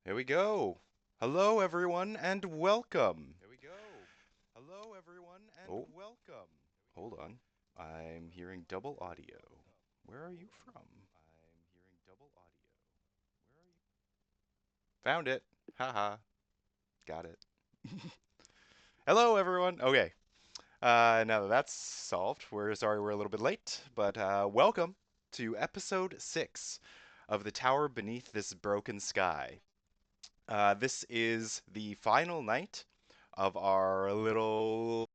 Here we go. Hello, everyone, and welcome. Here we go. Hello, everyone, and Oh, welcome. hold on. I'm hearing double audio. Where are you Hold on. from? I'm hearing double audio. Where are you? Found it. Haha. Got it. Hello, everyone. Okay. Now that that's solved, we're sorry we're a little bit late, but welcome to episode 6 of The Tower Beneath This Broken Sky. This is the final night of our little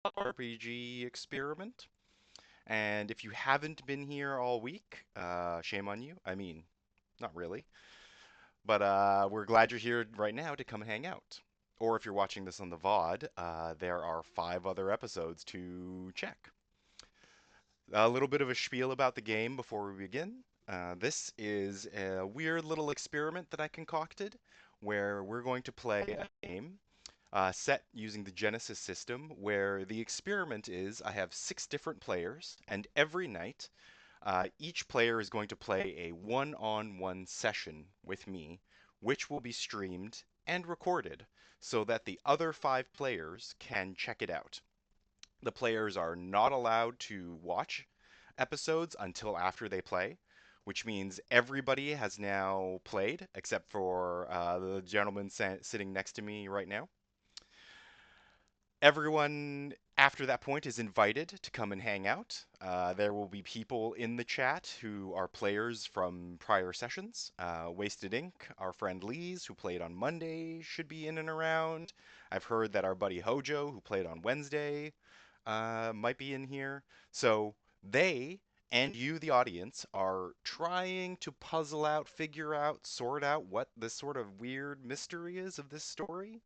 RPG experiment. And if you haven't been here all week, shame on you. I mean, not really. But we're glad you're here right now to come hang out. Or if you're watching this on the VOD, there are 5 other episodes to check. A little bit of a spiel about the game before we begin. This is a weird little experiment that I concocted where we're going to play a game set using the Genesis system, where the experiment is I have 6 different players, and every night each player is going to play a one-on-one session with me, which will be streamed and recorded so that the other 5 players can check it out. The players are not allowed to watch episodes until after they play, which means everybody has now played except for the gentleman sitting next to me right now. Everyone after that point is invited to come and hang out. There will be people in the chat who are players from prior sessions. Wasted Ink, our friend Lee's, who played on Monday, should be in and around. I've heard that our buddy Hojo, who played on Wednesday, might be in here. So they and you, the audience, are trying to puzzle out, figure out, sort out what this sort of weird mystery is of this story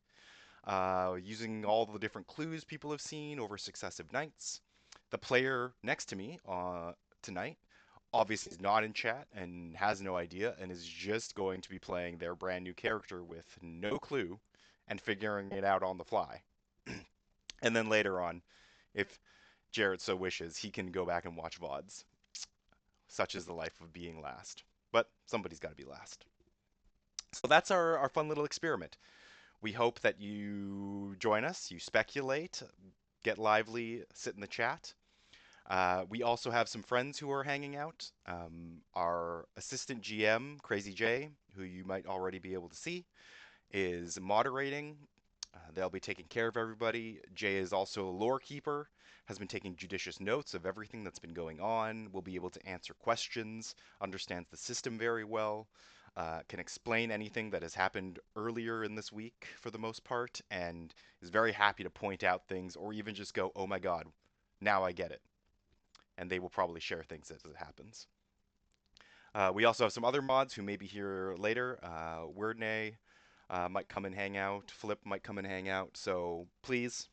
using all the different clues people have seen over successive nights. The player next to me tonight obviously is not in chat and has no idea and is just going to be playing their brand new character with no clue and figuring it out on the fly. And then later on, if Jarrett so wishes, he can go back and watch VODs. Such is the life of being last. But somebody's got to be last. So that's our fun little experiment. We hope that you join us, you speculate, get lively, sit in the chat. We also have some friends who are hanging out. Our assistant GM, Crazy J, who you might already be able to see, is moderating. They'll be taking care of everybody. Jay is also a lore keeper, has been taking judicious notes of everything that's been going on, will be able to answer questions, understands the system very well, can explain anything that has happened earlier in this week for the most part, and is very happy to point out things or even just go, oh my god, now I get it. And they will probably share things as it happens. We also have some other mods who may be here later. Wordnay might come and hang out. Flip might come and hang out. So please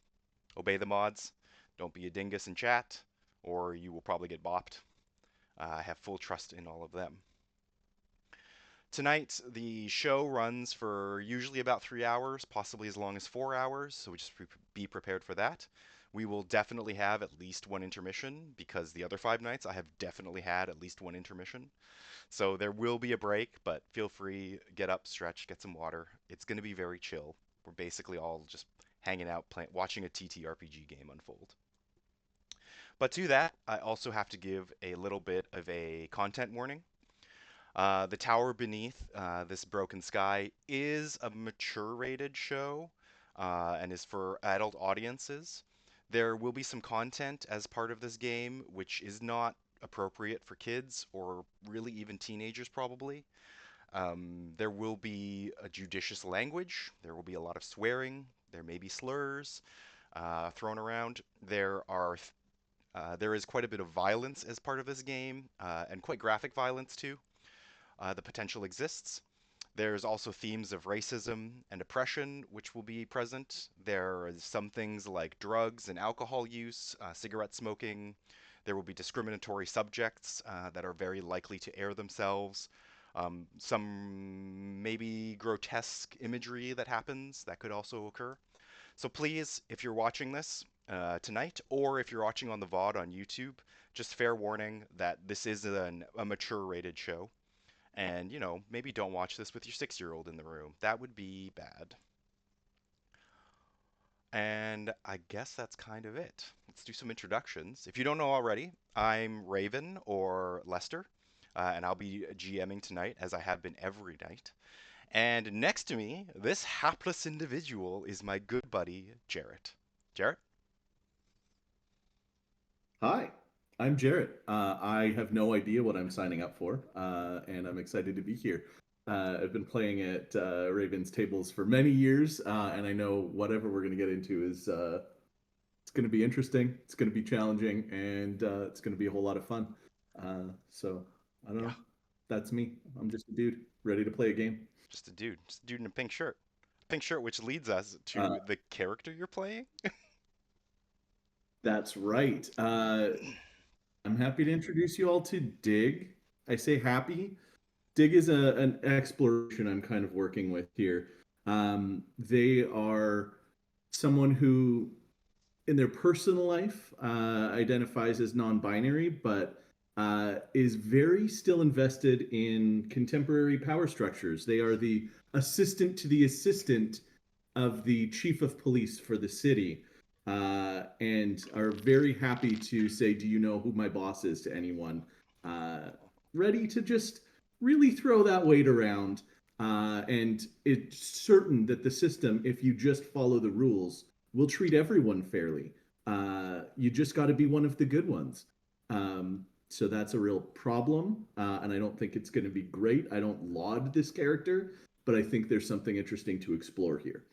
obey the mods. Don't be a dingus in chat, or you will probably get bopped. I have full trust in all of them. Tonight, the show runs for usually about 3 hours, possibly as long as 4 hours, so just be prepared for that. We will definitely have at least one intermission because the other 5 nights I have definitely had at least one intermission. So there will be a break, but feel free, get up, stretch, get some water. It's going to be very chill. We're basically all just hanging out, watching a TTRPG game unfold. But to that, I also have to give a little bit of a content warning. The Tower Beneath This Broken Sky is a mature rated show and is for adult audiences. There will be some content as part of this game which is not appropriate for kids or really even teenagers, probably. There will be a judicious language, there will be a lot of swearing, there may be slurs thrown around. There is quite a bit of violence as part of this game, and quite graphic violence too. The potential exists. There's also themes of racism and oppression, which will be present. There are some things like drugs and alcohol use, cigarette smoking. There will be discriminatory subjects that are very likely to air themselves. Some maybe grotesque imagery that happens that could also occur. So please, if you're watching this tonight, or if you're watching on the VOD on YouTube, just fair warning that this is a mature rated show And, maybe don't watch this with your 6-year-old in the room. That would be bad. And I guess that's kind of it. Let's do some introductions. If you don't know already, I'm Raven or Lester, and I'll be GMing tonight as I have been every night. And next to me, this hapless individual is my good buddy, Jarrett. Jarrett? Hi, I'm Jarrett. I have no idea what I'm signing up for, and I'm excited to be here. I've been playing at Raven's tables for many years, and I know whatever we're going to get into is it's going to be interesting, it's going to be challenging, and it's going to be a whole lot of fun. So I don't Yeah, know. That's me. I'm just a dude ready to play a game. just a dude in a pink shirt. Pink shirt, which leads us Uh, to the character you're playing. that's right. I'm happy to introduce you all to Dig. I say happy. Dig is an exploration I'm kind of working with here. They are someone who, in their personal life, identifies as non binary, but is very still invested in contemporary power structures. They are the assistant to the assistant of the chief of police for the city, and are very happy to say, "Do you know who my boss is?" to anyone. Uh, Ready to just really throw that weight around. And it's certain that the system, if you just follow the rules, will treat everyone fairly. You just got to be one of the good ones. So that's a real problem. And I don't think it's going to be great. I don't laud this character, but I think there's something interesting to explore here.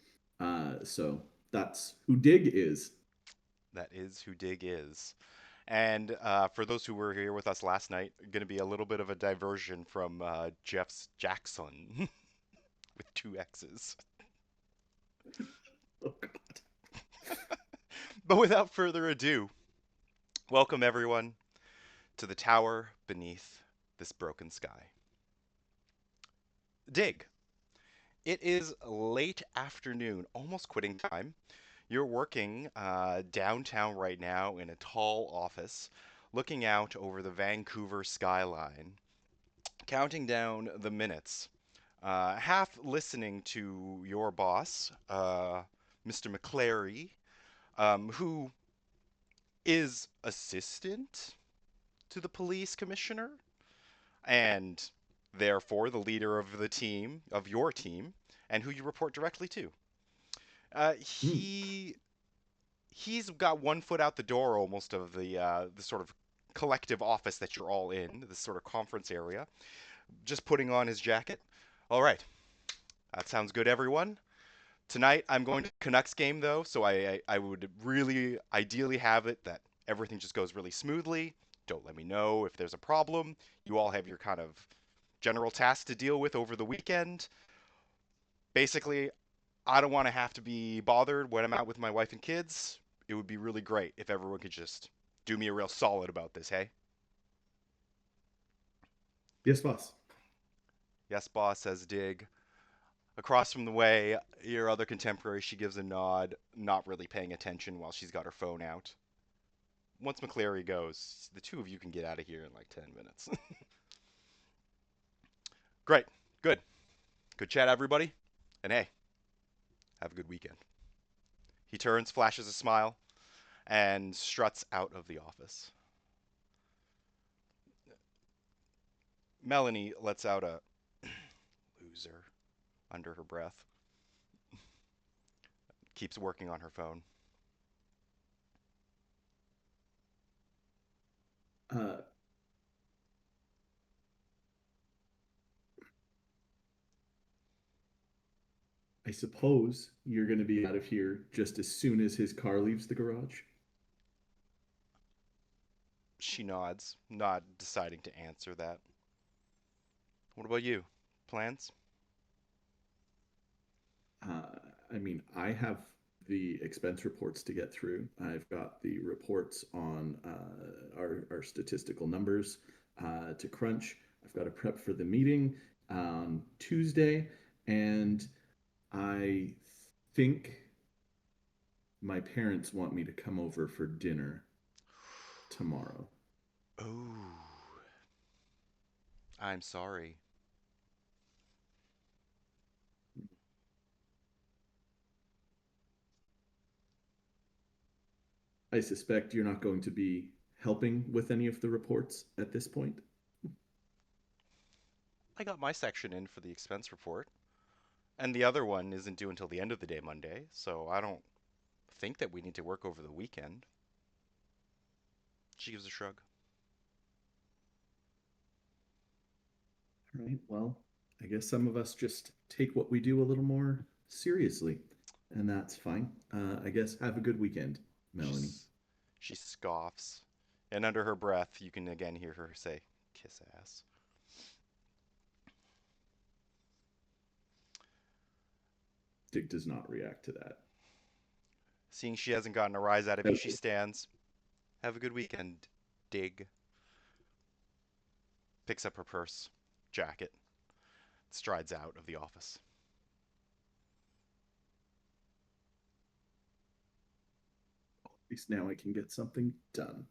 So that's who Dig is. That is who Dig is. And for those who were here with us last night, going to be a little bit of a diversion from Jeff's Jackson with two X's. Oh, God. But without further ado, welcome everyone to the tower beneath this broken sky. Dig. It is late afternoon, almost quitting time. You're working downtown right now in a tall office, looking out over the Vancouver skyline, counting down the minutes, half listening to your boss, Mr. McClary, who is assistant to the police commissioner and therefore the leader of the team, of your team, and who you report directly to. Uh, Hmm. he he's got one foot out the door almost of the sort of collective office that you're all in, this sort of conference area, just putting on his jacket. All right, that sounds good, everyone. Tonight I'm going to Canucks game though, so I would really ideally have it that everything just goes really smoothly. Don't let me know if there's a problem. You all have your kind of general tasks to deal with over the weekend. Basically, I don't want to have to be bothered when I'm out with my wife and kids. It would be really great if everyone could just do me a real solid about this, hey? Yes, boss. Yes, boss, says Dig. Across from the way, your other contemporary, she gives a nod, not really paying attention while she's got her phone out. Once McCleary goes, the two of you can get out of here in like 10 minutes. Great. Good. Good chat, everybody. And hey, have a good weekend. He turns, flashes a smile, and struts out of the office. Melanie lets out a loser under her breath, keeps working on her phone. Uh, I suppose you're going to be out of here just as soon as his car leaves the garage. She nods, not deciding to answer that. What about you? Plans? Uh, I mean, I have the expense reports to get through. I've got the reports on our statistical numbers to crunch. I've got to prep for the meeting on Tuesday, and I think my parents want me to come over for dinner tomorrow. Oh, I'm sorry. I suspect you're not going to be helping with any of the reports at this point. I got my section in for the expense report, and the other one isn't due until the end of the day Monday, so I don't think that we need to work over the weekend. She gives a shrug. All right. Well, I guess some of us just take what we do a little more seriously, and that's fine. I guess have a good weekend, Melanie. She's, she scoffs, and under her breath, you can again hear her say, "Kiss ass." Dick does not react to that. Seeing she hasn't gotten a rise out of you, she Okay. stands. "Have a good weekend, Dig." Picks up her purse, jacket, strides out of the office. At least now I can get something done.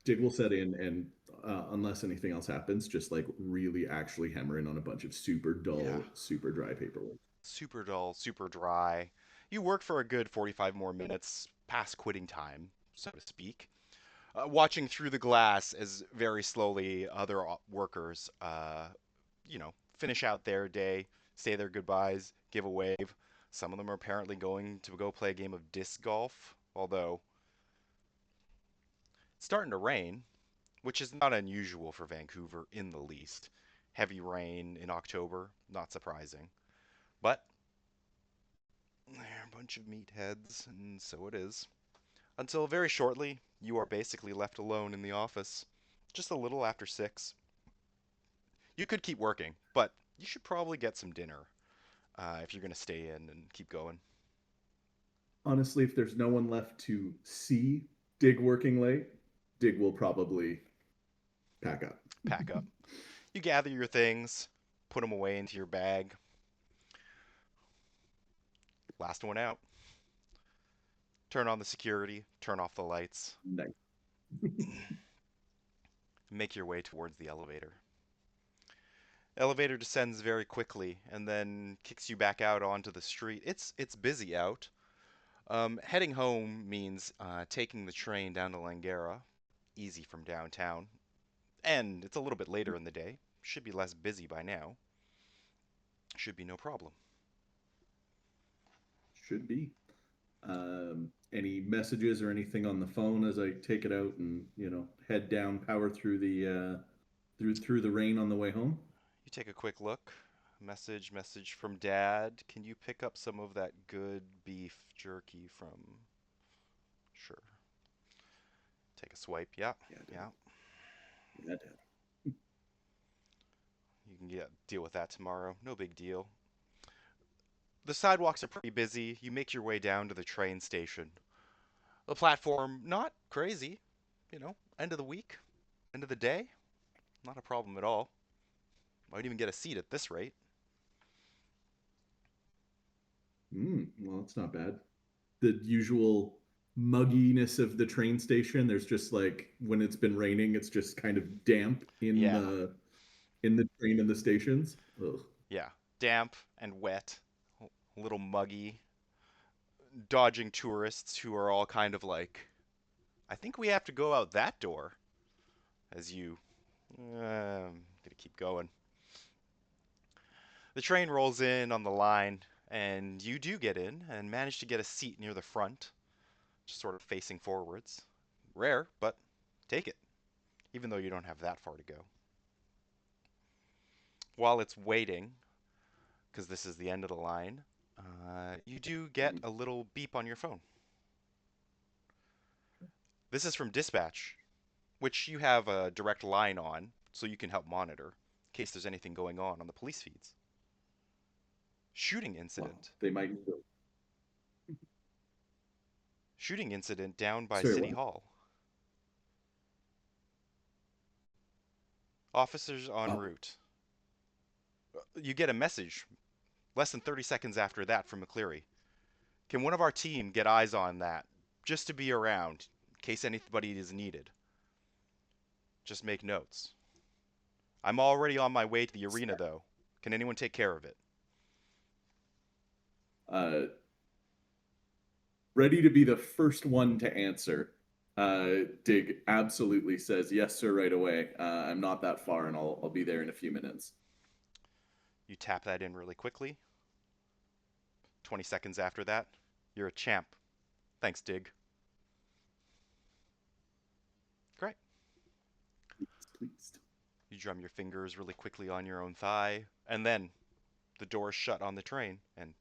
Dig will set in, and unless anything else happens, just like really actually hammer in on a bunch of super Yeah, dull, super dry paperwork. super dull, super dry. You work for a good 45 more minutes past quitting time, so to speak. Watching through the glass as very slowly other workers, finish out their day, say their goodbyes, give a wave. Some of them are apparently going to go play a game of disc golf, although it's starting to rain, which is not unusual for Vancouver in the least. Heavy rain in October, not surprising. But they're a bunch of meatheads, and so it is. Until very shortly, you are basically left alone in the office, just a little after 6. You could keep working, but you should probably get some dinner if you're going to stay in and keep going. Honestly, if there's no one left to see Dig working late, Dig will probably pack up. Pack up. You gather your things, put them away into your bag. Last one out. Turn on the security, turn off the lights, Nice. make your way towards the elevator. Elevator descends very quickly and then kicks you back out onto the street. It's busy out. Heading home means taking the train down to Langara, easy from downtown, and it's a little bit later in the day. Should be less busy by now. Should be no problem. Should be. Any messages or anything on the phone as I take it out and head down, power through the through the rain on the way home? You take a quick look. Message from Dad. Can you pick up some of that good beef jerky from? Sure. Take a swipe. Yeah, Yeah, Dad. yeah. Yeah, Dad. You can deal with that tomorrow. No big deal. The sidewalks are pretty busy. You make your way down to the train station. The platform, not crazy. End of the week, end of the day, not a problem at all. Might even get a seat at this rate. Well, it's not bad. The usual mugginess of the train station. There's just like when it's been raining, it's just kind of damp Yeah, in the train and the stations. Ugh. yeah. Damp and wet, a little muggy, dodging tourists who are all kind of like, I think we have to go out that door. As you, gonna keep going. The train rolls in on the line, and you do get in and manage to get a seat near the front, just sort of facing forwards. Rare, but take it, even though you don't have that far to go. While it's waiting, because this is the end of the line, you do get a little beep on your phone. This is from dispatch, which you have a direct line on, so you can help monitor in case there's anything going on the police feeds. Shooting Well, incident. they might. Shooting incident down by Sorry, City what? Hall. Officers en Oh, route. You get a message less than 30 seconds after that from McCleary. Can one of our team get eyes on that? Just to be around, in case anybody is needed. Just make notes. I'm already on my way to the arena, though. Can anyone take care of it? uh, ready to be the first one to answer. Dig absolutely says, "Yes, sir," right away. I'm not that far, and I'll be there in a few minutes. You tap that in really quickly. 20 seconds after that, you're a champ. Thanks, Dig. Great. Pleased. You drum your fingers really quickly on your own thigh, and then the doors shut on the train, and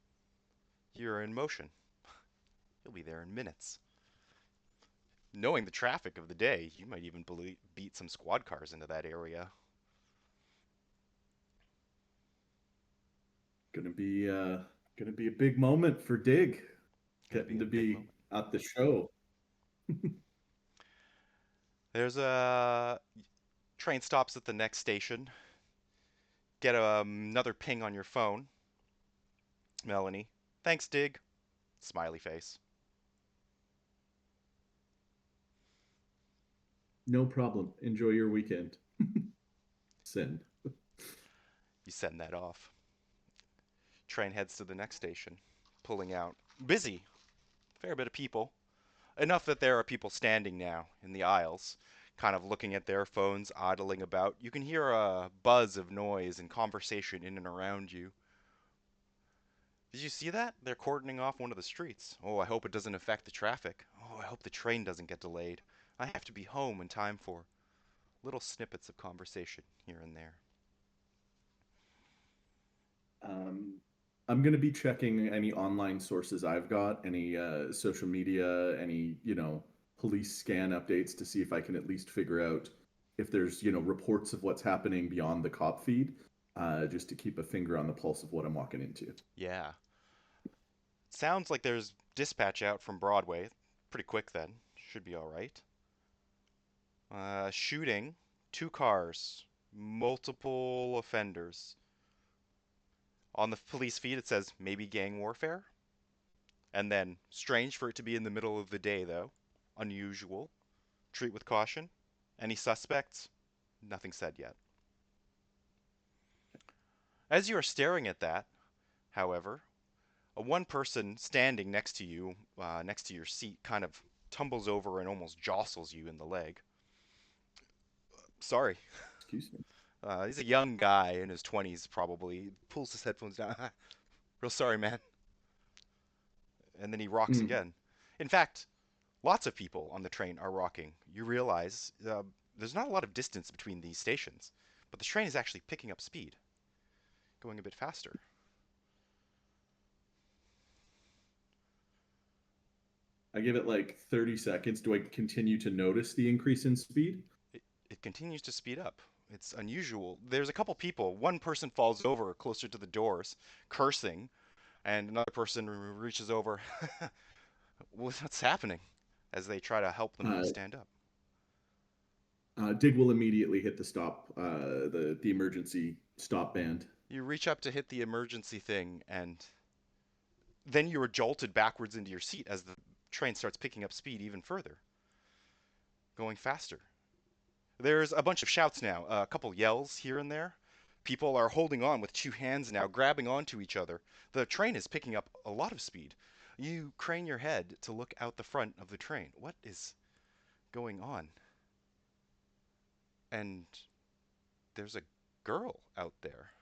you're in motion. You'll be there in minutes. Knowing the traffic of the day, you might even beat some squad cars into that area. Gonna be a big moment for Dig, Gonna be getting a to big be moment. at the show. There's a train stops at the next station. Get another ping on your phone. Melanie. Thanks, Dig. Smiley face. No problem. Enjoy your weekend. Send. You send that off. Train heads to the next station. Pulling out. Busy. Fair bit of people. Enough that there are people standing now in the aisles, kind of looking at their phones, idling about. You can hear a buzz of noise and conversation in and around you. Did you see that? They're cordoning off one of the streets. Oh, I hope it doesn't affect the traffic. Oh, I hope the train doesn't get delayed. I have to be home in time for little snippets of conversation here and there. Um, I'm gonna be checking any online sources I've got, any social media, any police scan updates to see if I can at least figure out if there's reports of what's happening beyond the cop feed, just to keep a finger on the pulse of what I'm walking into. Yeah. Sounds like there's dispatch out from Broadway. Pretty quick then. Should be alright. Shooting. Two cars. Multiple offenders. On the police feed, it says maybe gang warfare. And then, strange for it to be in the middle of the day, though. Unusual. Treat with caution. Any suspects? Nothing said yet. As you are staring at that, however, a one person standing next to you, next to your seat, kind of tumbles over and almost jostles you in the leg. Sorry. Excuse me. He's a young guy in his 20s, probably. Pulls his headphones down. Real sorry, man. And then he rocks Mm. again. In fact, lots of people on the train are rocking. You realize there's not a lot of distance between these stations, but the train is actually picking up speed, going a bit faster. I give it like 30 seconds. Do I continue to notice the increase in speed? It continues to speed up. It's unusual. There's a couple people. One person falls over closer to the doors, cursing, and another person reaches over. What's happening? As they try to help them Uh, stand up. Dig will immediately hit the stop, the emergency stop band. You reach up to hit the emergency thing, and then you are jolted backwards into your seat as the train starts picking up speed even further, going faster. There's a bunch of shouts now, a couple yells here and there. People are holding on with two hands now, grabbing onto each other. The train is picking up a lot of speed. You crane your head to look out the front of the train. What is going on? And there's a girl out there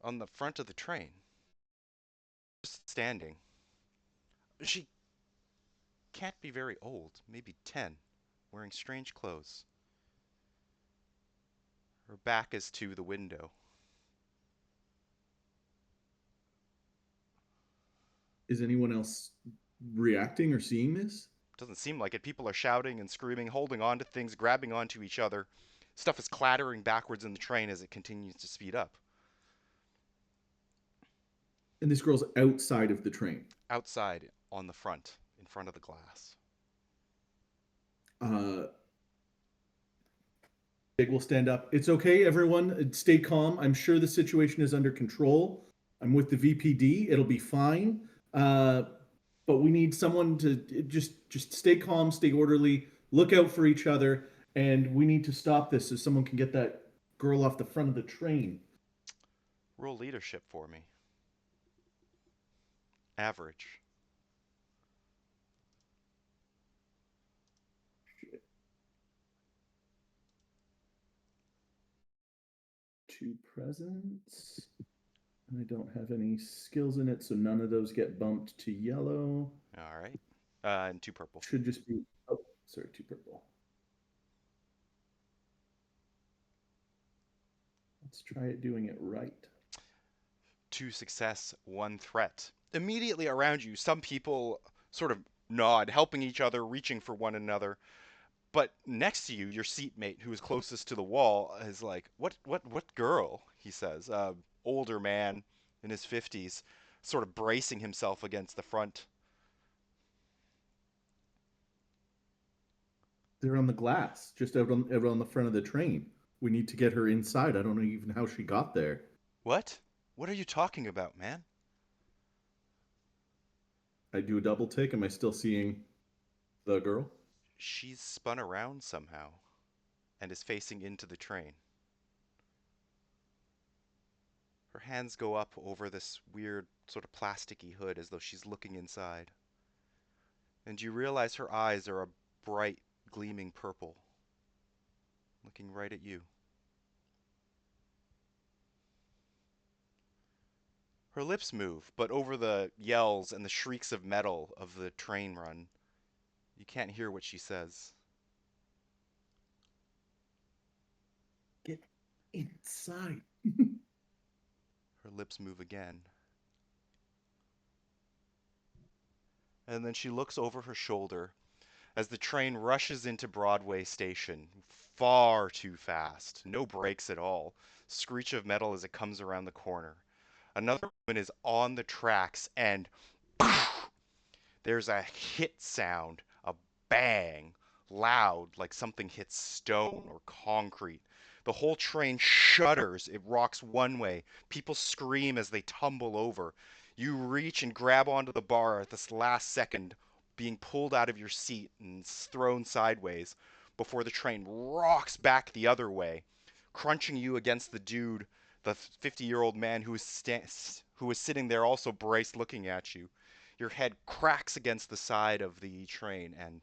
on the front of the train, just standing. She can't be very old, maybe 10, wearing strange clothes. Her back is to the window. Is anyone else reacting or seeing this? Doesn't seem like it. People are shouting and screaming, holding on to things, grabbing onto each other. Stuff is clattering backwards in the train as it continues to speed up. And this girl's outside of the train. Outside, on the front, in front of the glass. Uh, Big will stand up. It's okay, everyone. Stay calm. I'm sure the situation is under control. I'm with the VPD. It'll be fine. Uh, but we need someone to just stay calm, stay orderly, look out for each other, and we need to stop this so someone can get that girl off the front of the train. Roll leadership for me. Average. 2 presents. And I don't have any skills in it, so none of those get bumped to yellow. All right. And 2 purple. Should just be, oh, sorry, 2 purple. Let's try it doing it right. 2 success, 1 threat. Immediately around you, some people sort of nod, helping each other, reaching for one another. But next to you, your seatmate, who is closest to the wall, is like, "What girl?" He says. Older man in his 50s, sort of bracing himself against the front. They're on the glass, just out on the front of the train. We need to get her inside. I don't know even how she got there. What? What are you talking about, man? I do a double take. Am I still seeing the girl? She's spun around somehow and is facing into the train. Her hands go up over this weird, sort of plasticky hood as though she's looking inside. And you realize her eyes are a bright, gleaming purple, looking right at you. Her lips move, but over the yells and the shrieks of metal of the train run, you can't hear what she says. Get inside. Her lips move again. And then she looks over her shoulder as the train rushes into Broadway Station, far too fast. No brakes at all. Screech of metal as it comes around the corner. Another woman is on the tracks, and there's a hit sound, a bang, loud like something hits stone or concrete. The whole train shudders. It rocks one way. People scream as they tumble over. You reach and grab onto the bar at this last second, being pulled out of your seat and thrown sideways before the train rocks back the other way, crunching you against the dude, the 50-year-old man who was sitting there also braced looking at you. Your head cracks against the side of the train, and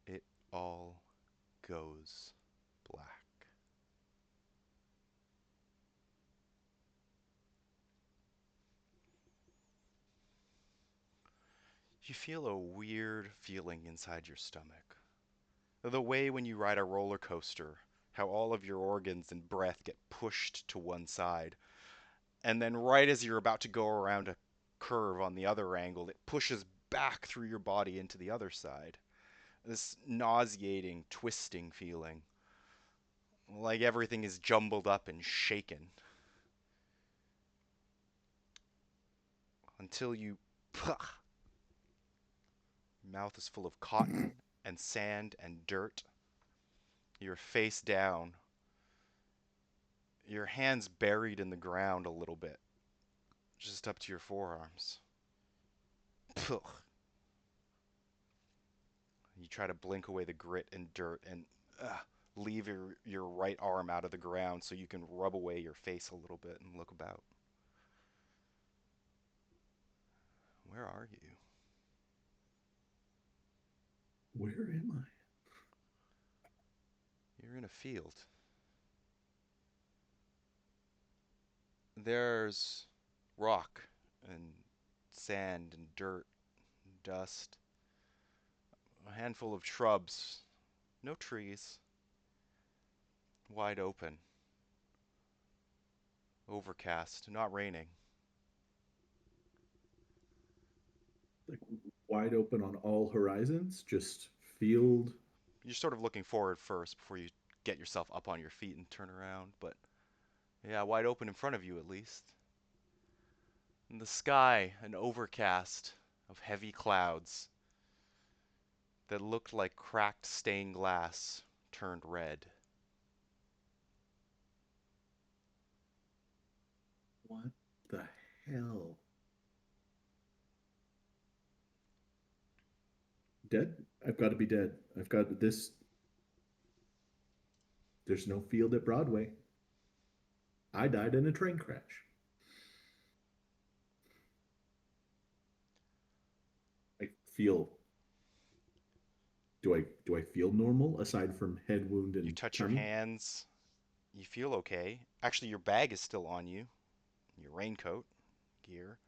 it all goes black. You feel a weird feeling inside your stomach. The way when you ride a roller coaster, how all of your organs and breath get pushed to one side, and then right as you're about to go around a curve on the other angle, it pushes back through your body into the other side. This nauseating, twisting feeling, like everything is jumbled up and shaken, until you, your mouth is full of cotton and sand and dirt. You're face down, your hands buried in the ground a little bit, just up to your forearms. You try to blink away the grit and dirt and leave your right arm out of the ground so you can rub away your face a little bit and look about. Where are you? Where am You're in a field. There's rock and sand and dirt and dust. A handful of shrubs. No trees. Wide open. Overcast. Not raining. I? Like wide open on all horizons, just field. You're sort of looking forward first before you get yourself up on your feet and turn around, but yeah, wide open in front of you at least. In the sky, an overcast of heavy clouds that looked like cracked stained glass turned red. What the hell? Dead? I've got to be dead. I've got this. There's no field at Broadway. I died in a train crash. I feel. Do I feel normal aside from head wound You and touch your tummy? hands, You feel okay. Actually, your bag is still on you, your raincoat, gear.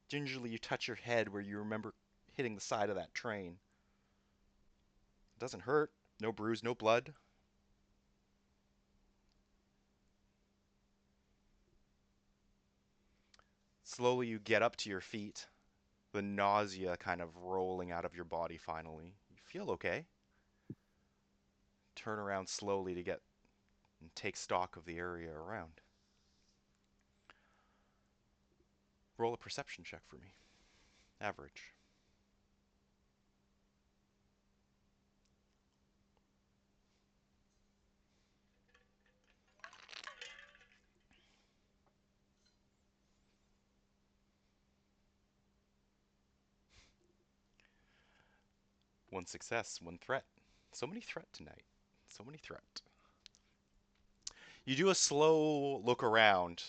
Gingerly, you touch your head where you remember hitting the side of that train. It doesn't hurt. No bruise, no blood. Slowly, you get up to your feet, the nausea kind of rolling out of your body finally. You feel okay. Turn around slowly to get and take stock of the area around. Roll a perception check for me. Average. 1 success, 1 threat. So many threat tonight. So many threat. You do a slow look around.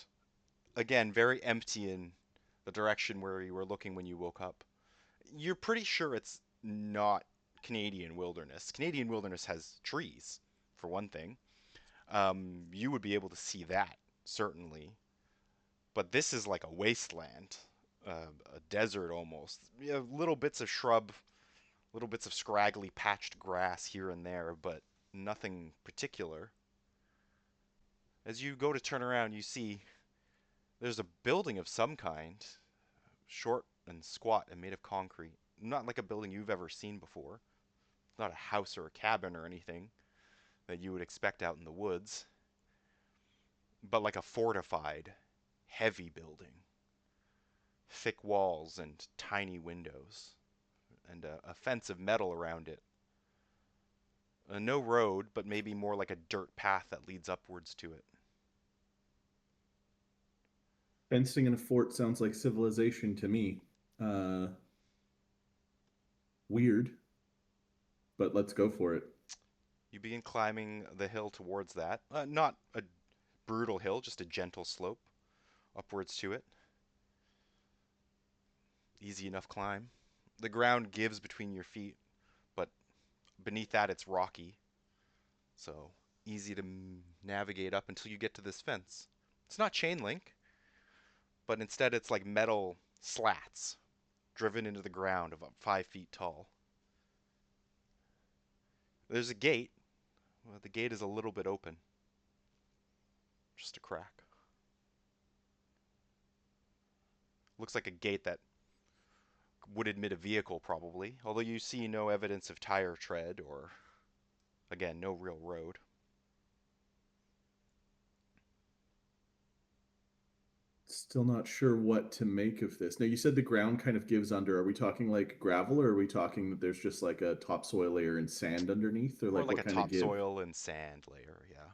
Again, very empty in the direction where you were looking when you woke up. You're pretty sure it's not Canadian wilderness. Canadian wilderness has trees, for one thing. You would be able to see that, certainly. But this is like a wasteland, a desert almost. You have little bits of shrub, little bits of scraggly patched grass here and there, but nothing particular. As you go to turn around, you see there's a building of some kind, short and squat and made of concrete. Not like a building you've ever seen before. Not a house or a cabin or anything that you would expect out in the woods, but like a fortified, heavy building. Thick walls and tiny windows, and a fence of metal around it. No road, but maybe more like a dirt path that leads upwards to it. Fencing in a fort sounds like civilization to me. Uh, Weird, but let's go for it. You begin climbing the hill towards that. Not a brutal hill, just a gentle slope upwards to it. Easy enough climb. The ground gives between your feet, but beneath that it's rocky, so easy to navigate up until you get to this fence. It's not chain link, but instead it's like metal slats driven into the ground about 5 feet tall. There's a gate. Well, the gate is a little bit open, just a crack. Looks like a gate that would admit a vehicle, probably, although you see no evidence of tire tread or, again, no real road. Still not sure what to make of this. Now, you said the ground kind of gives under. Are we talking like gravel, or are we talking that there's just like a topsoil layer and sand underneath, or More like like what a kind of give? topsoil and sand layer, yeah.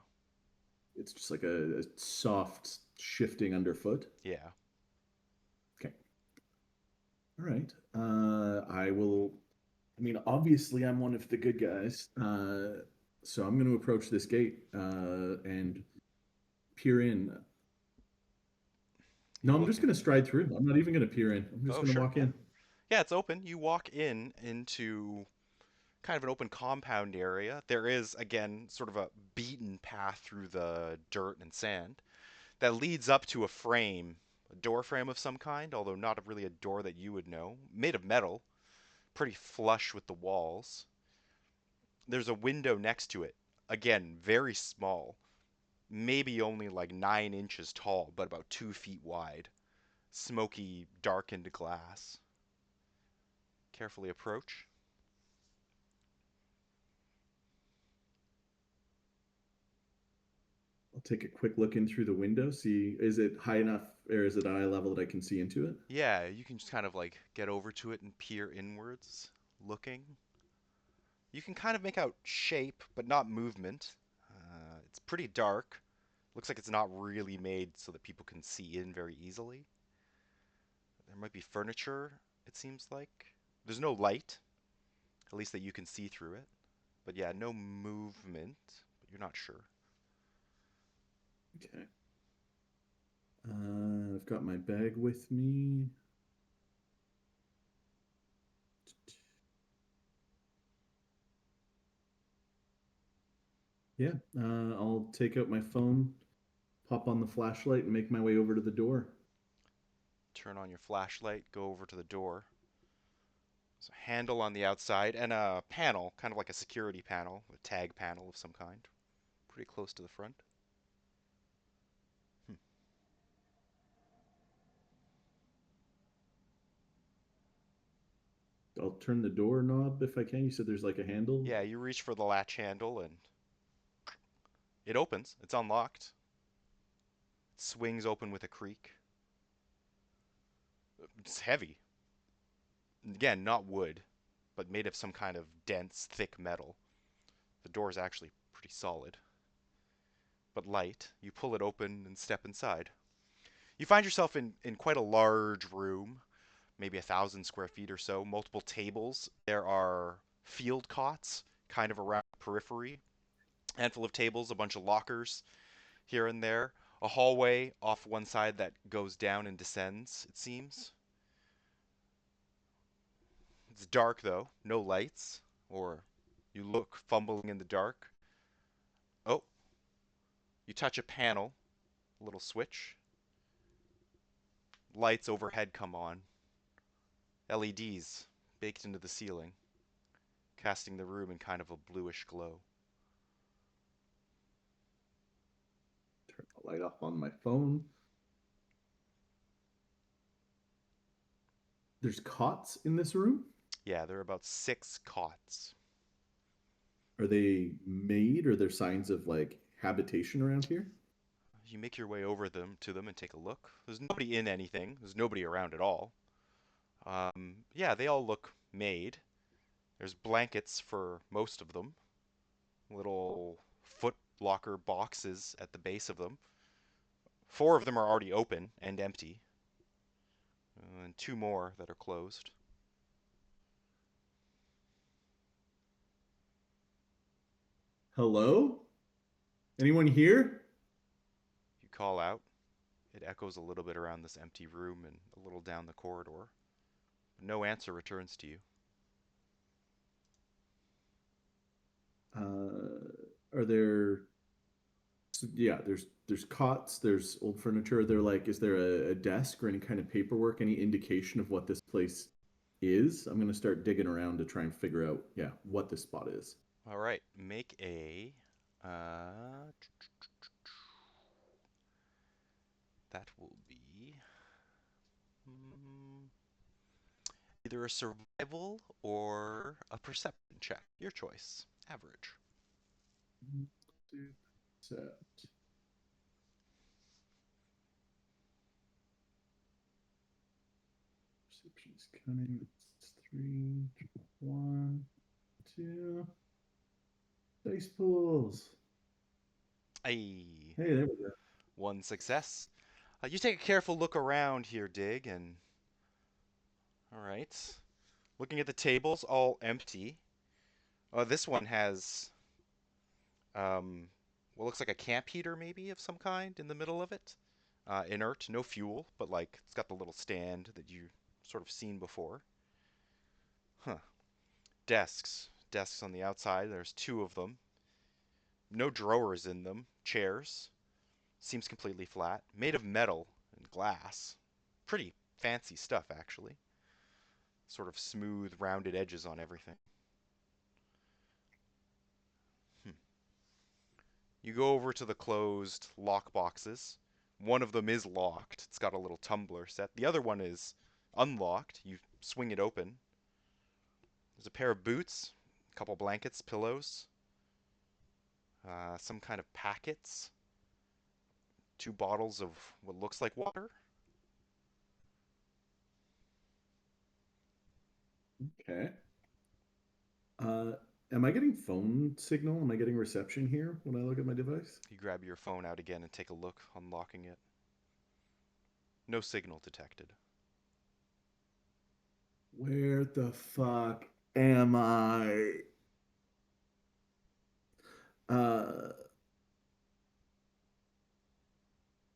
It's just like a soft shifting underfoot. Yeah. Okay. All right. I will. I mean, obviously, I'm one of the good guys. So I'm going to approach this gate and peer in. No, You I'm look just in. going to stride through. I'm not even going to peer in. I'm just Oh, going to sure, walk yeah. in. Yeah, it's open. You walk in into kind of an open compound area. There is, again, sort of a beaten path through the dirt and sand that leads up to a frame, a door frame of some kind, although not really a door that you would know, made of metal, pretty flush with the walls. There's a window next to it, again, very small, maybe only like 9 inches tall, but about 2 feet wide. Smoky, darkened glass. Carefully approach. I'll take a quick look in through the window. See, is it high enough or is it eye level that I can see into it? Yeah, you can just kind of like get over to it and peer inwards, looking. You can kind of make out shape, but not movement. It's pretty dark. Looks like it's not really made so that people can see in very easily. There might be furniture, it seems like. There's no light, at least that you can see through it. But yeah, no movement, but you're not sure. Okay. I've got my bag with me. Yeah, I'll take out my phone, pop on the flashlight, and make my way over to the door. Turn on your flashlight, go over to the door. There's a handle on the outside and a panel, kind of like a security panel, a tag panel of some kind, pretty close to the front. Hmm. I'll turn the door knob if I can. You said there's like a handle. Yeah, you reach for the latch handle and it opens. It's unlocked. It swings open with a creak. It's heavy. Again, not wood, but made of some kind of dense, thick metal. The door is actually pretty solid, but light. You pull it open and step inside. You find yourself in quite a large room, maybe 1,000 square feet or so, multiple tables. There are field cots kind of around the periphery, handful of tables, a bunch of lockers here and there, a hallway off one side that goes down and descends, it seems. It's dark though, no lights, or you look fumbling in the dark. Oh, you touch a panel, a little switch. Lights overhead come on. LEDs baked into the ceiling, casting the room in kind of a bluish glow. Turn the light off on my phone. There's cots in this room. Yeah, there are about 6 cots. Are they made? Or are there signs of like habitation around here? You make your way over them to them and take a look. There's nobody in anything. There's nobody around at all. Yeah, they all look made. There's blankets for most of them. Little foot locker boxes at the base of them. 4 of them are already open and empty, and 2 more that are closed. Hello? Anyone here? You call out. It echoes a little bit around this empty room and a little down the corridor. No answer returns to you. Are there? Yeah, there's cots. There's old furniture. There like, is there a desk or any kind of paperwork? Any indication of what this place is? I'm gonna start digging around to try and figure out, yeah, what this spot is. All right, make a. Uh, that will be mm, either a survival or a perception check. Your choice. Average. Set. Perception's cunning. It's three, one, two. Dice pools. Hey, Hey, there we go. one success. You take a careful look around here, Dig, and all right. Looking at the tables, all empty. This one has um, what looks like a camp heater, maybe of some kind, in the middle of it. Inert, no fuel, but like it's got the little stand that you sort of seen before. Huh. Desks on the outside. There's 2 of them. No drawers in them. Chairs. Seems completely flat. Made of metal and glass. Pretty fancy stuff, actually. Sort of smooth, rounded edges on everything. Hmm. You go over to the closed lock boxes. One of them is locked. It's got a little tumbler set. The other one is unlocked. You swing it open. There's a pair of boots, a couple blankets, pillows, some kind of packets, 2 bottles of what looks like water. Okay. Uh, am I getting phone signal? Am I getting reception here when I look at my device? You grab your phone out again and take a look, unlocking it. No signal detected. Where the fuck am I? Uh,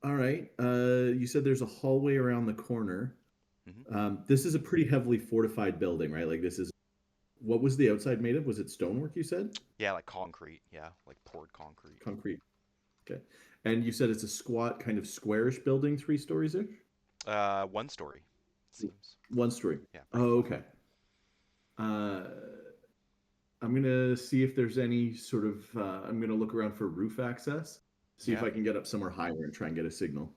all right. You said there's a hallway around the corner. Hmm. This is a pretty heavily fortified building, right? Like this is what was the outside made of? Was it stonework, you said? Yeah, like concrete. Yeah, like poured concrete. Concrete. Okay. And you said it's a squat, kind of squarish building, 3 stories ish? One story, it seems. 1 story. Yeah, pretty Oh, flat. okay. Uh, I'm gonna see if there's any sort of. I'm gonna look around for roof access, see if Yeah, I can get up somewhere higher and try and get a signal.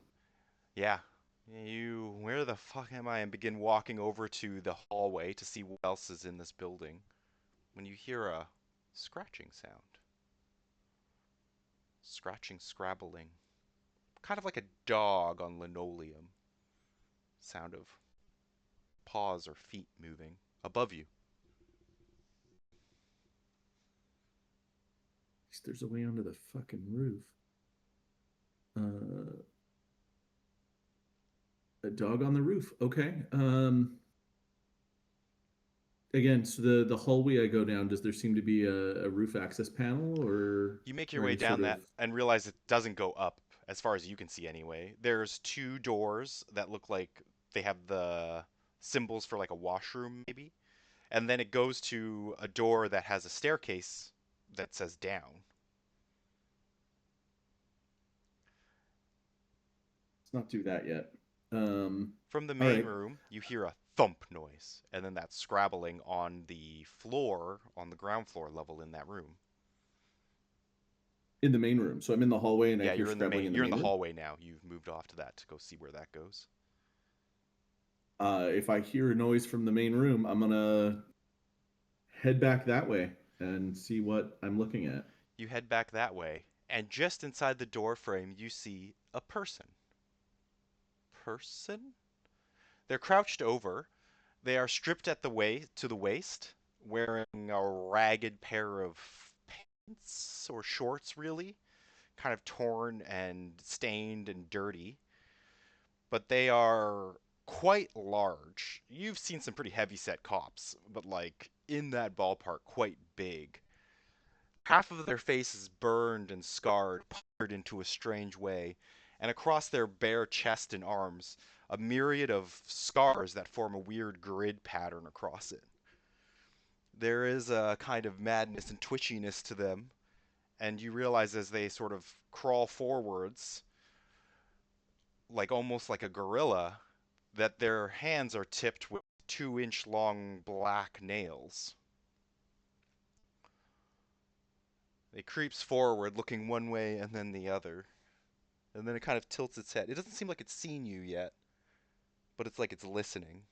yeah. Where the fuck am I? And begin walking over to the hallway to see what else is in this building. When you hear a scratching sound, scratching, scrabbling, kind of like a dog on linoleum. Sound of paws or feet moving above you. At least there's a way onto the fucking roof. Uh, a dog on the roof. Okay. Again, so the hallway I go down, does there seem to be a roof access panel You make your or way any sort down of that and realize it doesn't go up, as far as you can see anyway. There's two doors that look like they have the symbols for like a washroom, maybe. And then it goes to a door that has a staircase that says down. let's not do that yet. From the All main right. room, you hear a thump noise, and then that scrabbling on the floor, on the ground floor level in that room. In the main room. So I'm in the hallway and I Yeah, hear scrabbling in the you're in main the room. hallway now. You've moved off to that to go see where that goes. If I hear a noise from the main room, I'm gonna head back that way and see what I'm looking at. You head back that way, and just inside the door frame, you see a person. Person? They're crouched over. They are stripped at the waist to the waist, wearing a ragged pair of pants or shorts, really, kind of torn and stained and dirty. But they are quite large. You've seen some pretty heavy set cops, but like in that ballpark, quite big. Half of their face is burned and scarred, puckered into a strange way, and across their bare chest and arms, a myriad of scars that form a weird grid pattern across it. There is a kind of madness and twitchiness to them, and you realize as they sort of crawl forwards, like almost like a gorilla, that their hands are tipped with 2-inch long black nails. It creeps forward, looking one way and then the other. And then it kind of tilts its head. It doesn't seem like it's seen you yet, but it's like it's listening.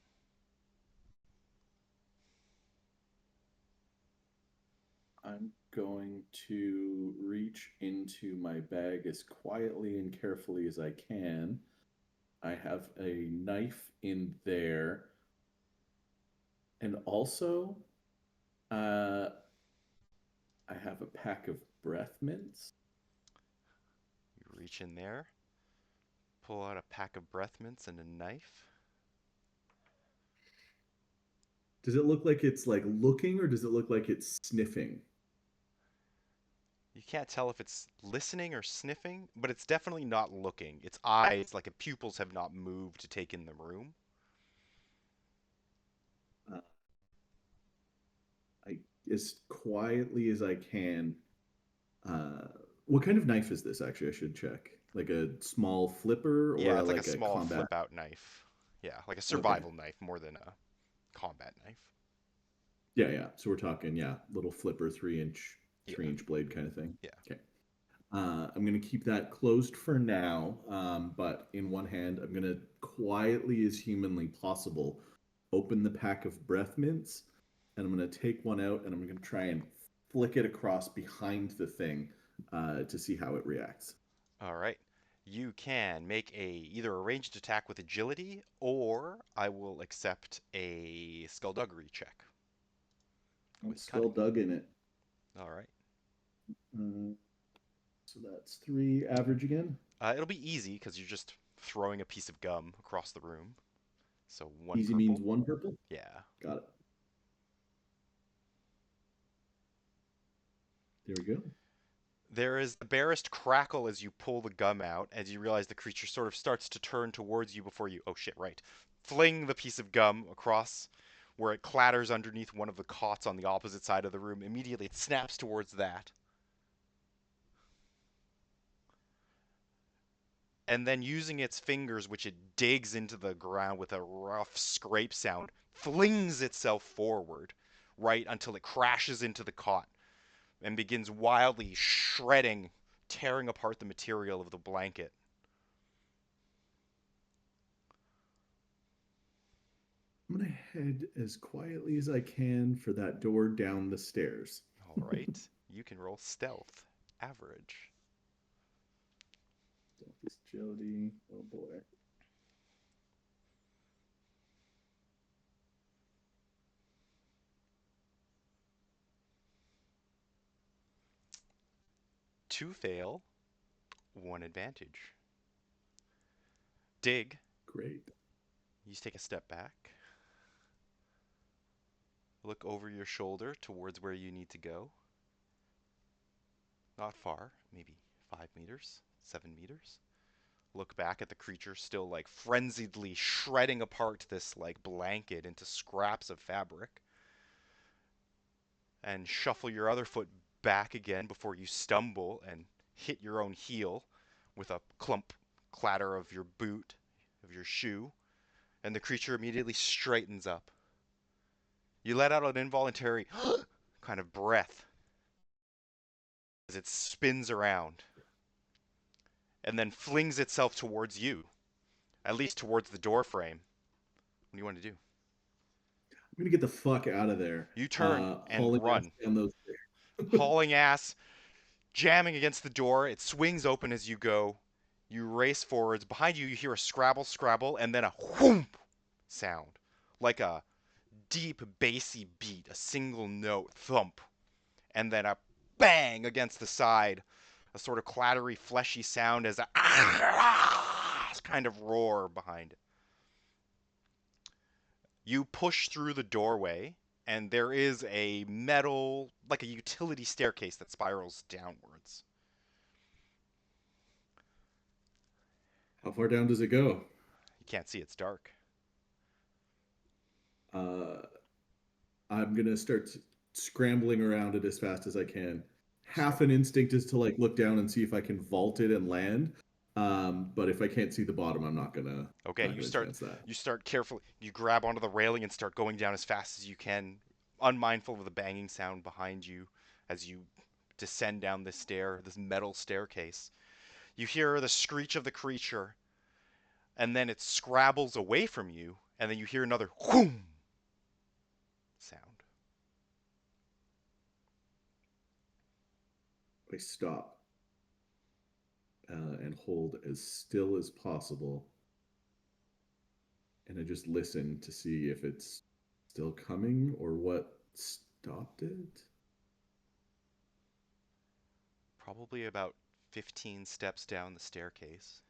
I'm going to reach into my bag as quietly and carefully as I can. I have a knife in there. And also, uh, I have a pack of breath mints. You reach in there, pull out a pack of breath mints and a knife. Does it look like it's like looking or does it look like it's sniffing? You can't tell if it's listening or sniffing, but it's definitely not looking. Its eyes, like its pupils, have not moved to take in the room. Uh, I as quietly as I can. Uh, what kind of knife is this? Actually, I should check. Like a small flipper or Yeah, it's like a like a small combat? flip out knife. Yeah, like a Okay. survival knife more than a combat knife. Yeah, yeah. So we're talking, yeah, little flipper, three Yeah, inch blade kind of thing. yeah. Okay. I'm gonna keep that closed for now. But in one hand, I'm gonna quietly as humanly possible open the pack of breath mints, and I'm gonna take one out and I'm gonna try and flick it across behind the thing to see how it reacts. All right. You can make either a ranged attack with agility, or I will accept a skullduggery check Let's with skull cunning. dug in it. All right. Uh, so that's 3 average again. It'll be easy because you're just throwing a piece of gum across the room. So one Easy means purple. 1 purple. Yeah. Got it. There we go. There is the barest crackle as you pull the gum out, as you realize the creature sort of starts to turn towards you before you, oh shit, right, fling the piece of gum across where it clatters underneath one of the cots on the opposite side of the room. Immediately, it snaps towards that. And then, using its fingers, which it digs into the ground with a rough scrape sound, flings itself forward, right until it crashes into the cot and begins wildly shredding, tearing apart the material of the blanket. I'm gonna head as quietly as I can for that door down the stairs. All right, you can roll stealth, average. This agility. Oh boy. Two fail, one advantage. Dig, Great. you take a step back, look over your shoulder towards where you need to go. Not far, maybe 5 meters, 7 meters. Look back at the creature still like frenziedly shredding apart this like blanket into scraps of fabric, and shuffle your other foot back again before you stumble and hit your own heel with a clump clatter of your boot, of your shoe, and the creature immediately straightens up. You let out an involuntary kind of breath as it spins around and then flings itself towards you, at least towards the door frame. What do you want to do? I'm gonna get the fuck out of there. You turn Hauling and ass run, down those stairs. hauling ass, jamming against the door. It swings open as you go. You race forwards. Behind you, you hear a scrabble, scrabble, and then a whoomp sound, like a deep, bassy beat, a single note thump, and then a bang against the side, a sort of clattery, fleshy sound as a kind of roar behind it. You push through the doorway, and there is a metal, like a utility staircase that spirals downwards. How far down does it go? You can't see, it's dark. Uh, I'm gonna start scrambling around it as fast as I can. Half an instinct is to like look down and see if I can vault it and land. But if I can't see the bottom, I'm Okay, not gonna chance that. you start carefully. You grab onto the railing and start going down as fast as you can, unmindful of the banging sound behind you as you descend down this stair, this metal staircase. You hear the screech of the creature, and then it scrabbles away from you, and then you hear another whoom sound. I stop and hold as still as possible, and I just listen to see if it's still coming or what stopped it. Probably about 15 steps down the staircase.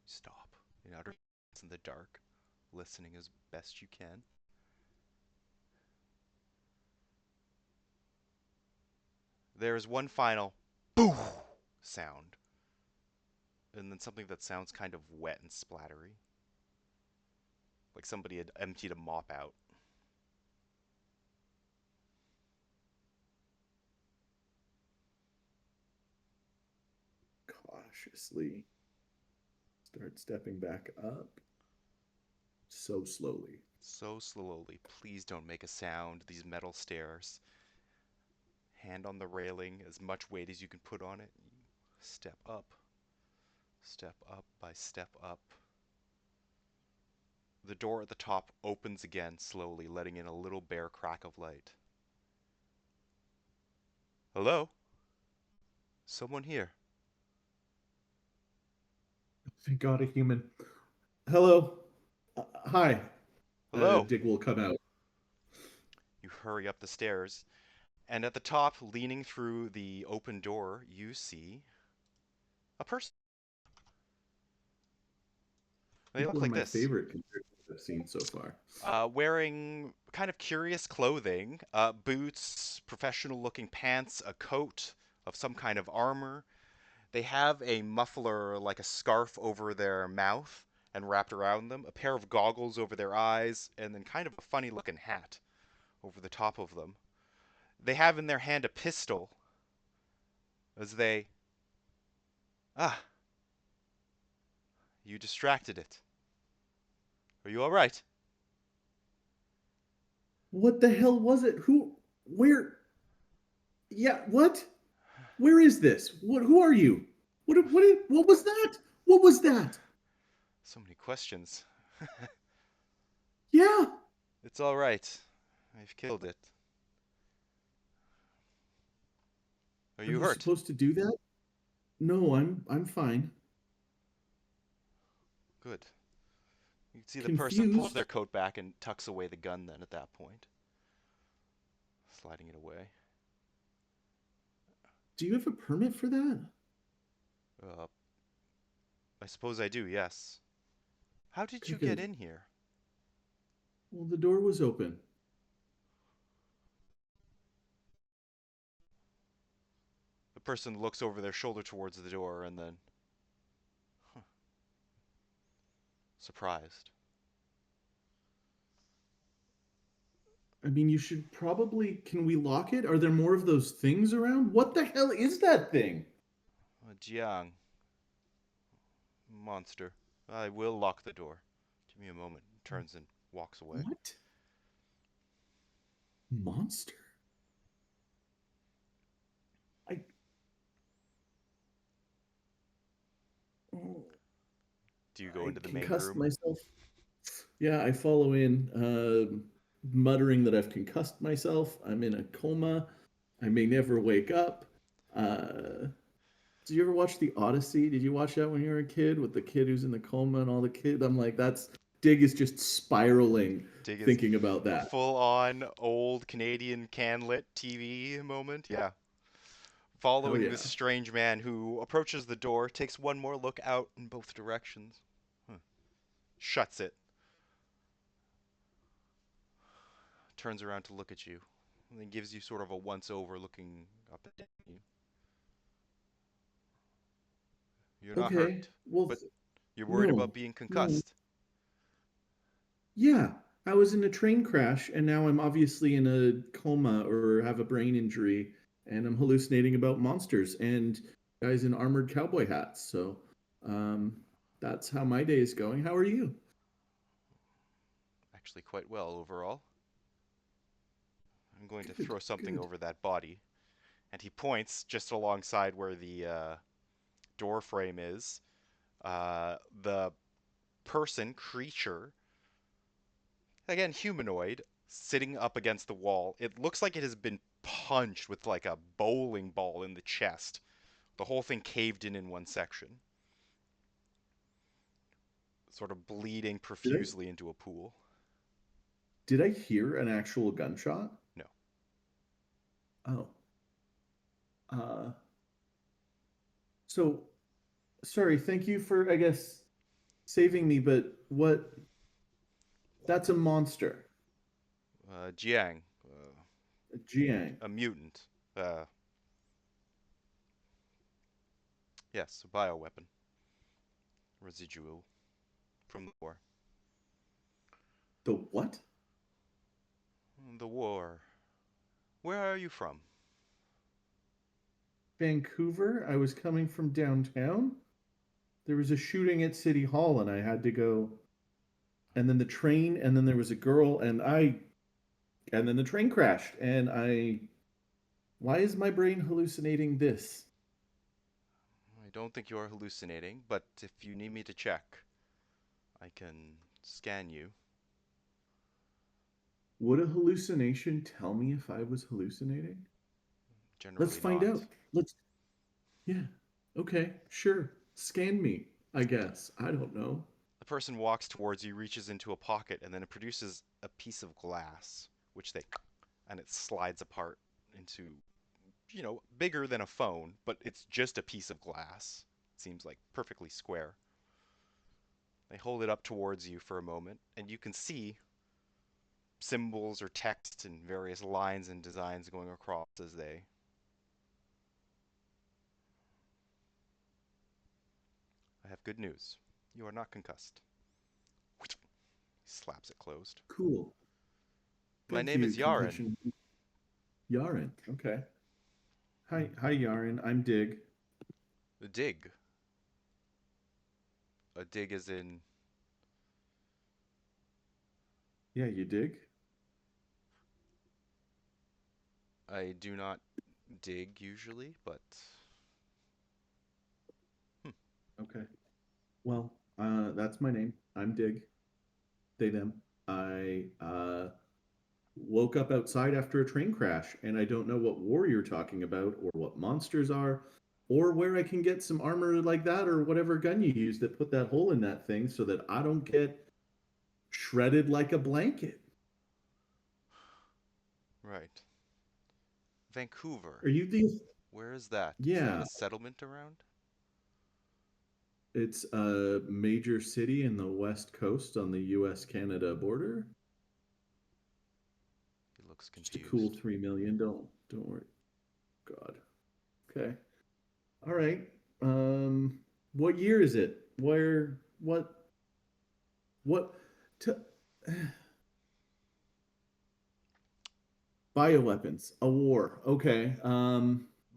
Stop. In utter in the dark, listening as best you can. There is one final boo sound, and then something that sounds kind of wet and splattery, like somebody had emptied a mop out. Cautiously start stepping back up so slowly. So slowly, please don't make a sound. These metal stairs. Hand on the railing, as much weight as you can put on it. You step up by step up. The door at the top opens again slowly, letting in a little bare crack of light. Hello? Someone here. Thank God, a human. Hello. Hi. Hello? Dick will come out. You hurry up the stairs, and at the top, leaning through the open door, you see a person. I They think look one of like my this. favorite characters I've seen so far. Wearing kind of curious clothing, boots, professional looking pants, a coat of some kind of armor. They have a muffler like a scarf over their mouth and wrapped around them, a pair of goggles over their eyes, and then kind of a funny looking hat. over the top of them. They have in their hand a pistol as they. Ah, you distracted it. Are you alright? What the hell was it? Who? Where? Yeah, what? Where is this? What? Who are you? What was that? What was that? So many questions. Yeah, It's alright. I've killed it. Are are you you hurt? supposed to do that? No, I'm fine. Good. You can see the person pulls Confused. their coat back and tucks away the gun then at that point, sliding it away. Do you have a permit for that? Uh, I suppose I do, yes. How did Okay, you get good. in here? Well, the door was open. The person looks over their shoulder towards the door and then, huh, surprised. I mean, you should probably. Can we lock it? Are there more of those things around? What the hell is that thing? Jiang, monster. I will lock the door. Give me a moment. Turns and walks away. What? Monster? I. Oh, Do you go I into the main concussed room? myself. Yeah, I follow in, muttering that I've concussed myself. I'm in a coma. I may never wake up. Uh, did you ever watch The Odyssey? Did you watch that when you were a kid with the kid who's in the coma and all the kids? I'm like, that's Dig is just spiraling Dig is thinking about a that. full-on old Canadian canlit TV moment. Yeah. Hell Following this yeah. strange man who approaches the door, takes one more look out in both directions, huh, shuts it, turns around to look at you, and then gives you sort of a once-over looking up at you. You're not Okay. hurt, Well, but you're worried about no, being no. concussed. Yeah, I was in a train crash and now I'm obviously in a coma or have a brain injury and I'm hallucinating about monsters and guys in armored cowboy hats. So, um, that's how my day is going. How are you? Actually, quite well overall. I'm going to Good, throw something good. over that body. And he points just alongside where the door frame is. The creature, again humanoid, sitting up against the wall. It looks like it has been punched with like a bowling ball in the chest. The whole thing caved in one section, sort of bleeding Did I profusely into a pool. did I hear an actual gunshot? No. Oh. Uh, so sorry, thank you for I guess saving me, but what that's a monster. Jiang, Jiang. a mutant. Uh, yes, a bioweapon. Residual from the war. The what? The war. Where are you from? Vancouver. I was coming from downtown. There was a shooting at City Hall, and I had to go. And then the train, and then there was a girl, and then the train crashed, and I. Why is my brain hallucinating this? I don't think you are hallucinating, but if you need me to check, I can scan you. Would a hallucination tell me if I was hallucinating? Let's Generally find not. out. Yeah. Okay, sure. Scan me, I guess. I don't know. The person walks towards you, reaches into a pocket, and then it produces a piece of glass, which they, and it slides apart into, bigger than a phone, but it's just a piece of glass. It seems like perfectly square. They hold it up towards you for a moment, and you can see symbols or text and various lines and designs going across as they. I have good news. You are not concussed. He slaps it closed. Cool. My Thank name you, is Yaren. completion. Yaren. Okay. Hi, Yaren. I'm Dig. A dig. A dig as in Yeah, you dig? I do not dig usually, but hmm, Okay. Well, that's my name. I'm Dig. They, them. I woke up outside after a train crash, and I don't know what war you're talking about, or what monsters are, or where I can get some armor like that, or whatever gun you use that put that hole in that thing so that I don't get shredded like a blanket. right. Vancouver. Are you the? Where is that? Is that Yeah, a settlement around? it's a major city in the west coast on the U.S. Canada border. He looks Just a cool confused. 3 million. Don't worry. God. Okay. All right. What year is it? Where? What? T- Bioweapons. A war. Okay.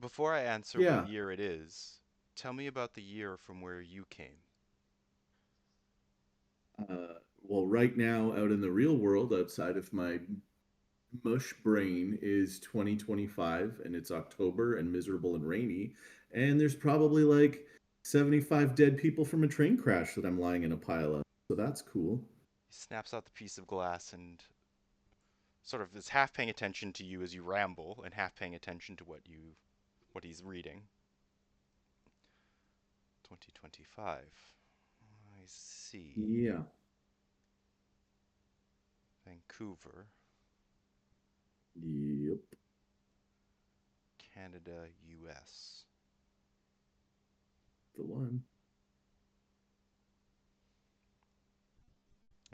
Before I answer what Yeah. year it is, tell me about the year from where you came. Well, right now, out in the real world, outside of my mush brain, is 2025, and it's October and miserable and rainy, and there's probably like 75 dead people from a train crash that I'm lying in a pile of. So that's cool. He snaps out the piece of glass and sort of is half paying attention to you as you ramble and half paying attention to what he's reading. 2025. I see. Yeah. Vancouver, Yep. Canada, US. The one.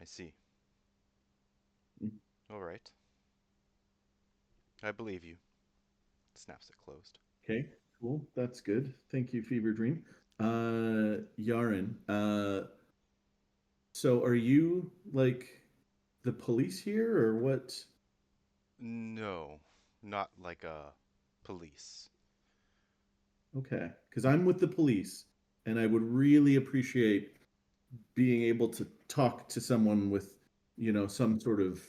I see. Mm. All right. I believe you. Snaps it closed. Okay. Cool. That's good. Thank you, Fever Dream. Yaren. So are you like the police here or what? No, not like a police. Okay. Because I'm with the police, and I would really appreciate being able to talk to someone with, some sort of,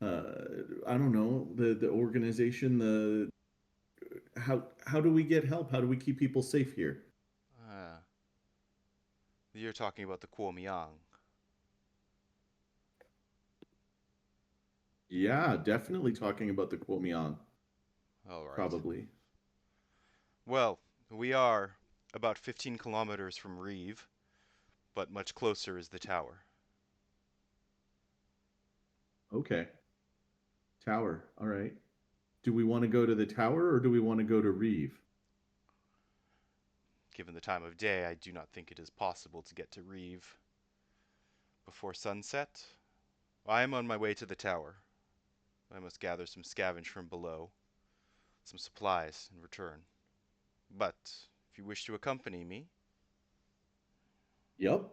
I don't know, the organization, the how do we get help? How do we keep people safe here? Ah, you're talking about the Kuomyang. Yeah, definitely talking about the Kuomyong, All right. probably. Well, we are about 15 kilometers from Reeve, but much closer is the tower. Okay. Tower. All right. Do we want to go to the tower or do we want to go to Reeve? Given the time of day, I do not think it is possible to get to Reeve before sunset. I am on my way to the tower. I must gather some scavenge from below, some supplies, and return. But if you wish to accompany me, Yep.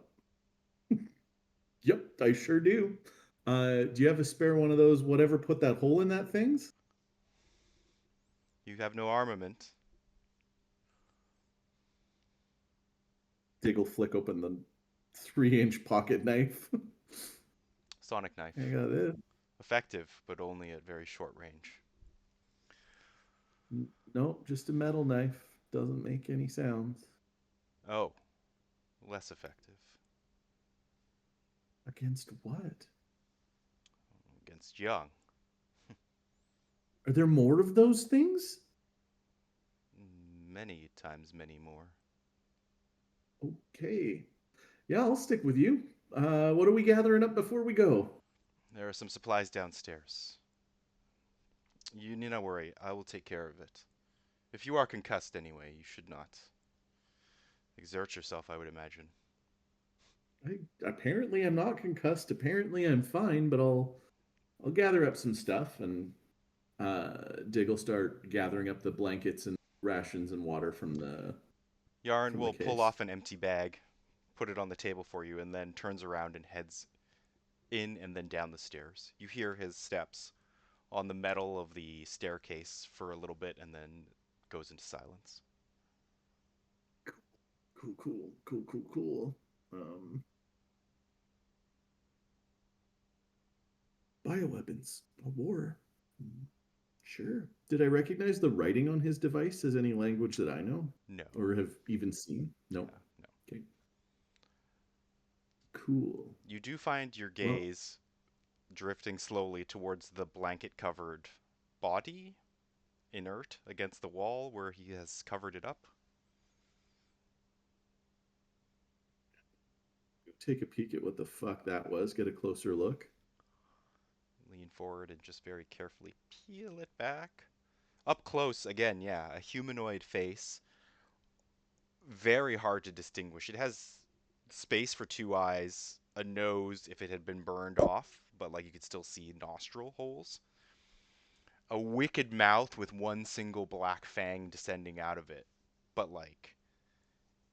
Yep, I sure do. Do you have a spare one of those, whatever put that hole in that things? you have no armament. Diggle flick open the 3-inch pocket knife. Sonic I knife. got it. Effective, but only at very short range. Nope, just a metal knife. Doesn't make any sounds. Oh, less effective. Against what? Against young. Are there more of those things? Many times many more. Okay. Yeah, I'll stick with you. What are we gathering up before we go? There are some supplies downstairs. You need not worry, I will take care of it. If you are concussed anyway, you should not exert yourself, I would imagine. Apparently I'm not concussed. Apparently I'm fine, but I'll gather up some stuff and Dig will start gathering up the blankets and rations and water Yarn from the will pull case. off an empty bag, put it on the table for you, and then turns around and heads in and then down the stairs. You hear his steps on the metal of the staircase for a little bit and then goes into silence. Cool, cool, cool, cool, cool. Um, Bioweapons, a war. Sure. Did I recognize the writing on his device as any language that I know No. or have even seen? Yeah, Nope. no. Okay. Cool. You do find your Well, gaze drifting slowly towards the blanket covered body, inert against the wall where he has covered it up. take a peek at what the fuck that was, get a closer look. Lean forward and just very carefully peel it back. Up close, again, yeah, a humanoid face. Very hard to distinguish. It has space for two eyes, a nose if it had been burned off, but like you could still see nostril holes. A wicked mouth with one single black fang descending out of it. But like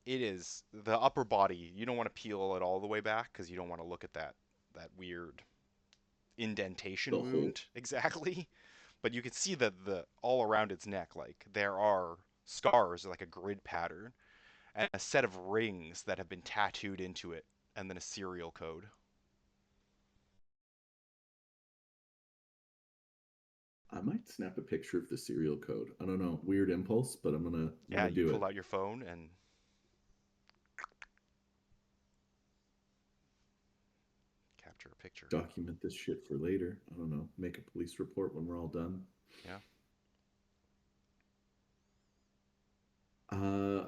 it is the upper body, you don't want to peel it all the way back because you don't want to look at that weird indentation The whole. wound exactly. But you can see the all around its neck, like there are scars like a grid pattern and a set of rings that have been tattooed into it, and then a serial code. I might snap a picture of the serial code. I don't know, weird impulse, but I'm Yeah, gonna you do pull it. out your phone and capture a picture. Document this shit for later. I don't know, make a police report when we're all done. Yeah.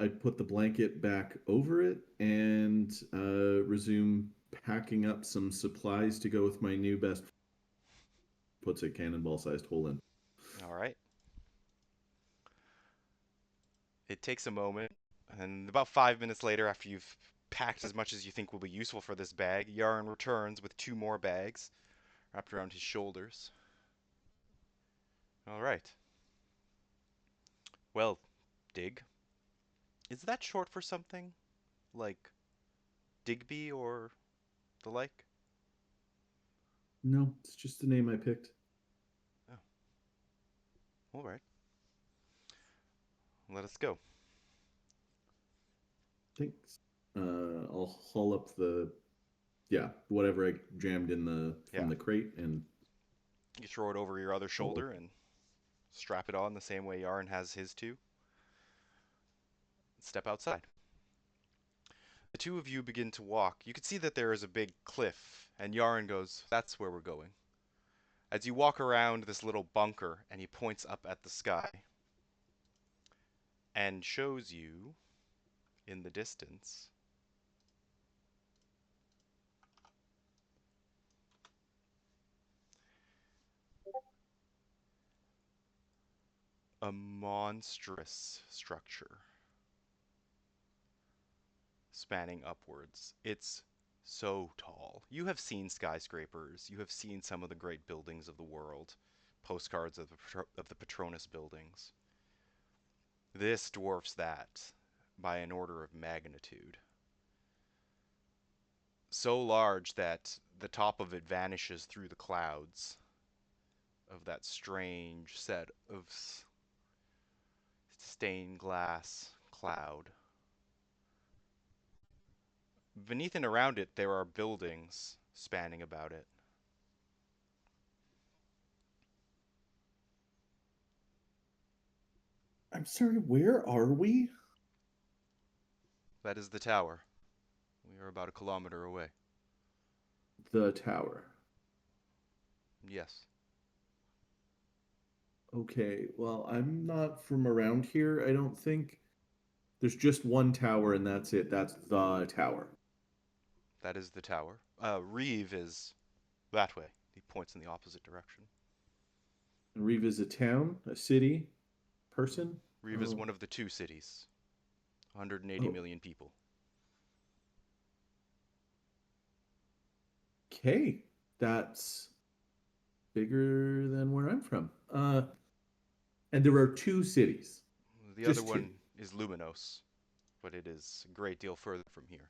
I put the blanket back over it and resume packing up some supplies to go with my new best. Puts a cannonball sized hole in. All right. It takes a moment, and about 5 minutes later, after you've packed as much as you think will be useful for this bag, Yarn returns with two more bags wrapped around his shoulders. All right. Well, Dig, is that short for something? Like Digby or the like? No, it's just the name I picked. Oh, all right. Let us go. Thanks. I'll haul up the yeah whatever I jammed in the Yeah. from the crate and You throw it over your other haul shoulder and strap it on the same way Yarn has his two. Step outside. The two of you begin to walk. You can see that there is a big cliff, and Yarn goes, "That's where we're going." As you walk around this little bunker, and he points up at the sky and shows you in the distance a monstrous structure spanning upwards. It's so tall. You have seen skyscrapers. You have seen some of the great buildings of the world, postcards of the Patronus buildings. This dwarfs that by an order of magnitude. So large that the top of it vanishes through the clouds of that strange set of stained glass cloud. Beneath and around it, there are buildings spanning about it. I'm sorry, where are we? That is the tower. We are about a kilometer away. The tower. Yes, Okay, well, I'm not from around here, I don't think. There's just one tower and that's it. That's the tower. that is the tower. Reeve is that way. He points in the opposite direction. And revisit town, a city, person. Reeve is Oh, one of the two cities, 180 oh, million people. okay. That's bigger than where I'm from. And there are two cities, The other just two. one is Luminos, but it is a great deal further from here.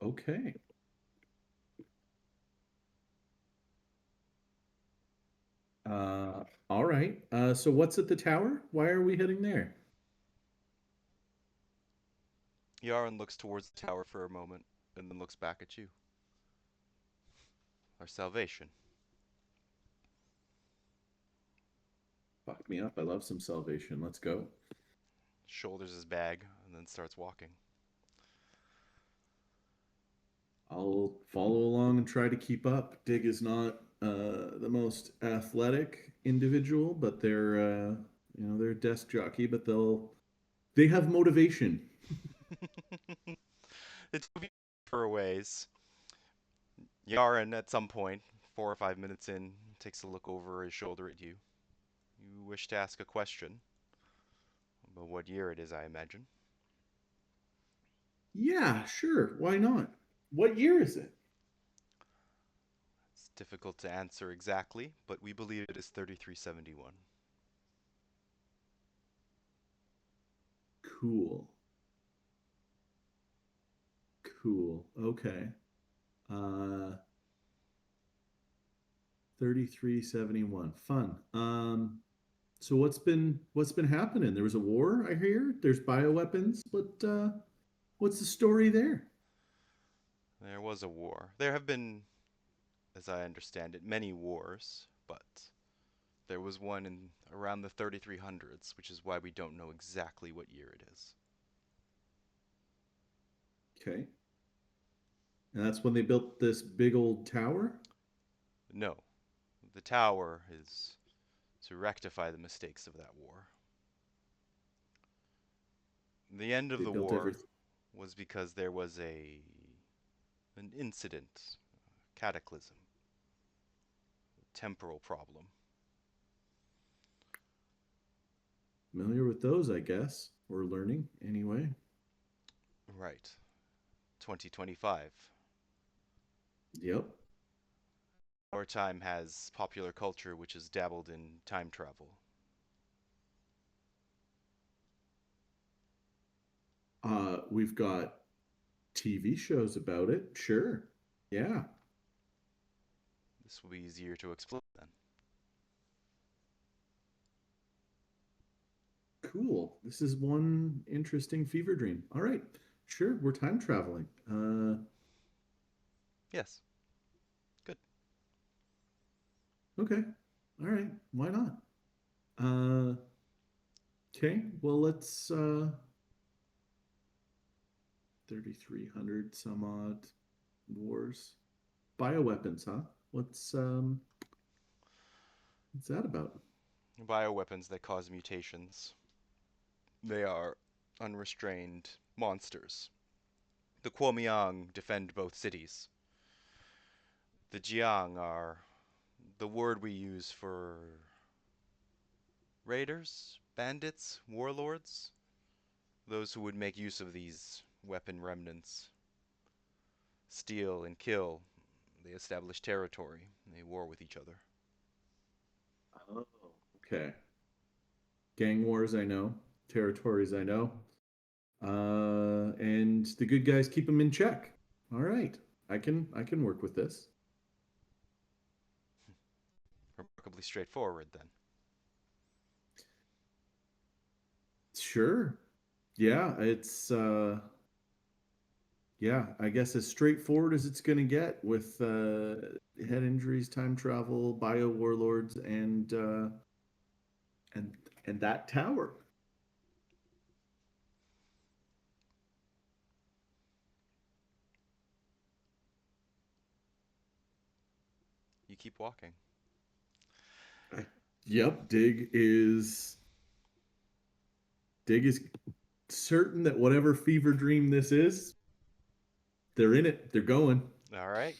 Okay. All right. So what's at the tower? Why are we heading there? Yaron looks towards the tower for a moment and then looks back at you. Our salvation. Fuck me up. I love some salvation. Let's go. Shoulders his bag and then starts walking. I'll follow along and try to keep up. Dig is not the most athletic individual, but they're a desk jockey, but they have motivation. The two of you for a ways. Yaron, at some point, 4 or 5 minutes in, takes a look over his shoulder at you. You wish to ask a question about what year it is, I imagine. Yeah, sure. Why not? What year is it? It's difficult to answer exactly, but we believe it is 3371. Cool. Cool. Okay. Uh 3371. Fun. So what's been happening? There was a war, I hear. There's bioweapons. What's the story there? There was a war. There have been, as I understand it, many wars, but there was one in around the 3300s, which is why we don't know exactly what year it is. Okay. And that's when they built this big old tower? No, the tower is to rectify the mistakes of that war. The end of They the built war everything. was because there was an incident, cataclysm, temporal problem. Familiar with those, I guess. We're learning anyway. Right. 2025. Yep. Our time has popular culture which has dabbled in time travel. We've got TV shows about it. Sure. Yeah. This will be easier to explain then. Cool. This is one interesting fever dream. All right. Sure. We're time traveling. Yes. Good. Okay. All right. Why not? Uh, okay. Well, let's 3,300 some odd wars. Bioweapons, huh? What's that about? Bioweapons that cause mutations. They are unrestrained monsters. The Kuomiang defend both cities. The Jiang are the word we use for raiders, bandits, warlords, those who would make use of these weapon remnants. Steal and kill. They establish territory. They war with each other. Oh, okay. Gang wars, I know. Territories, I know. And the good guys keep them in check. All right. I can work with this. Remarkably straightforward, then. Sure. Yeah, yeah, I guess as straightforward as it's going to get with head injuries, time travel, bio warlords, and and that tower. You keep walking. Yep, Dig is certain that whatever fever dream this is, they're in it. They're going. All right.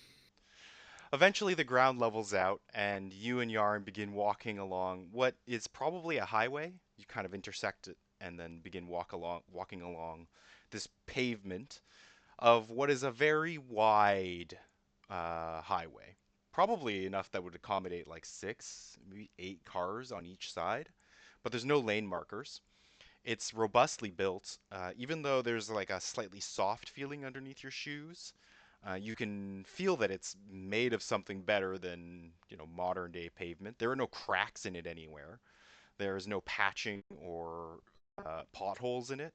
Eventually, the ground levels out, and you and Yarn begin walking along what is probably a highway. You kind of intersect it and then begin walking along this pavement of what is a very wide highway. Probably enough that would accommodate like six, maybe eight cars on each side, but there's no lane markers. It's robustly built, even though there's like a slightly soft feeling underneath your shoes. You can feel that it's made of something better than, modern day pavement. There are no cracks in it anywhere. There is no patching or potholes in it,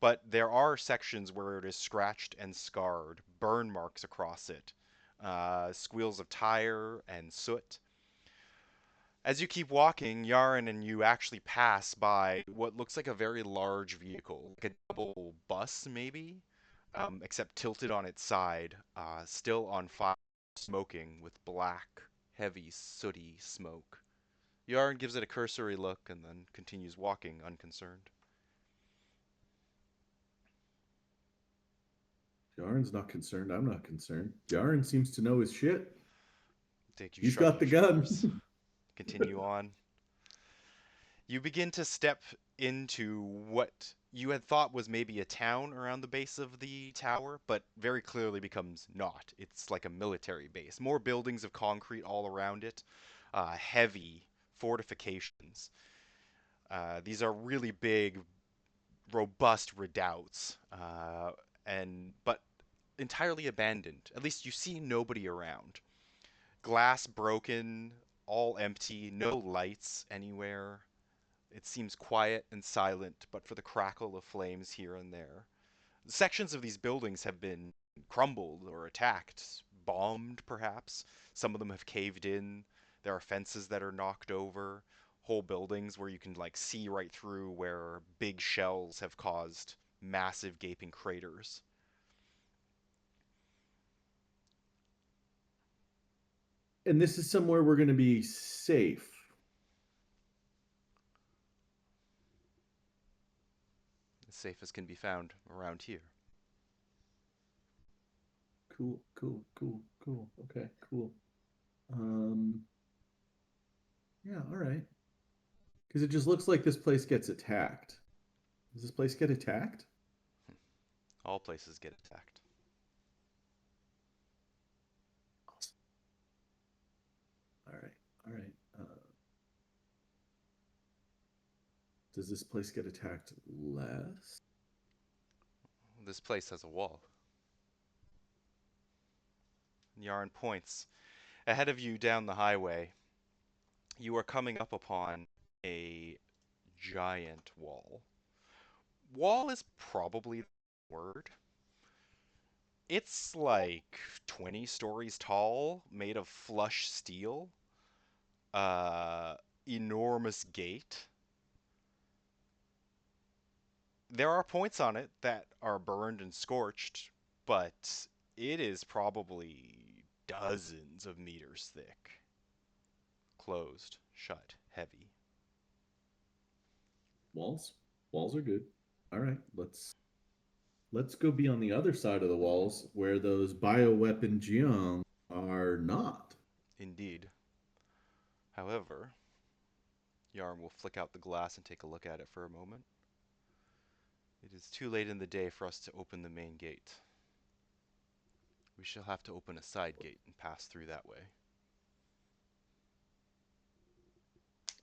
but there are sections where it is scratched and scarred, burn marks across it, squeals of tire and soot. As you keep walking, Yarin and you actually pass by what looks like a very large vehicle, like a double bus maybe, except tilted on its side, still on fire, smoking with black, heavy, sooty smoke. Yarin gives it a cursory look and then continues walking, unconcerned. Yaren's not concerned. I'm not concerned. Yaren seems to know his shit. Did you He's shrug got your the gun. shoulders? Continue on. You begin to step into what you had thought was maybe a town around the base of the tower, but very clearly becomes not. It's like a military base. More buildings of concrete all around it, heavy fortifications. These are really big, robust redoubts, and but entirely abandoned. At least you see nobody around. Glass broken, all empty, no lights anywhere. It seems quiet and silent, but for the crackle of flames here and there. Sections of these buildings have been crumbled or attacked, bombed perhaps. Some of them have caved in. There are fences that are knocked over, whole buildings where you can like see right through where big shells have caused massive gaping craters. And this is somewhere we're going to be safe. As safe as can be found around here. Cool, cool, cool, cool. Okay, cool. Um, yeah, all right. Because it just looks like this place gets attacked. Does this place get attacked? All places get attacked. All right, all right. Does this place get attacked less? This place has a wall. Yarn points. Ahead of you down the highway, you are coming up upon a giant wall. Wall is probably the word. It's like 20 stories tall, made of flush steel. Uh, Enormous gate. There are points on it that are burned and scorched, but it is probably dozens of meters thick. Closed, shut, heavy. Walls? Walls are good. All right, let's go be on the other side of the walls where those bioweapon geons are not. Indeed. However, Yarm will flick out the glass and take a look at it for a moment. It is too late in the day for us to open the main gate. We shall have to open a side gate and pass through that way.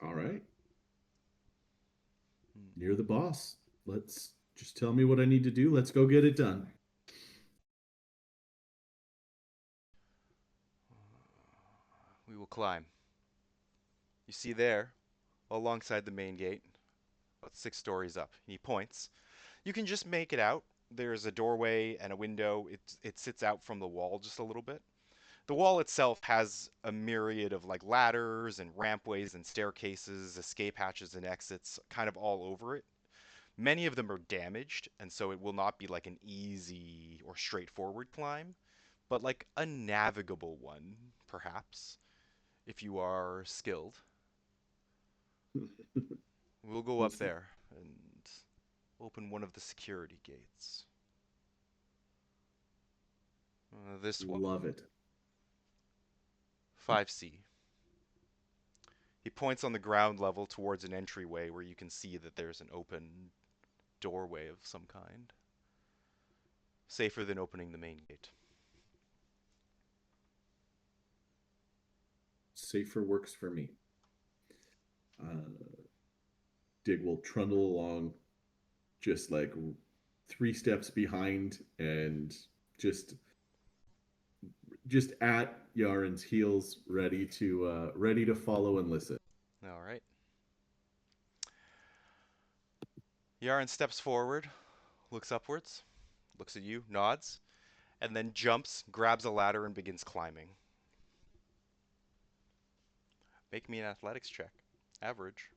All right, Hmm. you're the boss. Let's just tell me what I need to do. Let's go get it done. We will climb. You see there, alongside the main gate, about 6 stories up. He points. You can just make it out. There's a doorway and a window. It sits out from the wall just a little bit. The wall itself has a myriad of like ladders and rampways and staircases, escape hatches and exits kind of all over it. Many of them are damaged, and so it will not be like an easy or straightforward climb, but like a navigable one, perhaps, if you are skilled. We'll go We'll up see. there and open one of the security gates. This one, Love it. 5C. He points on the ground level towards an entryway where you can see that there's an open doorway of some kind. Safer than opening the main gate. Safer works for me. Dig will trundle along just like 3 steps behind and just just at Yaren's heels, ready to follow and listen. All right. Yaren steps forward, looks upwards, looks at you, nods, and then jumps, grabs a ladder, and begins climbing. Make me an athletics check. Average.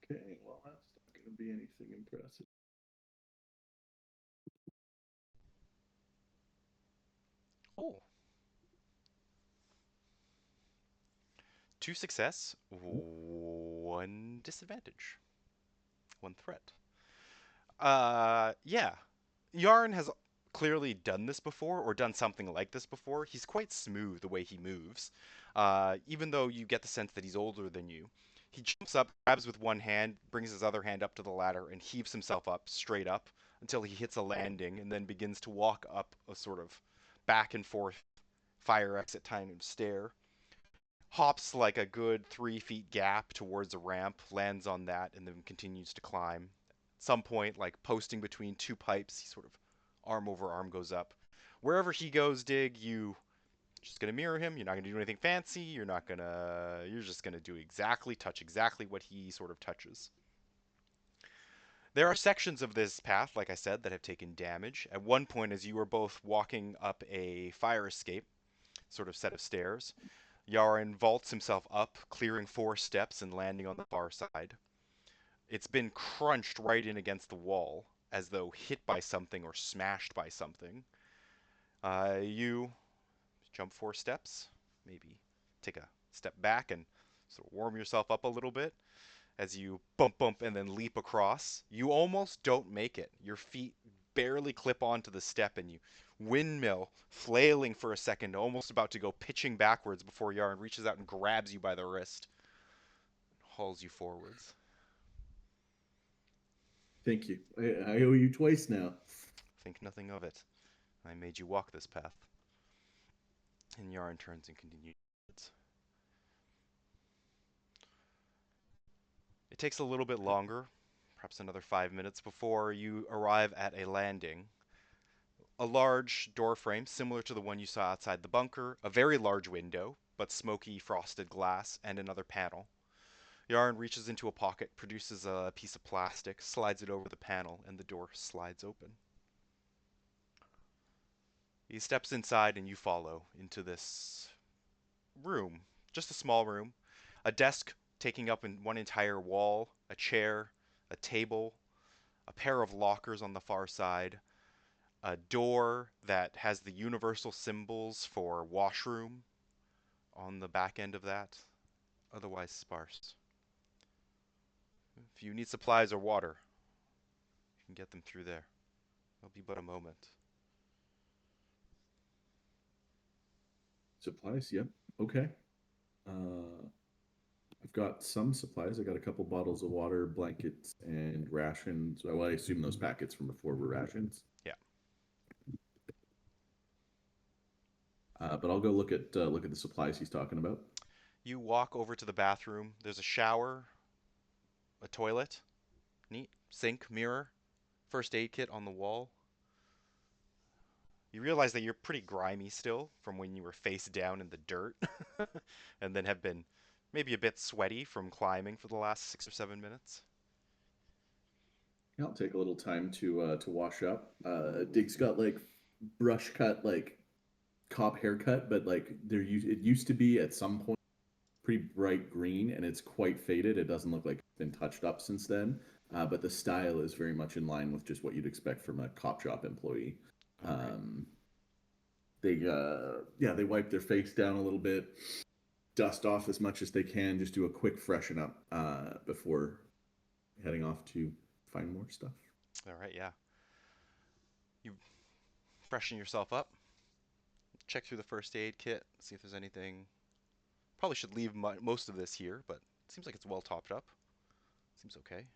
Okay, well that's not going to be anything impressive. Oh, two success, one disadvantage, one threat. Yeah. Yarn has clearly done this before or done something like this before. He's quite smooth the way he moves. Even though you get the sense that he's older than you. He jumps up, grabs with one hand, brings his other hand up to the ladder, and heaves himself up straight up until he hits a landing and then begins to walk up a sort of back and forth fire exit kind of stair. Hops like a good 3 feet gap towards a ramp, lands on that, and then continues to climb. At some point, like posting between two pipes, he sort of arm over arm goes up. Wherever he goes, Dig, you just gonna mirror him. You're not gonna do anything fancy. You're not gonna. You're just gonna do touch exactly what he sort of touches. There are sections of this path, like I said, that have taken damage. At one point, as you were both walking up a fire escape, sort of set of stairs, Yaren vaults himself up, clearing 4 steps and landing on the far side. It's been crunched right in against the wall, as though hit by something or smashed by something. You jump 4 steps, maybe take a step back and sort of warm yourself up a little bit as you bump and then leap across. You almost don't make it. Your feet barely clip onto the step and you windmill, flailing for a second, almost about to go pitching backwards before Yarn reaches out and grabs you by the wrist, hauls you forwards. Thank you. I owe you twice now. Think nothing of it. I made you walk this path. And Yarn turns and continues. It takes a little bit longer, perhaps another 5 minutes, before you arrive at a landing. A large door frame, similar to the one you saw outside the bunker, a very large window, but smoky frosted glass, and another panel. Yarn reaches into a pocket, produces a piece of plastic, slides it over the panel, and the door slides open. He steps inside and you follow into this room, just a small room. A desk taking up in one entire wall, a chair, a table, a pair of lockers on the far side, a door that has the universal symbols for washroom on the back end of that, otherwise sparse. If you need supplies or water, you can get them through there. It'll be but a moment. Supplies, yep. Okay. I've got some supplies. I got a couple bottles of water, blankets, and rations. Well, I assume those packets from before were rations. Yeah. But I'll go look at the supplies he's talking about. You walk over to the bathroom. There's a shower, a toilet, neat, sink, mirror, first aid kit on the wall. You realize that you're pretty grimy still from when you were face down in the dirt and then have been maybe a bit sweaty from climbing for the last 6 or 7 minutes. Yeah, I'll take a little time to wash up. Dig's got like brush cut like cop haircut, but like it used to be at some point pretty bright green, and it's quite faded. It doesn't look like it's been touched up since then. But the style is very much in line with just what you'd expect from a cop shop employee. All right. Um, they wipe their face down a little bit, dust off as much as they can, just do a quick freshen up before heading off to find more stuff. All right, yeah. You freshen yourself up, check through the first aid kit, see if there's anything. Probably should leave most of this here, but it seems like it's well topped up. Seems okay.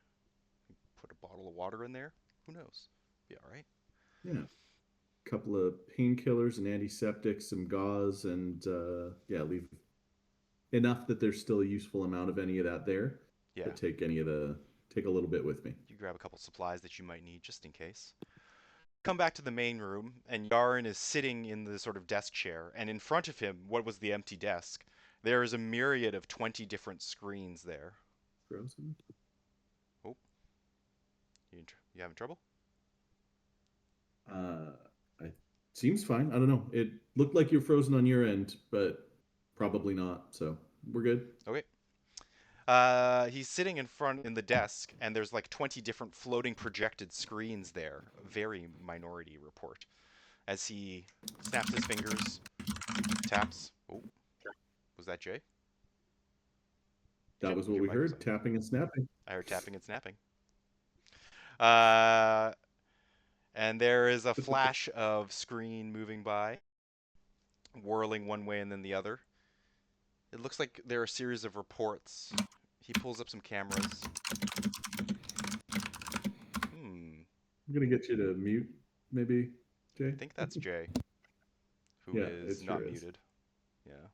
Put a bottle of water in there. Who knows? Be all right. Yeah, a couple of painkillers, an antiseptic, some gauze, and yeah, leave enough that there's still a useful amount of any of that there. Yeah. But take a little bit with me. You grab a couple supplies that you might need just in case. come back to the main room, and Yarin is sitting in the sort of desk chair, and in front of him, what was the empty desk, there is a myriad of 20 different screens there. Frozen. Oh, you having trouble? Uh, I seems fine. I don't know. It looked like you're frozen on your end, but probably not. So we're good. Okay. He's sitting in front in the desk, and there's like 20 different floating projected screens there. Very Minority Report. As he snaps his fingers, taps. Oh, was that Jay? That was what Your we mic was on. heard, tapping and snapping. I heard tapping and snapping. Uh, and there is a flash of screen moving by, whirling one way and then the other. It looks like there are a series of reports. He pulls up some cameras. Hmm. I'm gonna get you to mute, maybe, I Jay. think that's Jay, who Yeah, it is sure not is. muted. Yeah.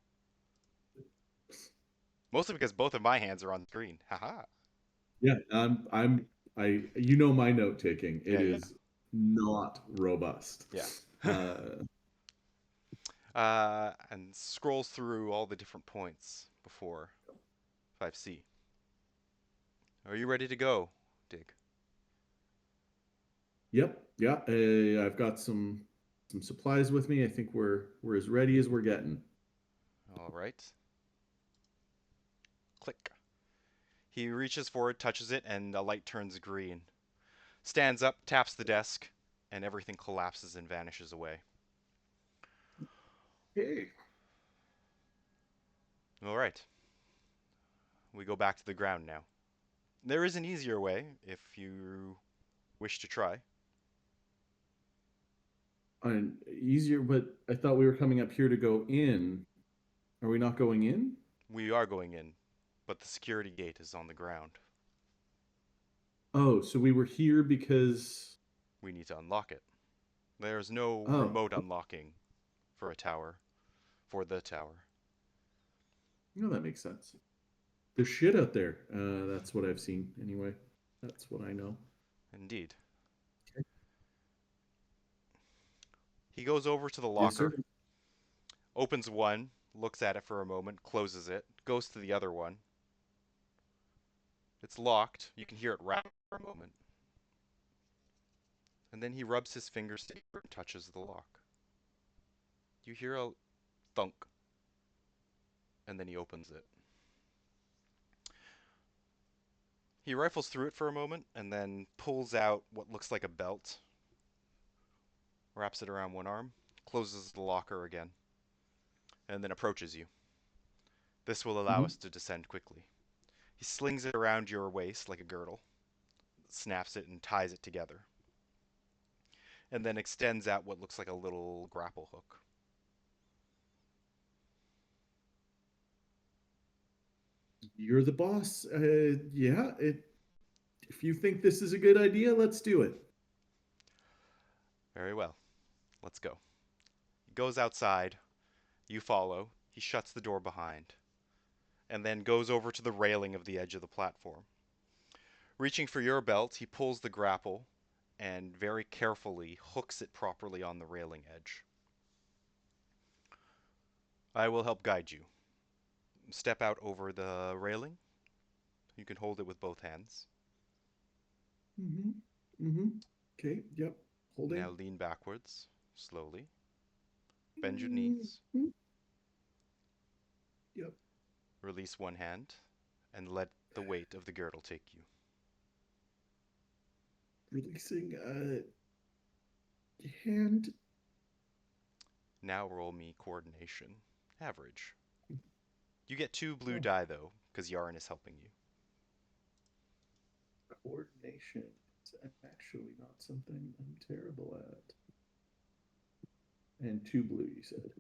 Mostly because both of my hands are on screen. Haha. Yeah, you know my note taking. It Yeah, yeah, is not robust. yeah. Uh, And scrolls through all the different points before 5C. Are you ready to go, Dig? yep, yeah. I've got some supplies with me. I think we're as ready as we're getting. All right. Click. He reaches forward, touches it, and a light turns green. Stands up, taps the desk, and everything collapses and vanishes away. Hey, All right. We go back to the ground now. There is an easier way if you wish to try. easier, but I thought we were coming up here to go in. Are we not going in? We are going in, but the security gate is on the ground. Oh, so we were here because. We need to unlock it. There's no Oh, remote unlocking for a tower, for the tower. no, that makes sense. There's shit out there. That's what I've seen anyway. That's what I know. Indeed. He goes over to the Yes, sir. locker, opens one, looks at it for a moment, closes it, goes to the other one. It's locked. You can hear it rattle for a moment. And then he rubs his fingers together and touches the lock. You hear a thunk, and then he opens it. He rifles through it for a moment and then pulls out what looks like a belt, wraps it around one arm, closes the locker again, and then approaches you. This will allow Hmm. us to descend quickly. He slings it around your waist like a girdle, snaps it and ties it together, and then extends out what looks like a little grapple hook. You're the boss. Yeah. If you think this is a good idea, let's do it. Very well. Let's go. He goes outside. You follow. He shuts the door behind, and then goes over to the railing of the edge of the platform. Reaching for your belt, he pulls the grapple and very carefully hooks it properly on the railing edge. I will help guide you. Step out over the railing. You can hold it with both hands. Hmm. Hmm. Okay. Yep. Now Holding. lean backwards, slowly. Bend your knees. Mhm. Yep. Release one hand and let the weight of the girdle take you. Releasing hand. Now roll me coordination. Average. You get 2 blue Oh, die though, because Yarn is helping you. coordination is actually not something I'm terrible at. And two blue, you said.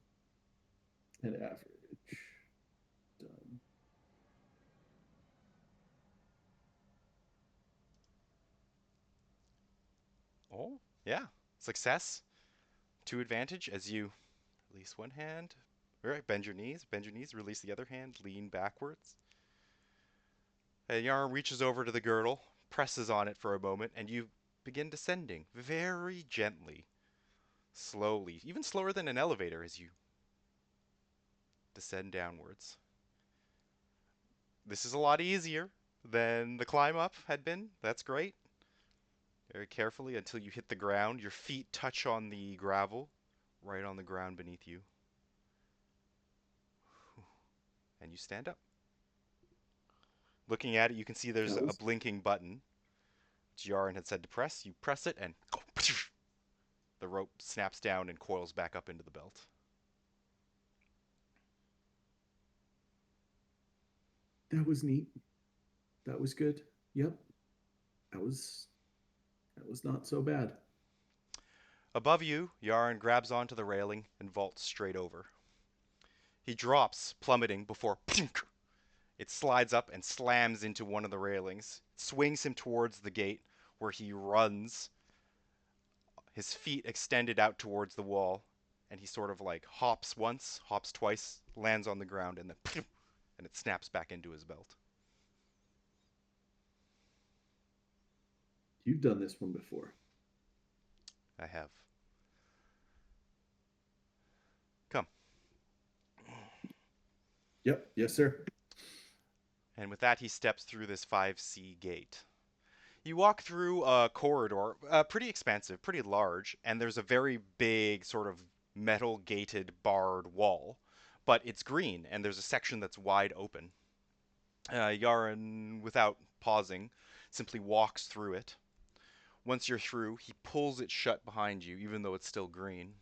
And average. Done. Oh, yeah. Success. 2 advantage as you release one hand. All right, bend your knees, release the other hand, lean backwards. And Yarn reaches over to the girdle, presses on it for a moment, and you begin descending very gently, slowly, even slower than an elevator as you descend downwards. This is a lot easier than the climb up had been. That's great. Very carefully until you hit the ground. Your feet touch on the gravel, right on the ground beneath you, and you stand up. Looking at it, you can see there's That a was blinking button. Jarrett had said to press. You press it, and the rope snaps down and coils back up into the belt. that was neat. That was good. Yep. That was that was not so bad. Above you, Yarn grabs onto the railing and vaults straight over. He drops, plummeting before it slides up and slams into one of the railings. It swings him towards the gate, where he runs, his feet extended out towards the wall, and he sort of like hops once, hops twice, lands on the ground, and then and it snaps back into his belt. You've done this one before. I have. Come. Yep. Yes, sir. And with that, he steps through this 5C gate. You walk through a corridor, pretty expansive, pretty large, and there's a very big sort of metal gated barred wall, but it's green and there's a section that's wide open. Yaren, without pausing, simply walks through it. Once you're through, he pulls it shut behind you, even though it's still green,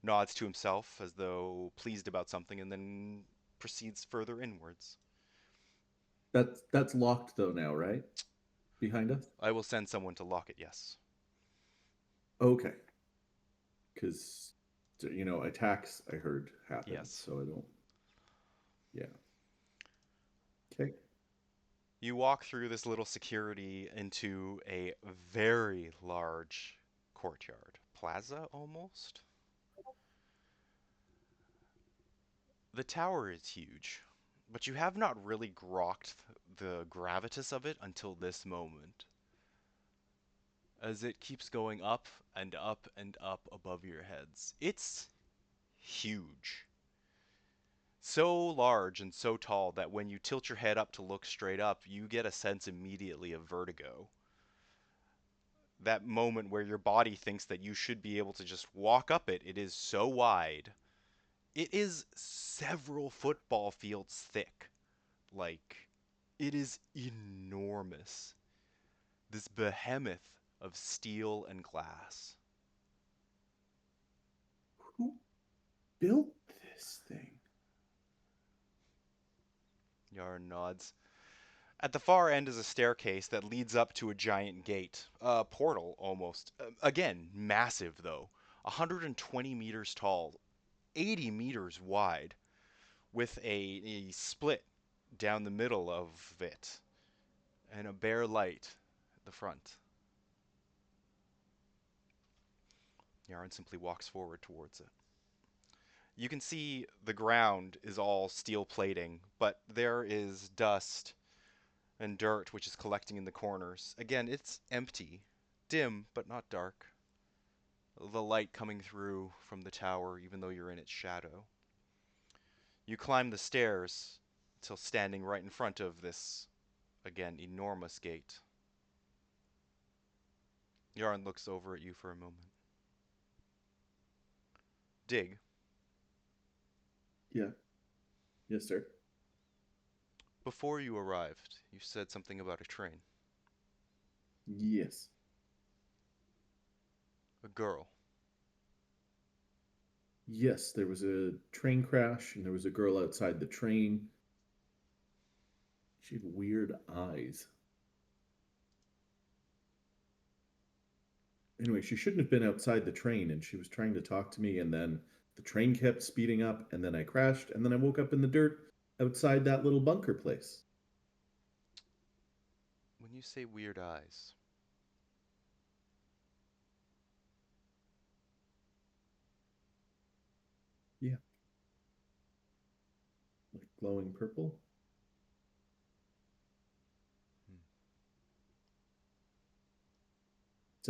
nods to himself as though pleased about something, and then proceeds further inwards. That's locked though now, right? Behind us. I will send someone to lock it, yes. Okay. Because attacks I heard happen, Yes. so I don't. Yeah. Okay. You walk through this little security into a very large courtyard. Plaza, almost? The tower is huge, but you have not really grokked the gravitas of it until this moment, as it keeps going up and up and up above your heads. It's huge. So large and so tall that when you tilt your head up to look straight up, you get a sense immediately of vertigo. That moment where your body thinks that you should be able to just walk up it. It is so wide. It is several football fields thick. Like, it is enormous. This behemoth of steel and glass. Who built this thing? Yarn nods. At the far end is a staircase that leads up to a giant gate. A portal, almost. Again, massive, though. 120 meters tall, 80 meters wide, with a split down the middle of it, and a bare light at the front. Yarn simply walks forward towards it. You can see the ground is all steel plating, but there is dust and dirt which is collecting in the corners. Again, it's empty, dim but not dark. The light coming through from the tower, even though you're in its shadow. You climb the stairs till standing right in front of this, again, enormous gate. Yarn looks over at you for a moment. Dig, Yeah. Yes, sir. before you arrived, you said something about a train. Yes. A girl. Yes, there was a train crash and there was a girl outside the train. She had weird eyes. Anyway, she shouldn't have been outside the train and she was trying to talk to me and then the train kept speeding up and then I crashed and then I woke up in the dirt outside that little bunker place. When you say weird eyes, Yeah, like glowing purple. hmm,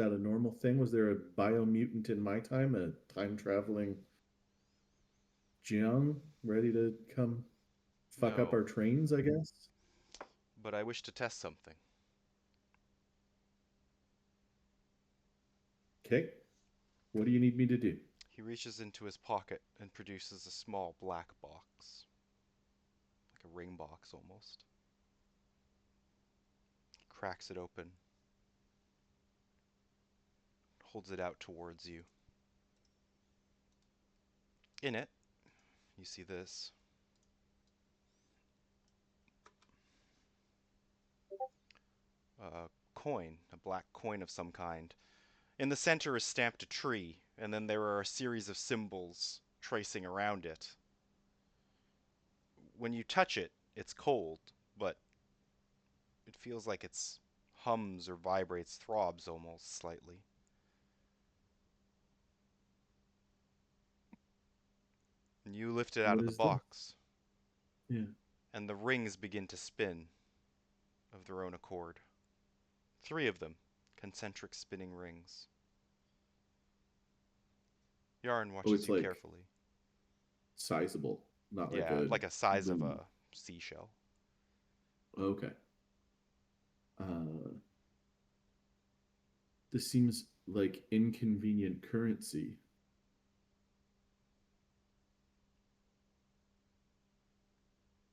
that a normal thing? Was there a biomutant in my time, a time traveling Jiang ready to come fuck up No, our trains, I guess? but I wish to test something. Okay. What do you need me to do? He reaches into his pocket and produces a small black box, like a ring box almost. He cracks it open, holds it out towards you. In it, you see this coin, a black coin of some kind. In the center is stamped a tree, and then there are a series of symbols tracing around it. When you touch it, it's cold, but it feels like it's hums or vibrates, throbs almost slightly. And you lift it out What of the is this? box, Yeah. and the rings begin to spin of their own accord. Three of them, concentric spinning rings. Yarn Oh, watches it's you like carefully. sizable, not like Yeah, a like a size of normal. a seashell. Okay. Uh, this seems like inconvenient currency.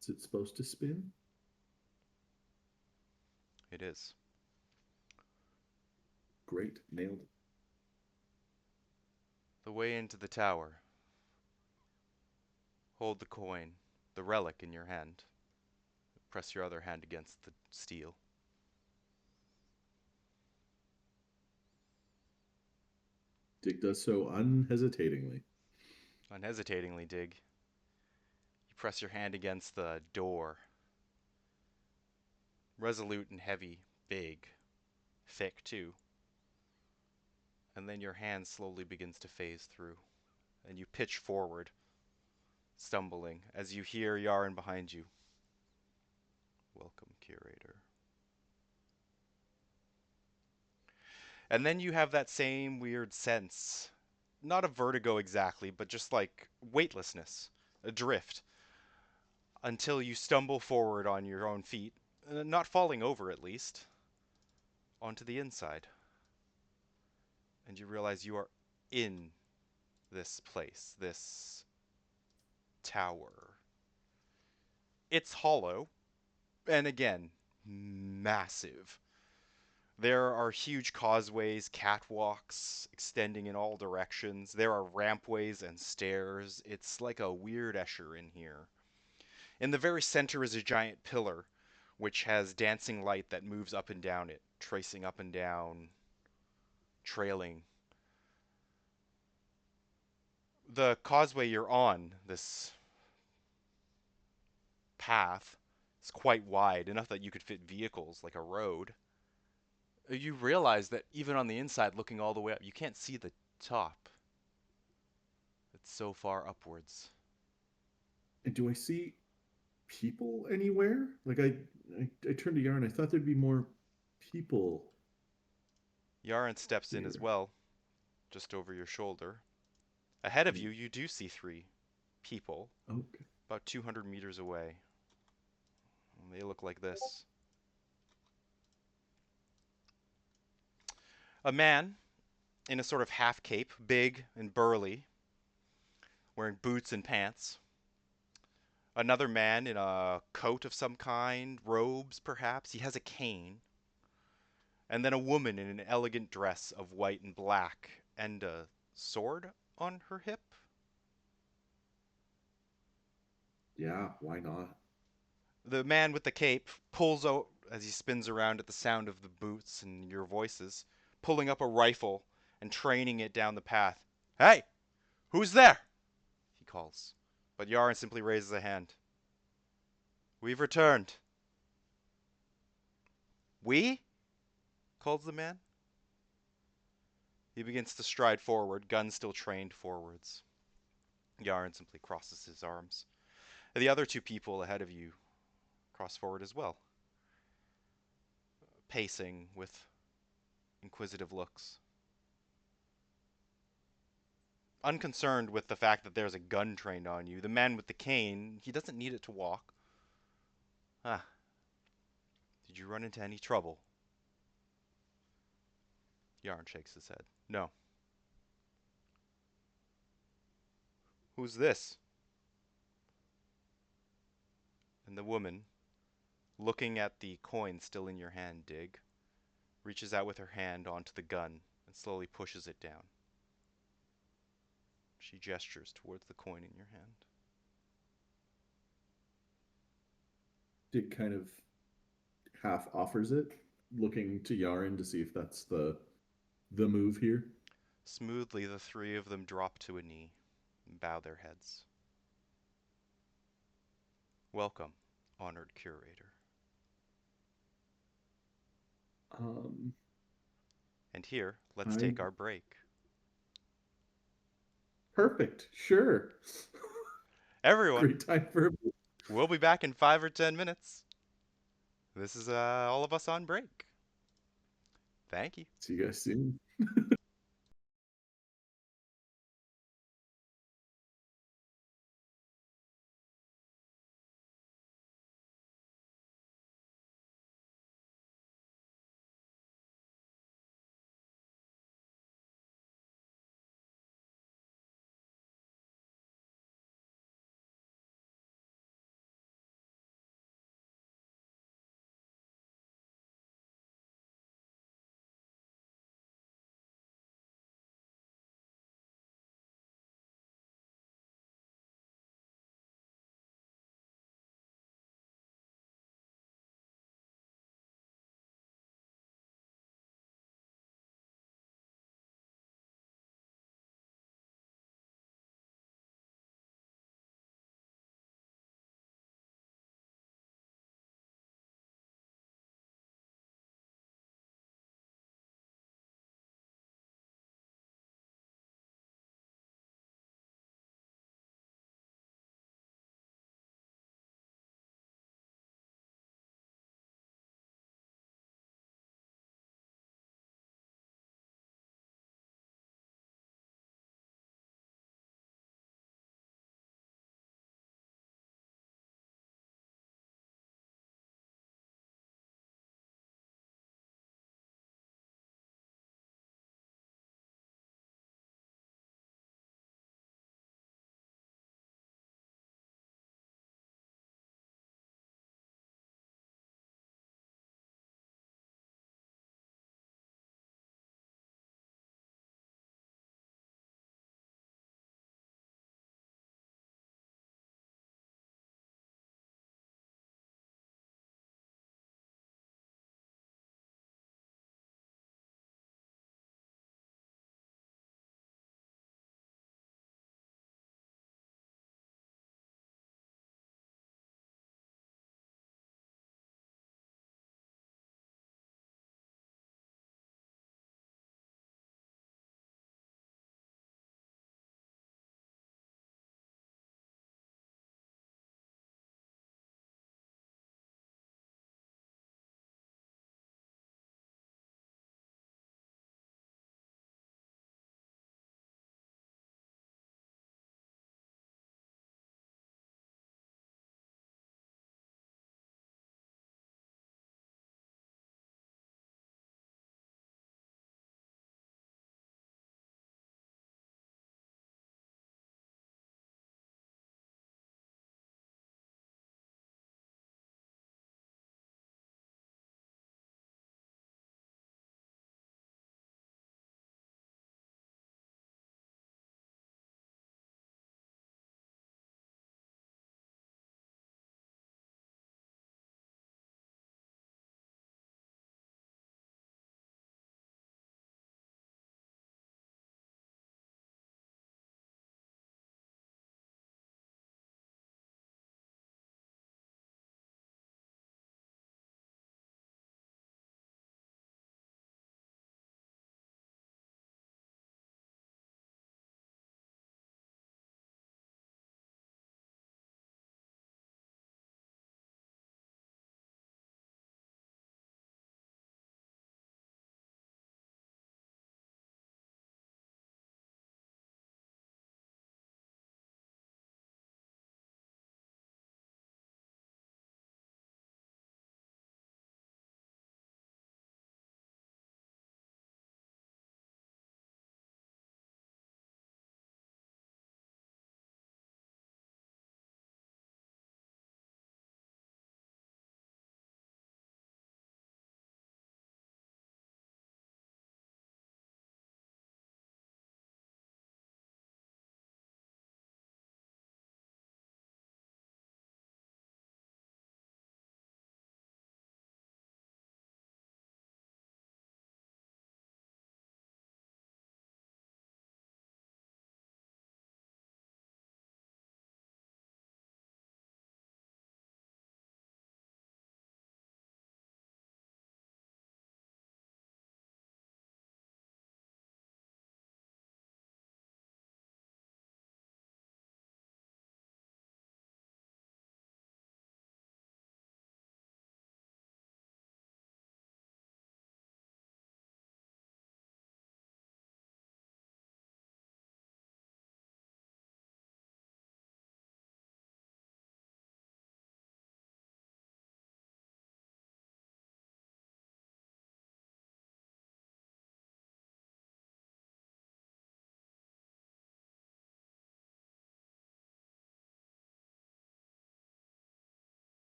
Is it supposed to spin? It is. Great, nailed it. The way into the tower. Hold the coin, the relic in your hand. Press your other hand against the steel. Dick does so unhesitatingly. Unhesitatingly, Dig. You press your hand against the door. Resolute and heavy, big, thick too. And then your hand slowly begins to phase through, and you pitch forward, stumbling, as you hear Yarn behind you. Welcome, curator. And then you have that same weird sense, not of vertigo exactly, but just like weightlessness, adrift, until you stumble forward on your own feet, not falling over at least, onto the inside. And you realize you are in this place, this tower. It's hollow, and again, massive. There are huge causeways, catwalks extending in all directions. There are rampways and stairs. It's like a weird Escher in here. In the very center is a giant pillar, which has dancing light that moves up and down it, tracing up and down, trailing. The causeway you're on, this path, is quite wide, enough that you could fit vehicles like a road. You realize that even on the inside, looking all the way up, you can't see the top. It's so far upwards. And do I see people anywhere? Like I turned to Yarn. I thought there'd be more people Yaren steps in as here. well, just over your shoulder. Ahead of Yeah. you, you do see three people, Okay. about 200 meters away. And they look like this. A man in a sort of half cape, big and burly, wearing boots and pants. Another man in a coat of some kind, robes perhaps. He has a cane. And then a woman in an elegant dress of white and black and a sword on her hip. Yeah, why not? The man with the cape pulls out as he spins around at the sound of the boots and your voices, pulling up a rifle and training it down the path. Hey, who's there? He calls. But Yaren simply raises a hand. We've returned. We? Calls the man. He begins to stride forward, gun still trained forwards. Yaren simply crosses his arms. The other two people ahead of you cross forward as well, pacing with inquisitive looks. Unconcerned with the fact that there's a gun trained on you, the man with the cane, he doesn't need it to walk. Ah, did you run into any trouble? Yarn shakes his head. No. Who's this? And the woman, looking at the coin still in your hand, Dig, reaches out with her hand onto the gun and slowly pushes it down. She gestures towards the coin in your hand. Dig kind of half offers it, looking to Yaren to see if that's the move here. Smoothly, the three of them drop to a knee and bow their heads. Welcome, honored curator. Um, And here, let's I take our break. Perfect. Sure. Everyone, Great time for a we'll be back in 5 or 10 minutes. This is all of us on break. Thank you. See you guys soon.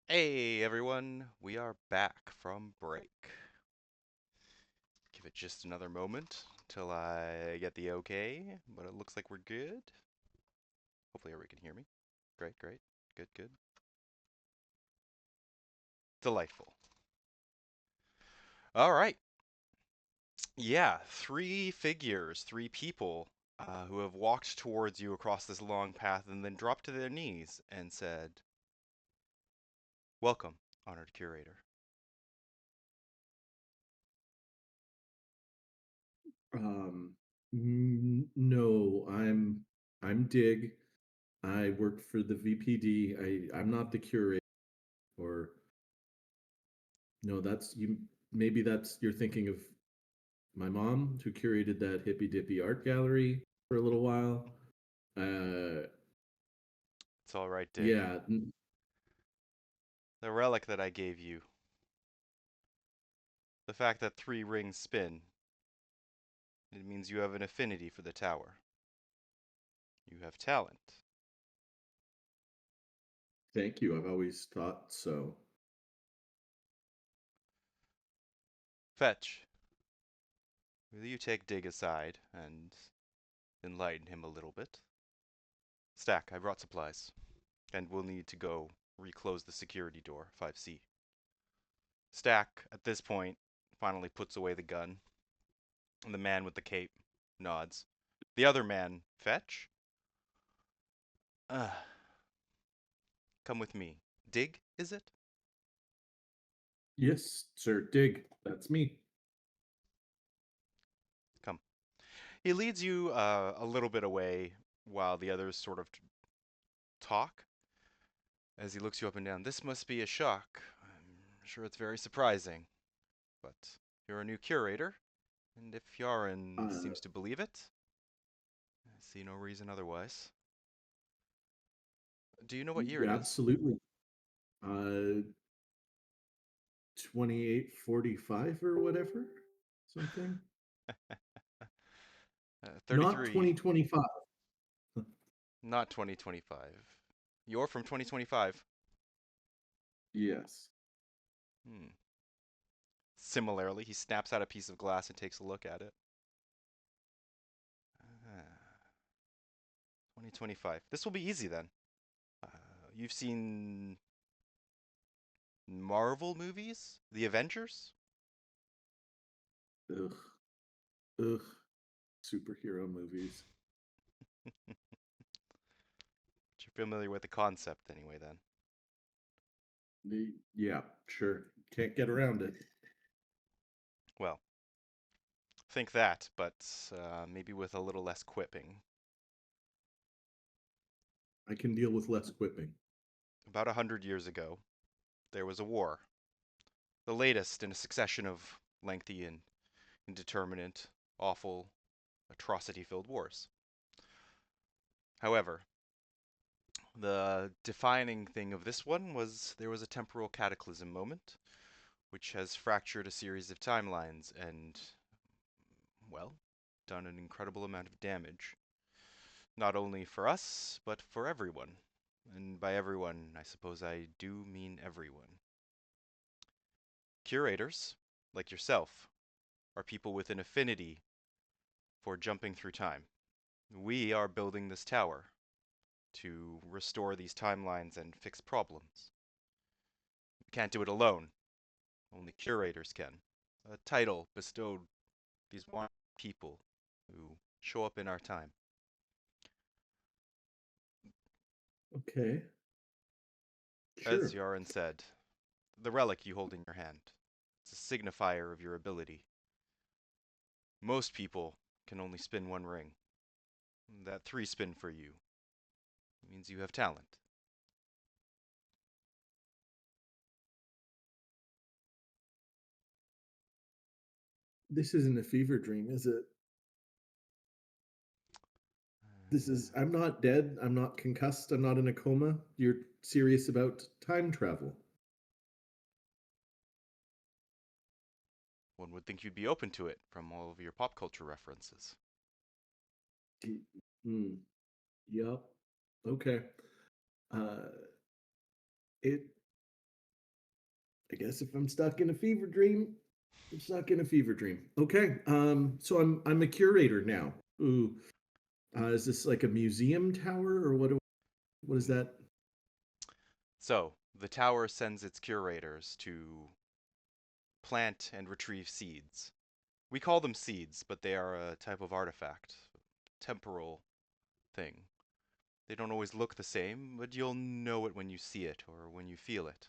Hey everyone, we are back from break. Give it just another moment till I get the okay, but it looks like we're good. Hopefully everybody can hear me. Great, great. Good, good. Delightful. All right. Yeah, three figures, three people who have walked towards you across this long path and then dropped to their knees and said, "Welcome, honored curator." Um, no, I'm Dig. I work for the VPD. I'm not the curator. Or no, that's you. Maybe that's you're thinking of my mom who curated that hippy dippy art gallery for a little while. Uh, It's all right, Dig. yeah, The relic that I gave you, the fact that three rings spin, it means you have an affinity for the tower. You have talent. thank you. I've always thought so. Fetch, will you take Dig aside and enlighten him a little bit? Stack, I brought supplies, and we'll need to go reclose the security door, 5C. Stack, at this point, finally puts away the gun, and the man with the cape nods. The other man, Fetch? Uh, come with me. Dig, is it? Yes, sir. Dig. That's me. Come. He leads you a little bit away while the others sort of talk as he looks you up and down. This must be a shock. I'm sure it's very surprising, but you're a new curator, and if Yarin Uh, seems to believe it, I see no reason otherwise. Do you know what year it is? absolutely. 2845 or whatever, something. Not 33, 2025. not 2025. You're from 2025. Yes. Hmm. Similarly, he snaps out a piece of glass and takes a look at it. Ah, 2025. This will be easy then. Uh, you've seen Marvel movies? The Avengers? Ugh. Ugh. Superhero movies. You're familiar with the concept anyway then. Yeah, sure. Can't get around it. Well, think that, but maybe with a little less quipping. I can deal with less quipping. About 100 years ago, there was a war. The latest in a succession of lengthy and indeterminate, awful, atrocity-filled wars. However, the defining thing of this one was there was a temporal cataclysm moment, which has fractured a series of timelines and, well, done an incredible amount of damage. Not only for us, but for everyone. And by everyone, I suppose I do mean everyone. Curators, like yourself, are people with an affinity for jumping through time. We are building this tower to restore these timelines and fix problems. We can't do it alone. Only curators can. A title bestowed these one people who show up in our time. Okay. As Sure. Yarin said, the relic you hold in your hand. It's a signifier of your ability. Most people can only spin one ring. That three spin for you means you have talent. This isn't a fever dream, is it? I'm not dead. I'm not concussed. I'm not in a coma. You're serious about time travel. One would think you'd be open to it from all of your pop culture references. Hmm. Yep. Okay. Uh, it I guess if I'm stuck in a fever dream, I'm stuck in a fever dream. Okay. So I'm a curator now. Ooh. Is this like a museum tower or what is Mm. that? So, the tower sends its curators to plant and retrieve seeds. We call them seeds, but they are a type of artifact, temporal thing. They don't always look the same, but you'll know it when you see it or when you feel it.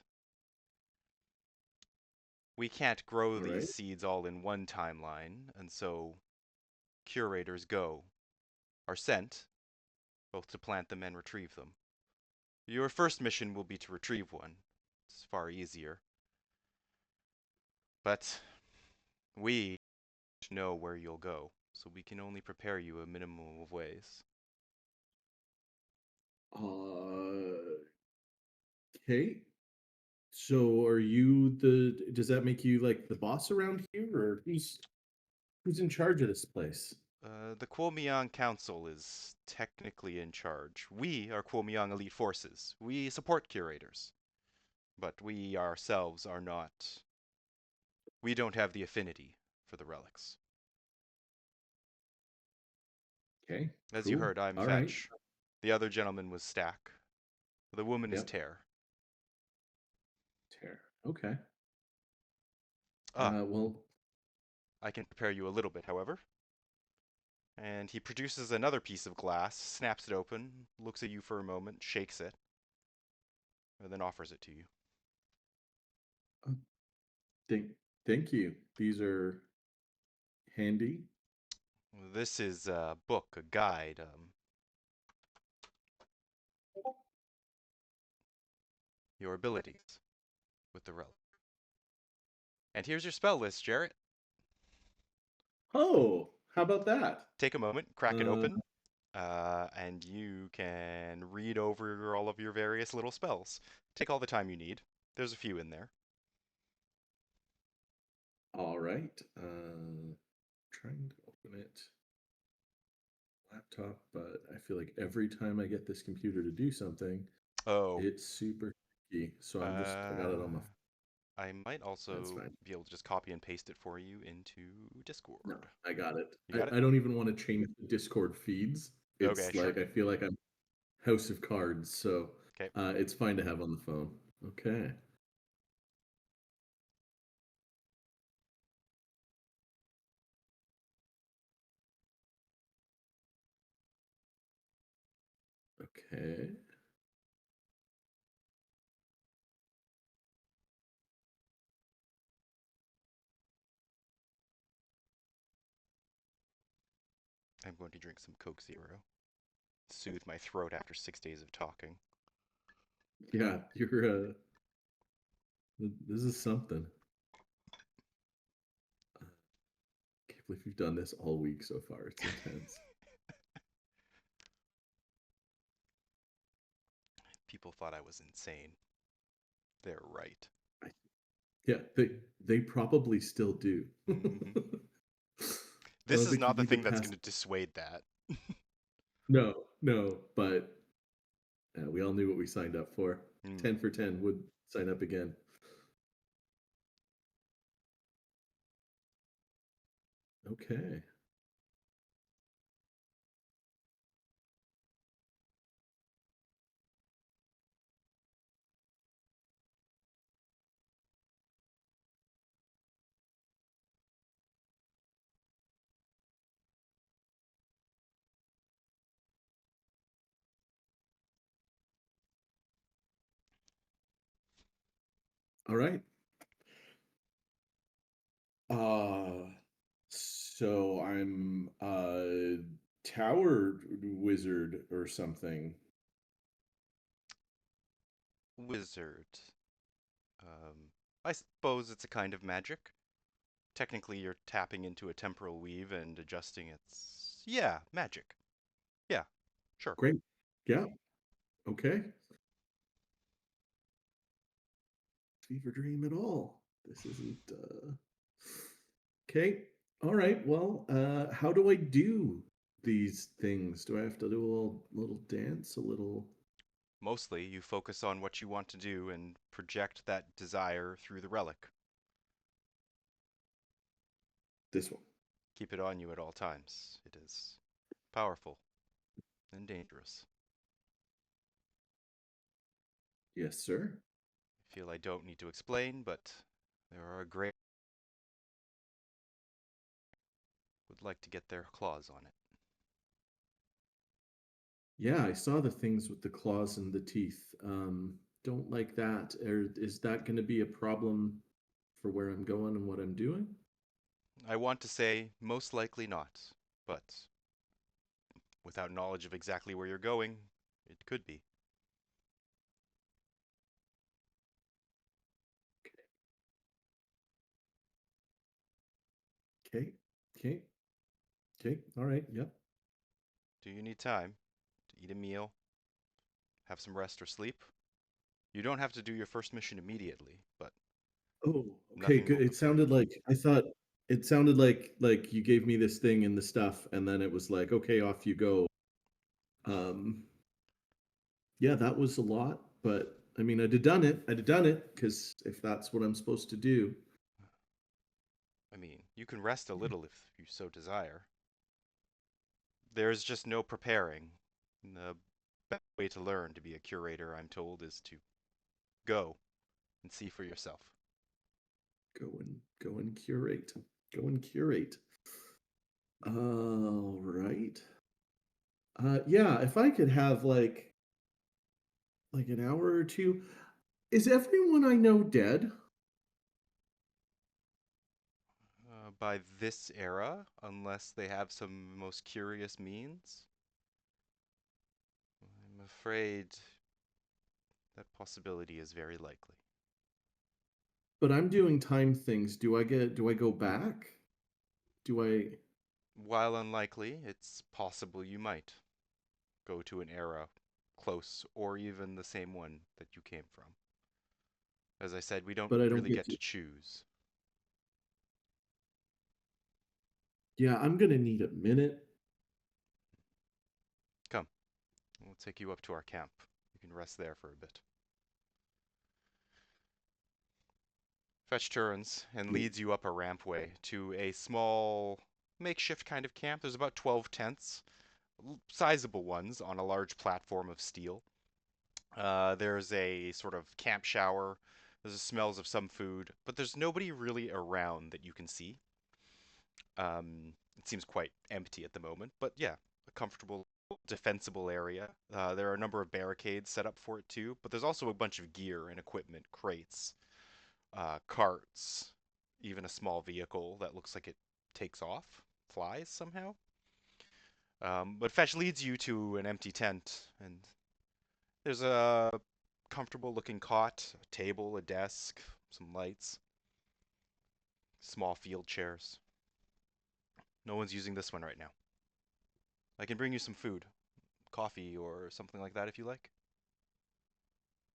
We can't grow All these right. seeds all in one timeline, and so curators are sent, both to plant them and retrieve them. Your first mission will be to retrieve one. It's far easier. But we know where you'll go, so we can only prepare you a minimum of ways. Okay. So are you does that make you like the boss around here or who's in charge of this place? The Kuomiyang Council is technically in charge. We are Kuomiyang Elite Forces. We support curators, but we ourselves are not. We don't have the affinity for the relics. Okay, As you cool. heard, I'm All right. Fetch. The other gentleman was Stack. The woman is Yep. Tear. Tear. Okay. Ah, Well, I can prepare you a little bit, however. And he produces another piece of glass, snaps it open, looks at you for a moment, shakes it, and then offers it to you. uh, thank thank you. These are handy. This is a book, a guide, your abilities with the relic. And here's your spell list, Jarrett. Oh, how about that? Take a moment, crack it Uh, open, and you can read over all of your various little spells. Take all the time you need. There's a few in there. all right. Trying to open it. Laptop, but I feel like every time I get this computer to do something, Oh, it's super tricky. So I got it on my. uh, I might That's also fine. be able to just copy and paste it for you into No, Discord. I got it. You got it? I don't even want to change the Discord feeds. Okay, It's sure. like I feel like I'm House of Cards, so Okay. it's fine to have on the phone. Okay. Okay. I'm going to drink some Coke Zero. Soothe my throat after 6 days of talking. Yeah, you're this is something. I can't believe you've done this all week so far. It's intense. People thought I was insane. They're right. I, yeah, they probably still do. I Hmm. This don't is think you not the need to thing that's pass. going to dissuade that. No, no, but we all knew what we signed up for. Hmm. 10 for 10 would sign up again. Okay. All right. Uh, so I'm a tower wizard or something. Wizard. I suppose it's a kind of magic. Technically, you're tapping into a temporal weave and adjusting its. Yeah, magic. Yeah, sure. Great. Yeah. Okay. Fever dream at all. This isn't okay. All right. Well, how do I do these things? Do I have to do a little dance, a little Mostly, you focus on what you want to do and project that desire through the relic. This one. Keep it on you at all times. It is powerful and dangerous. Yes, sir. I feel I don't need to explain, but there are a great would like to get their claws on it. Yeah, I saw the things with the claws and the teeth. Don't like that. Is that going to be a problem for where I'm going and what I'm doing? I want to say most likely not, but without knowledge of exactly where you're going, it could be. Okay, okay, okay. All right. Yep. Do you need time to eat a meal, have some rest or sleep? You don't have to do your first mission immediately, but Oh, okay. nothing Good. will It prepare you. sounded like I thought. It sounded like you gave me this thing and the stuff, and then it was like, okay, off you go. Um, yeah, that was a lot, but I mean, I'd have done it. I'd have done it because if that's what I'm supposed to do. I mean, you can rest a little if you so desire. There's just no preparing. The best way to learn to be a curator, I'm told, is to go and see for yourself. Go and curate. Go and curate. All right. Yeah, if I could have like an hour or two. Is everyone I know dead? By this era, unless they have some most curious means, I'm afraid that possibility is very likely. But I'm doing time things. Do I go back? Do I While unlikely, it's possible you might go to an era close or even the same one that you came from. As I said, we don't but I don't really get get to. to choose. Yeah, I'm gonna need a minute. Come, we'll take you up to our camp. You can rest there for a bit. Fetch turns and Okay. leads you up a rampway to a small makeshift kind of camp. There's about 12 tents, sizable ones on a large platform of steel. There's a sort of camp shower. There's the smells of some food, but there's nobody really around that you can see. It seems quite empty at the moment, but yeah, a comfortable, defensible area. There are a number of barricades set up for it too, but there's also a bunch of gear and equipment, crates, carts, even a small vehicle that looks like it takes off, flies somehow. But Fetch leads you to an empty tent, and there's a comfortable looking cot, a table, a desk, some lights, small field chairs. No one's using this one right now. I can bring you some food, coffee, or something like that if you like.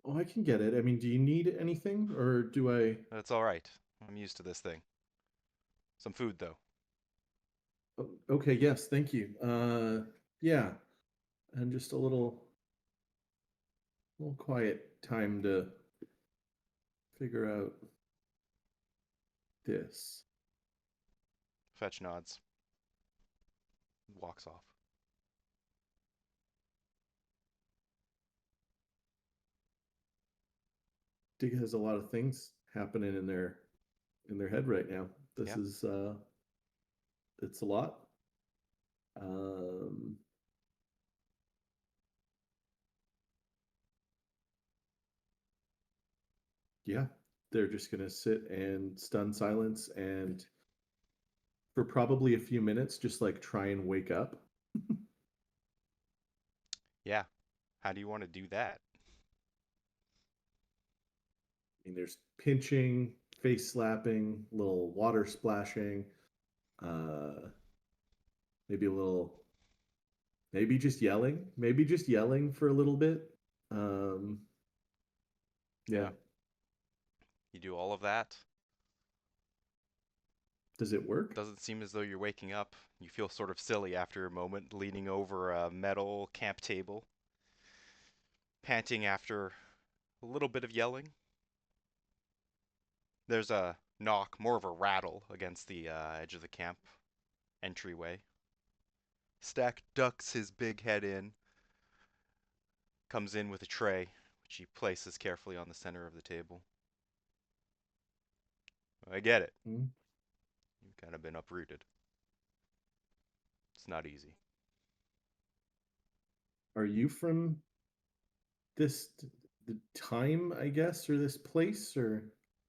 Oh, I can get it. I mean, do you need anything or do I? That's all right. I'm used to this thing. Some food, though. Oh, okay, yes, thank you. Yeah, and just a little quiet time to figure out this. Fetch nods, walks off. Dig has a lot of things happening in their head right now. This Yeah, is it's a lot. Um, yeah, they're just gonna sit and stun silence and for probably a few minutes, just like try and wake up. I yeah. How do you want to do that? mean, there's pinching, face slapping, little water splashing, uh, maybe a little, maybe just yelling for a little bit. Um, yeah, Yeah, you do all of that. does it work? Doesn't seem as though you're waking up. You feel sort of silly after a moment, leaning over a metal camp table. panting after a little bit of yelling. There's a knock, more of a rattle, against the edge of the camp entryway. Stack ducks his big head in, comes in with a tray, which he places carefully on the center of the table. I get it. Hmm? You've kind of been uprooted. It's not easy. Are you from this the time, I guess, or this place, or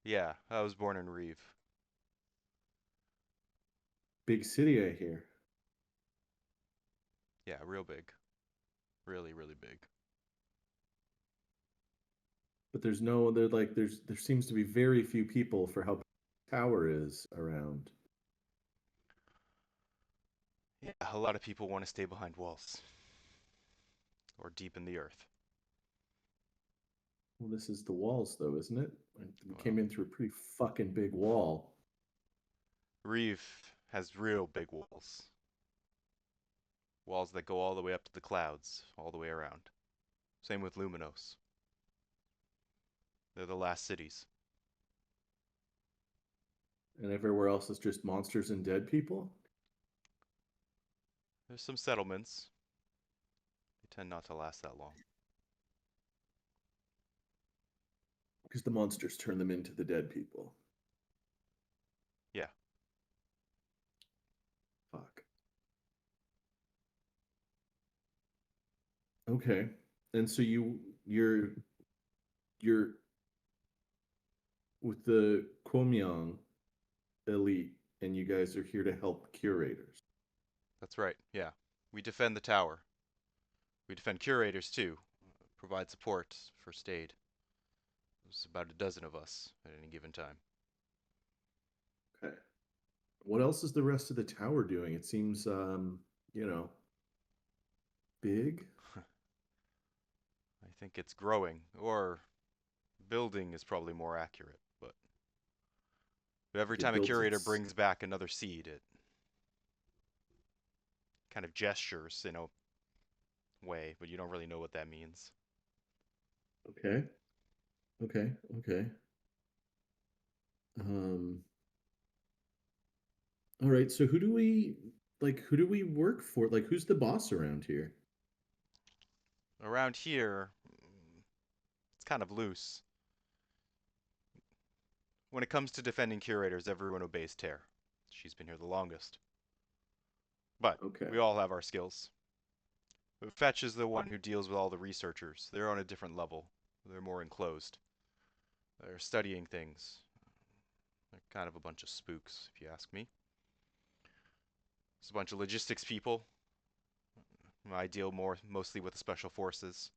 Yeah, I was born in Reeve. big city? I hear. Yeah, real big. Really, really big. But there's no there like there seems to be very few people for how big the tower is around. Yeah, a lot of people want to stay behind walls or deep in the earth. Well, this is the walls, though, isn't it? Like, we came Well, in through a pretty fucking big wall. Reeve has real big walls. Walls that go all the way up to the clouds, all the way around. Same with Luminos. They're the last cities. And everywhere else is just monsters and dead people? There's some settlements. They tend not to last that long. Because the monsters turn them into the dead people. Yeah. Fuck. Okay. And so you're with the Kwomyong elite, and you guys are here to help curators. That's right. Yeah. We defend the tower. We defend curators too. Provide support for aid. There's about a dozen of us at any given time. Okay. What else is the rest of the tower doing? It seems you know, big. I think it's growing, or building is probably more accurate. But every Like it time a builds curator its brings back another seed, it kind of gestures in a way, but you don't really know what that means. okay. Okay. Okay. Um all right, so who do we work for? Like who's the boss around here? Around here, it's kind of loose. When it comes to defending curators, everyone obeys Tear. She's been here the longest. But Okay. we all have our skills. Fetch is the one who deals with all the researchers. They're on a different level. They're more enclosed. They're studying things. They're kind of a bunch of spooks, if you ask me. There's a bunch of logistics people. I deal mostly with the special forces,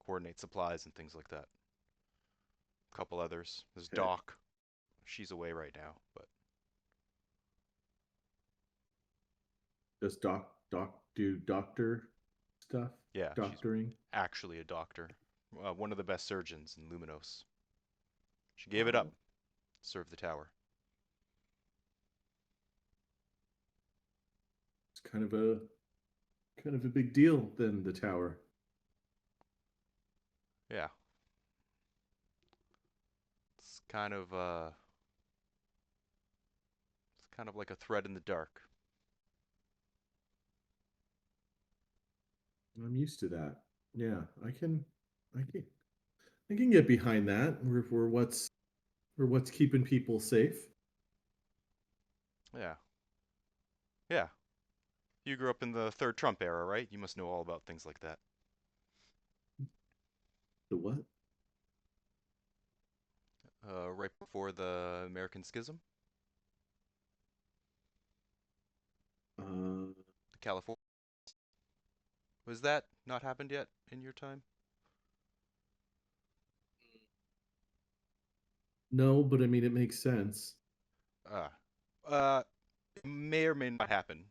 coordinate supplies and things like that. A couple others. There's Okay. Doc. She's away right now, but Does Doc do doctor stuff? yeah, she's Doctoring? actually a doctor. One of the best surgeons in Luminos. She gave it up Wow. to serve the tower. It's kind of a big deal then, the tower. Yeah, it's kind of like a thread in the dark. I'm used to that. Yeah, I can I can get behind that. We're what's keeping people safe. Yeah, yeah. You grew up in the third Trump era, right? You must know all about things like that. The what? Right before the American Schism, Uh the California. Was that not happened yet in your time? no, but I mean it makes sense. Uh, uh, it may or may not happen.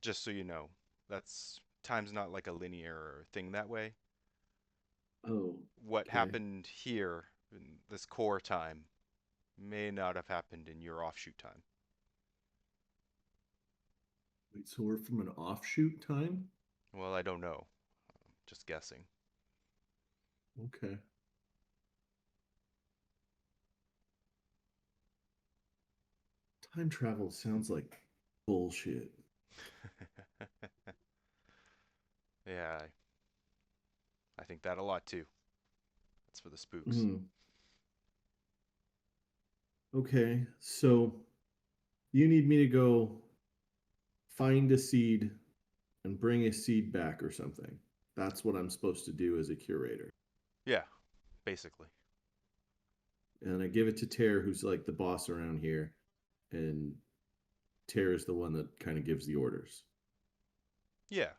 Just so you know, that's time's not like a linear thing that way. Oh, What okay. happened here in this core time may not have happened in your offshoot time. Wait, so we're from an offshoot time? Well, I don't know. just guessing. Okay. Time travel sounds like bullshit. Yeah, I think that a lot too. That's for the spooks. Hmm. Okay. So you need me to go find a seed and bring a seed back or something. That's what I'm supposed to do as a curator. Yeah, basically. And I give it to Tare, who's like the boss around here, and Tare is the one that kind of gives the orders. Yeah,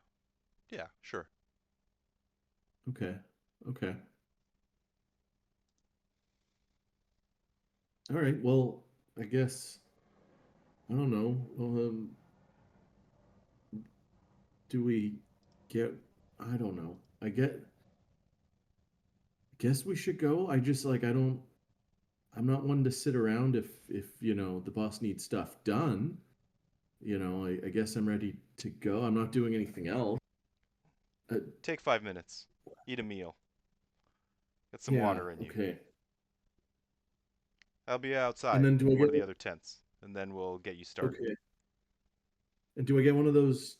yeah, sure. Okay. Okay. All right. Well, I guess I don't know. Do we get? I don't know. Guess we should go. I just like I don't. I'm not one to sit around if the boss needs stuff done. I guess I'm ready to go. I'm not doing anything else. Uh, Take 5 minutes. Eat a meal. Get some yeah. water in you. Okay. I'll be And outside then do I in one get of the other tents, and then we'll get you started. okay? And do I get one of those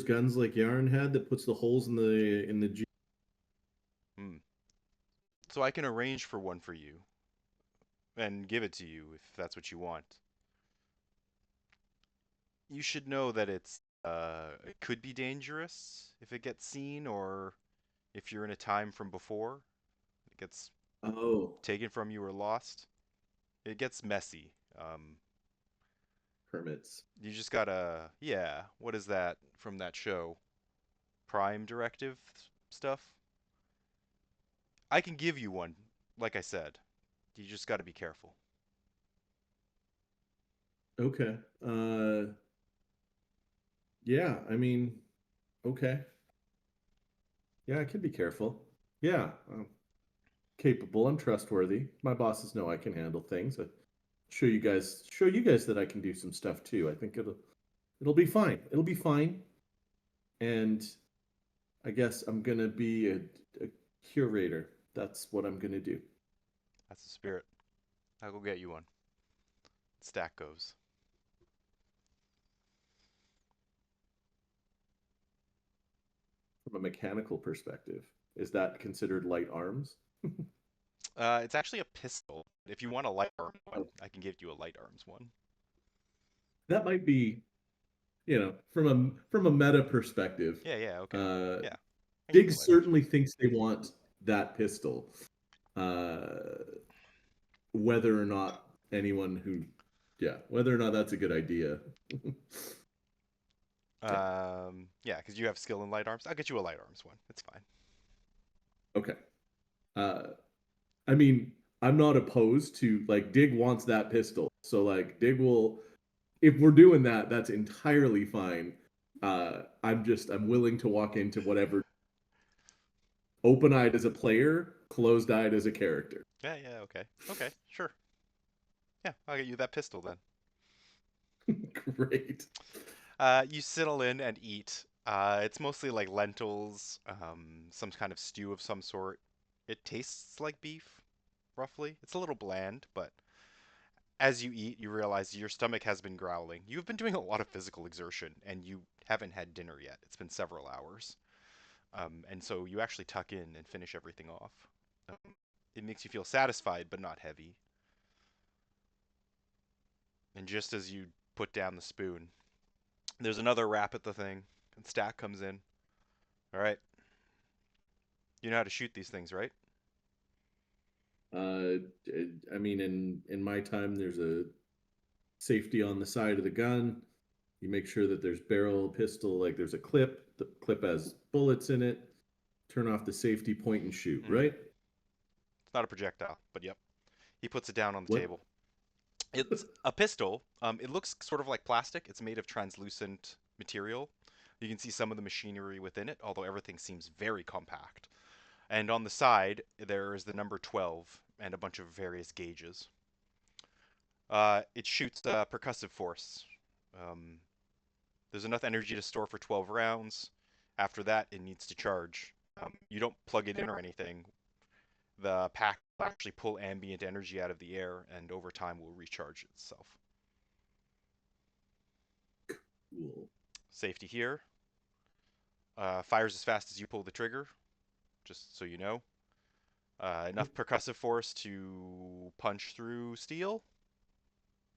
guns like Yarn had that puts the holes in the G? Hmm. So I can arrange for one for you and give it to you if that's what you want. You should know that it could be dangerous if it gets seen or if you're in a time from before it gets Oh, taken from you or lost. It gets messy. permits. You just gotta, yeah, what is that from that show? Prime Directive stuff? I can give you one, like I said. You just gotta be careful. Okay. Yeah. I mean, okay. Yeah, I can be careful. Yeah, I'm capable. I'm trustworthy. My bosses know I can handle things. I show you guys that I can do some stuff too. I think it'll be fine. It'll be fine. And I guess I'm gonna be a curator. That's what I'm gonna do. That's the spirit. I'll go get you one. Stack goes. From a mechanical perspective. Is that considered light arms? It's actually a pistol. If you want a light arm one, Oh, I can give you a light arms one. that might be, from a meta perspective. Yeah, yeah, okay. Uh, Yeah, I can give Dig you a light arms certainly one. thinks they want that pistol. Uh, whether or not whether or not that's a good idea. Okay. Yeah, because you have skill in light arms. I'll get you a light arms one. It's fine. Okay. Uh, I mean, I'm not opposed to like Dig wants that pistol. So like Dig will if we're doing that, that's entirely fine. I'm willing to walk into whatever open-eyed as a player, closed-eyed as a character. Yeah, yeah, okay. Okay, sure. Yeah, I'll get you that pistol then. Great. You settle in and eat. It's mostly like lentils, some kind of stew of some sort. It tastes like beef, roughly. It's a little bland, but as you eat, you realize your stomach has been growling. You've been doing a lot of physical exertion, and you haven't had dinner yet. It's been several hours. And so you actually tuck in and finish everything off. It makes you feel satisfied, but not heavy. And just as you put down the spoon, there's another rap at the thing, and Stack comes in. All right, you know how to shoot these things, right? Uh, I mean, in my time, there's a safety on the side of the gun. You make sure that there's barrel, pistol, like there's a clip. The clip has bullets in it. Turn off the safety, point and shoot. Mm. Right? It's not a projectile, but yep. He puts it down on the What? table. It's a pistol. It looks sort of like plastic. It's made of translucent material. You can see some of the machinery within it, although everything seems very compact. And on the side, there is the number 12 and a bunch of various gauges. It shoots percussive force. Um, there's enough energy to store for 12 rounds. After that, it needs to charge. You don't plug it in or anything. The pack will actually pull ambient energy out of the air and over time will recharge itself. Cool. Safety here. Fires as fast as you pull the trigger, just so you know. Enough percussive force to punch through steel.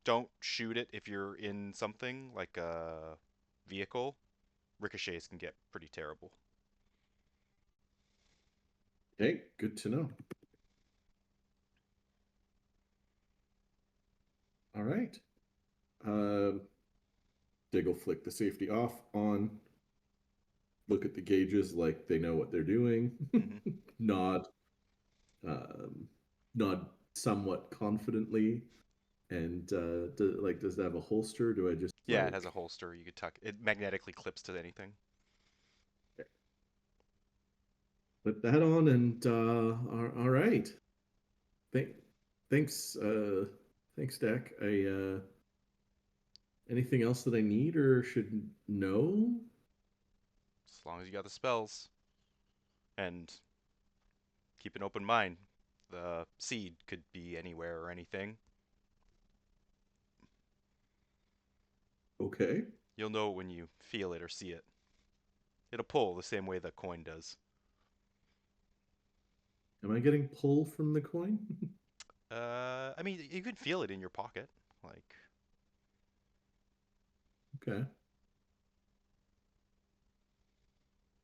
Don't shoot it if you're in something like a vehicle. Ricochets can get pretty terrible. Okay, good to know. All right. Dig will flick the safety off, on, look at the gauges like they know what they're doing, Hmm. nod, um, nod somewhat confidently, and does that have a holster? Do I just Yeah, it has a like holster. You could tuck it magnetically clips to anything. put that on? And all right. Thank, thanks, thanks, Dak. Anything else that I need or should know? As long as you got the spells and keep an open mind. The seed could be anywhere or anything. Okay. You'll know when you feel it or see it. It'll pull the same way the coin does. Am I getting pull from the coin? I mean, you can feel it in your pocket. Like, Okay.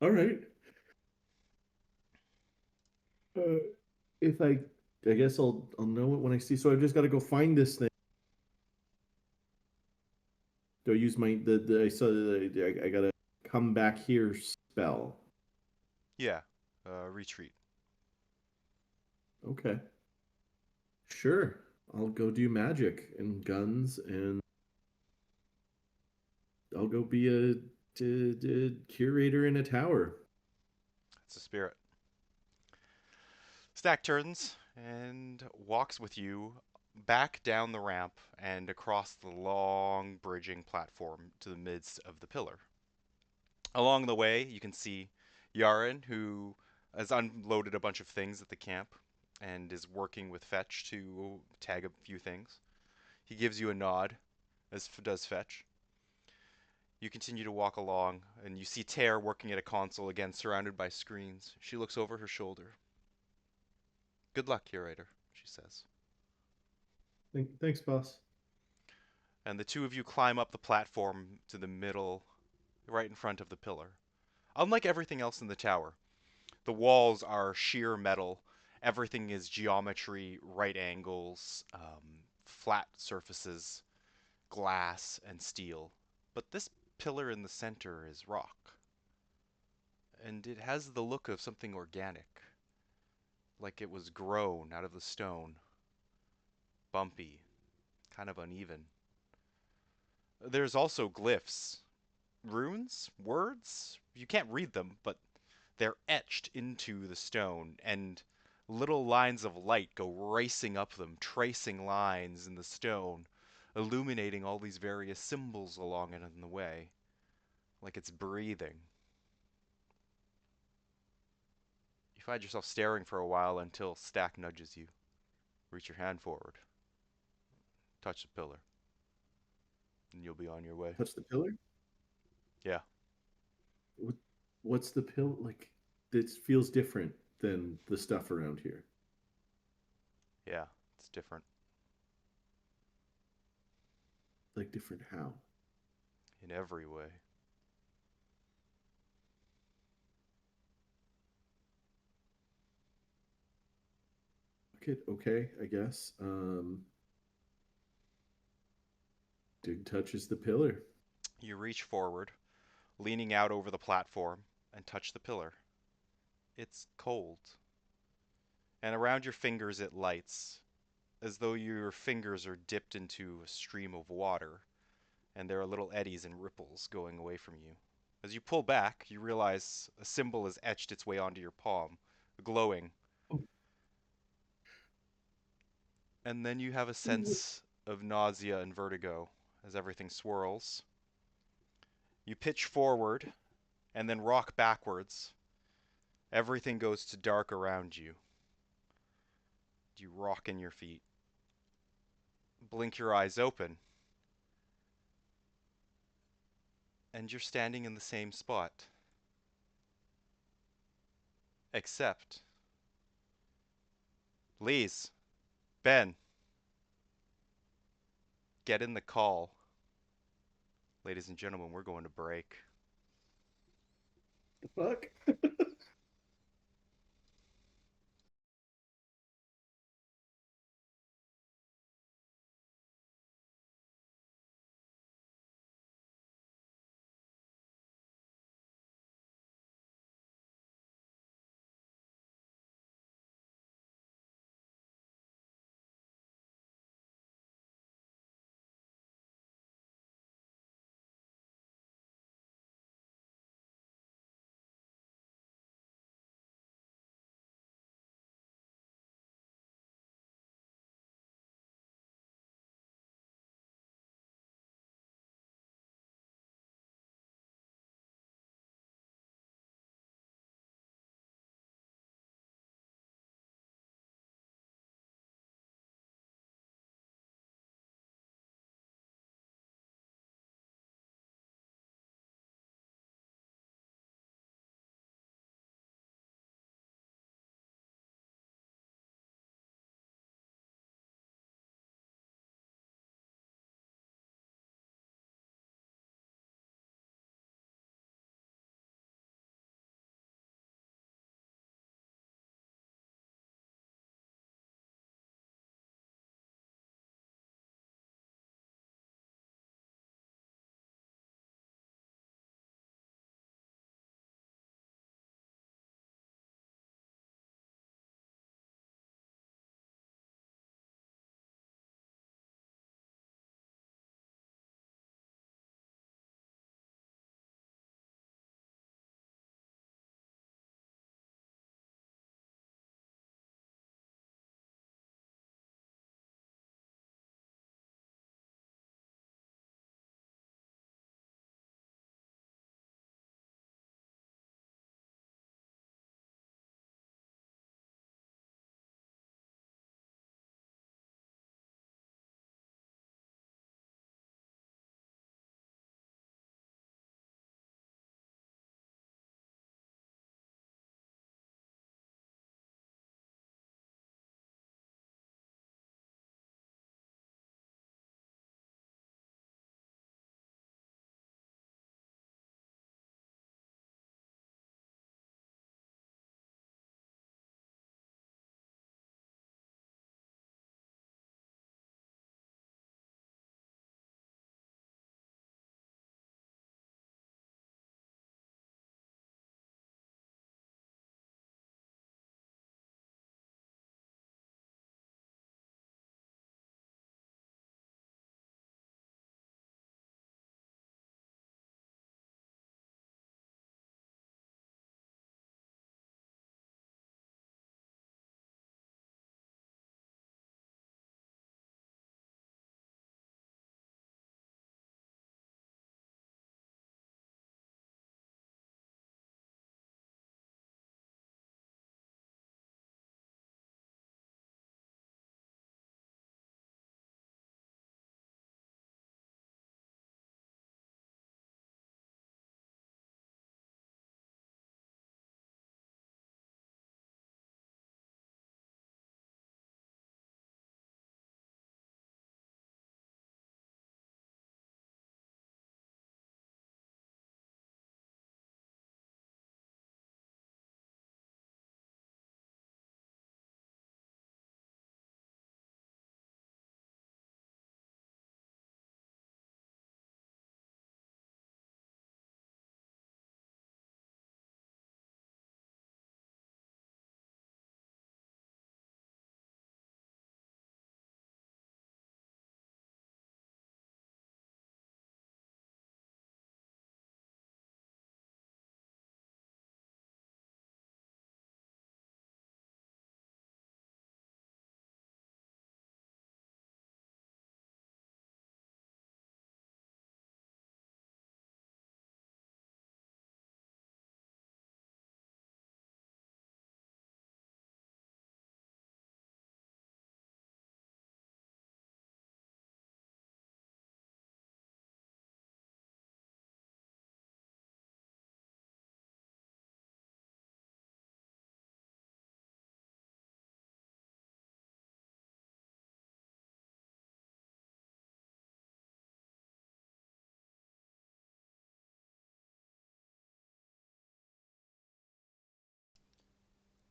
All right. Uh, if I guess I'll know it when I see. So I've just got to go find this thing. Do I use my the I saw I gotta come back here spell? yeah, retreat. Okay, sure. I'll go do magic and guns, and I'll go be a curator in a tower. It's a spirit. Stack turns and walks with you back down the ramp and across the long bridging platform to the midst of the pillar. Along the way, you can see Yaren, who has unloaded a bunch of things at the camp and is working with Fetch to tag a few things. He gives you a nod, as does Fetch. You continue to walk along, and you see Tear working at a console again, surrounded by screens. She looks over her shoulder. Good luck, Curator, she says. Thanks, boss. And the two of you climb up the platform to the middle, right in front of the pillar. Unlike everything else in the tower, the walls are sheer metal. Everything is geometry, right angles, flat surfaces, glass, and steel. But this pillar in the center is rock. And it has the look of something organic, like it was grown out of the stone, bumpy, kind of uneven. There's also glyphs, runes, words. You can't read them, but they're etched into the stone, and little lines of light go racing up them, tracing lines in the stone, illuminating all these various symbols along it in the way, like it's breathing. You find yourself staring for a while until Stack nudges you. Reach your hand forward, touch the pillar, and you'll be on your way. Touch the pillar. Yeah, What what's the pill like? This feels different than the stuff around here. yeah, it's different Like different how? in every way. Okay, okay, I guess. Dig touches the pillar. You reach forward, leaning out over the platform, and touch the pillar. It's cold, and around your fingers it lights, as though your fingers are dipped into a stream of water, and there are little eddies and ripples going away from you. As you pull back, you realize a symbol has etched its way onto your palm, glowing, and then you have a sense of nausea and vertigo as everything swirls. You pitch forward and then rock backwards Everything goes to dark around you. You rock in your feet. Blink your eyes open, and you're standing in the same spot. Except, Lise, Ben, get in the call. Ladies and gentlemen, we're going to break. Fuck.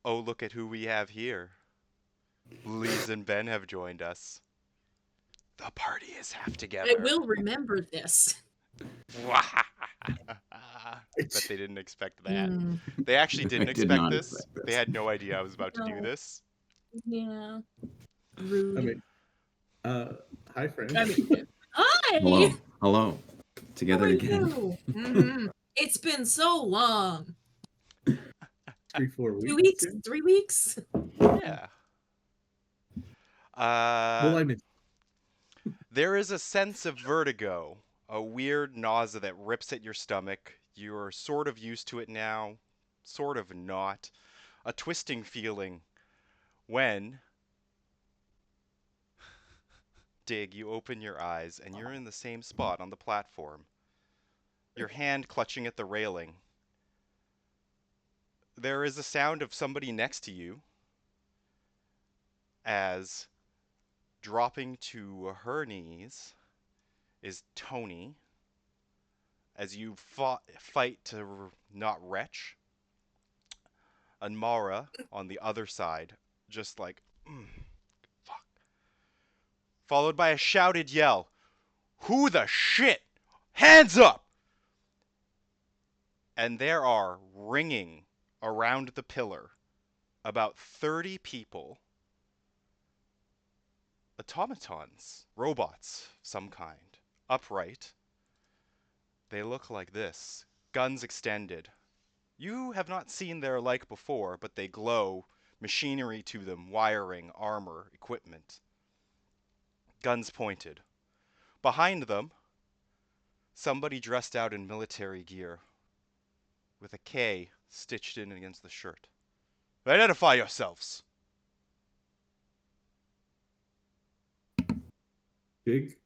Oh, look at who we have here. Lise and Ben have joined us. The party is half I together. will remember this. Bet they didn't expect that. Mm, They actually I didn't did expect not this. expect They this. had no idea I was about to do no. this. Yeah. I Rude. mean, uh, hi, friend. I mean, hi. Hello. Hello. How Together are again. you? hmm It's been so long. 3-4 2 weeks. weeks? Yeah? 3 weeks? Yeah. Well, I missed. There is a sense of vertigo, a weird nausea that rips at your stomach. You're sort of used to it now, sort of not. A twisting feeling when, Dig, you open your eyes and you're in the same spot on the platform, your hand clutching at the railing. There is a sound of somebody next to you as dropping to her knees is Tony as you fight to not retch, and Mara on the other side, just like, fuck. Followed by a shouted yell, "Who the shit? Hands up!" And there are ringing around the pillar about 30 people, automatons, robots, some kind, upright. They look like this, guns extended. You have not seen their like before, but they glow, machinery to them, wiring, armor, equipment. Guns pointed. Behind them, somebody dressed out in military gear, with a K stitched in against the shirt. Identify yourselves! Big,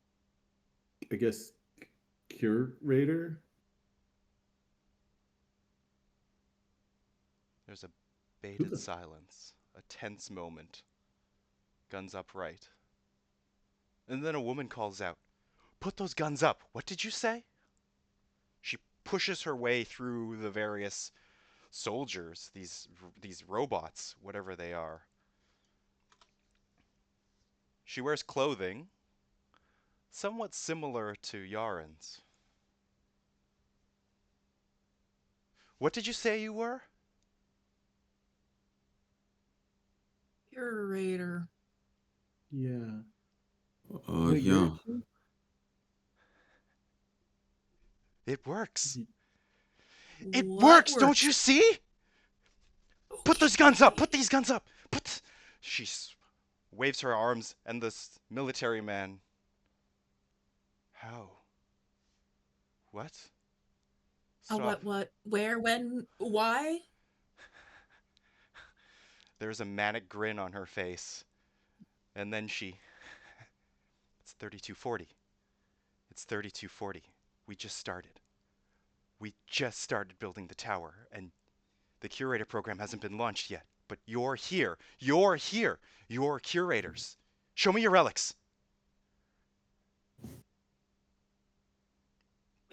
I guess, curator. There's a Who baited the? silence, a tense moment. Guns upright. And then a woman calls out, "Put those guns up! What did you say?" She pushes her way through the various soldiers, these robots, whatever they are. She wears clothing somewhat similar to Yaren's. What did you say you were? Curator. Yeah. Yeah. You're. It works. It What works, don't you works? see? Put those guns up! Put these guns up! Put. She waves her arms, and this military man. How? What? Stop. What, where, when, why? There's a manic grin on her face. And then she. It's 3240. It's 3240. We just started. We just started building the tower, and the curator program hasn't been launched yet. But you're here. You're here. You're curators. Show me your relics.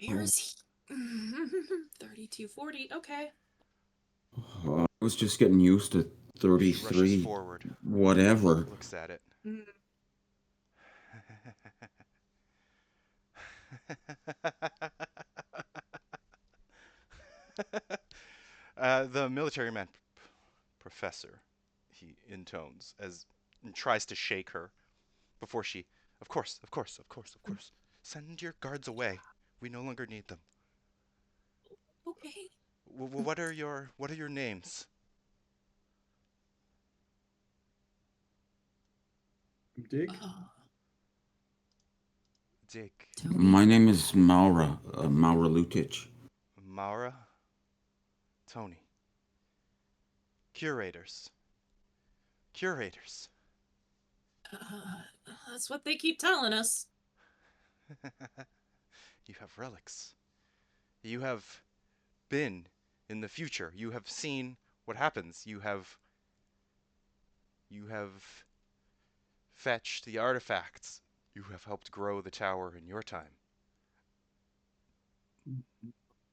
Where is he? 3240. Okay. I was just getting used to She rushes 33, forward, whatever. looks at it. Mm. The military man, Professor, he intones as and tries to shake her before she. Of course, of course, of course, of course. Send your guards away. We no longer need them. Okay. What are your names? Dig. Dick, Tony. My name is Maura, Maura Lutic. Mara, Tony. Curators. Curators. That's what they keep telling us. You have relics. You have been in the future. You have seen what happens. You have fetched the artifacts. You have helped grow the tower in your time.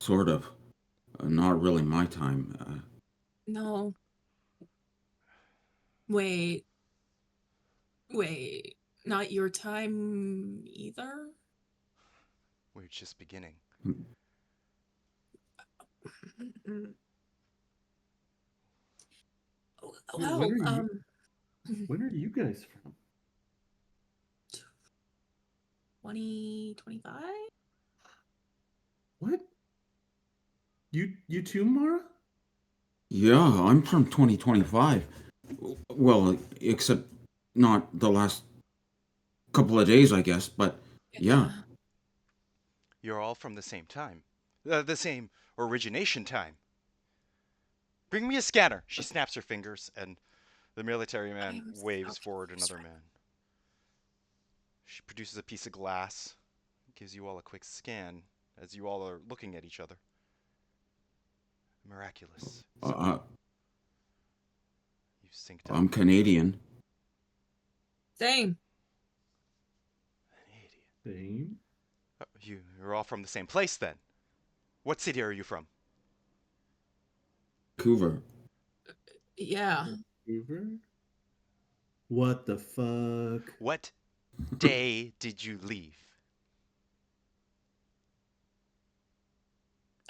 Sort of. Not really my time. No. Wait. Wait. Not your time either? We're just beginning. Mm. Wait, Well, when are you guys from? 2025? What? You too, Mara? Yeah, I'm from 2025. Well, except not the last couple of days, I guess, but yeah. You're all from the same time. The same origination time. Bring me a scanner. She snaps her fingers, and the military man I'm waves so forward confused another right man. She produces a piece of glass, gives you all a quick scan as you all are looking at each other. Miraculous. Uh, You synced up. I'm Canadian. Same. An idiot. Same. You're all from the same place then. What city are you from? Vancouver. Yeah. Vancouver? What the fuck? What day did you leave?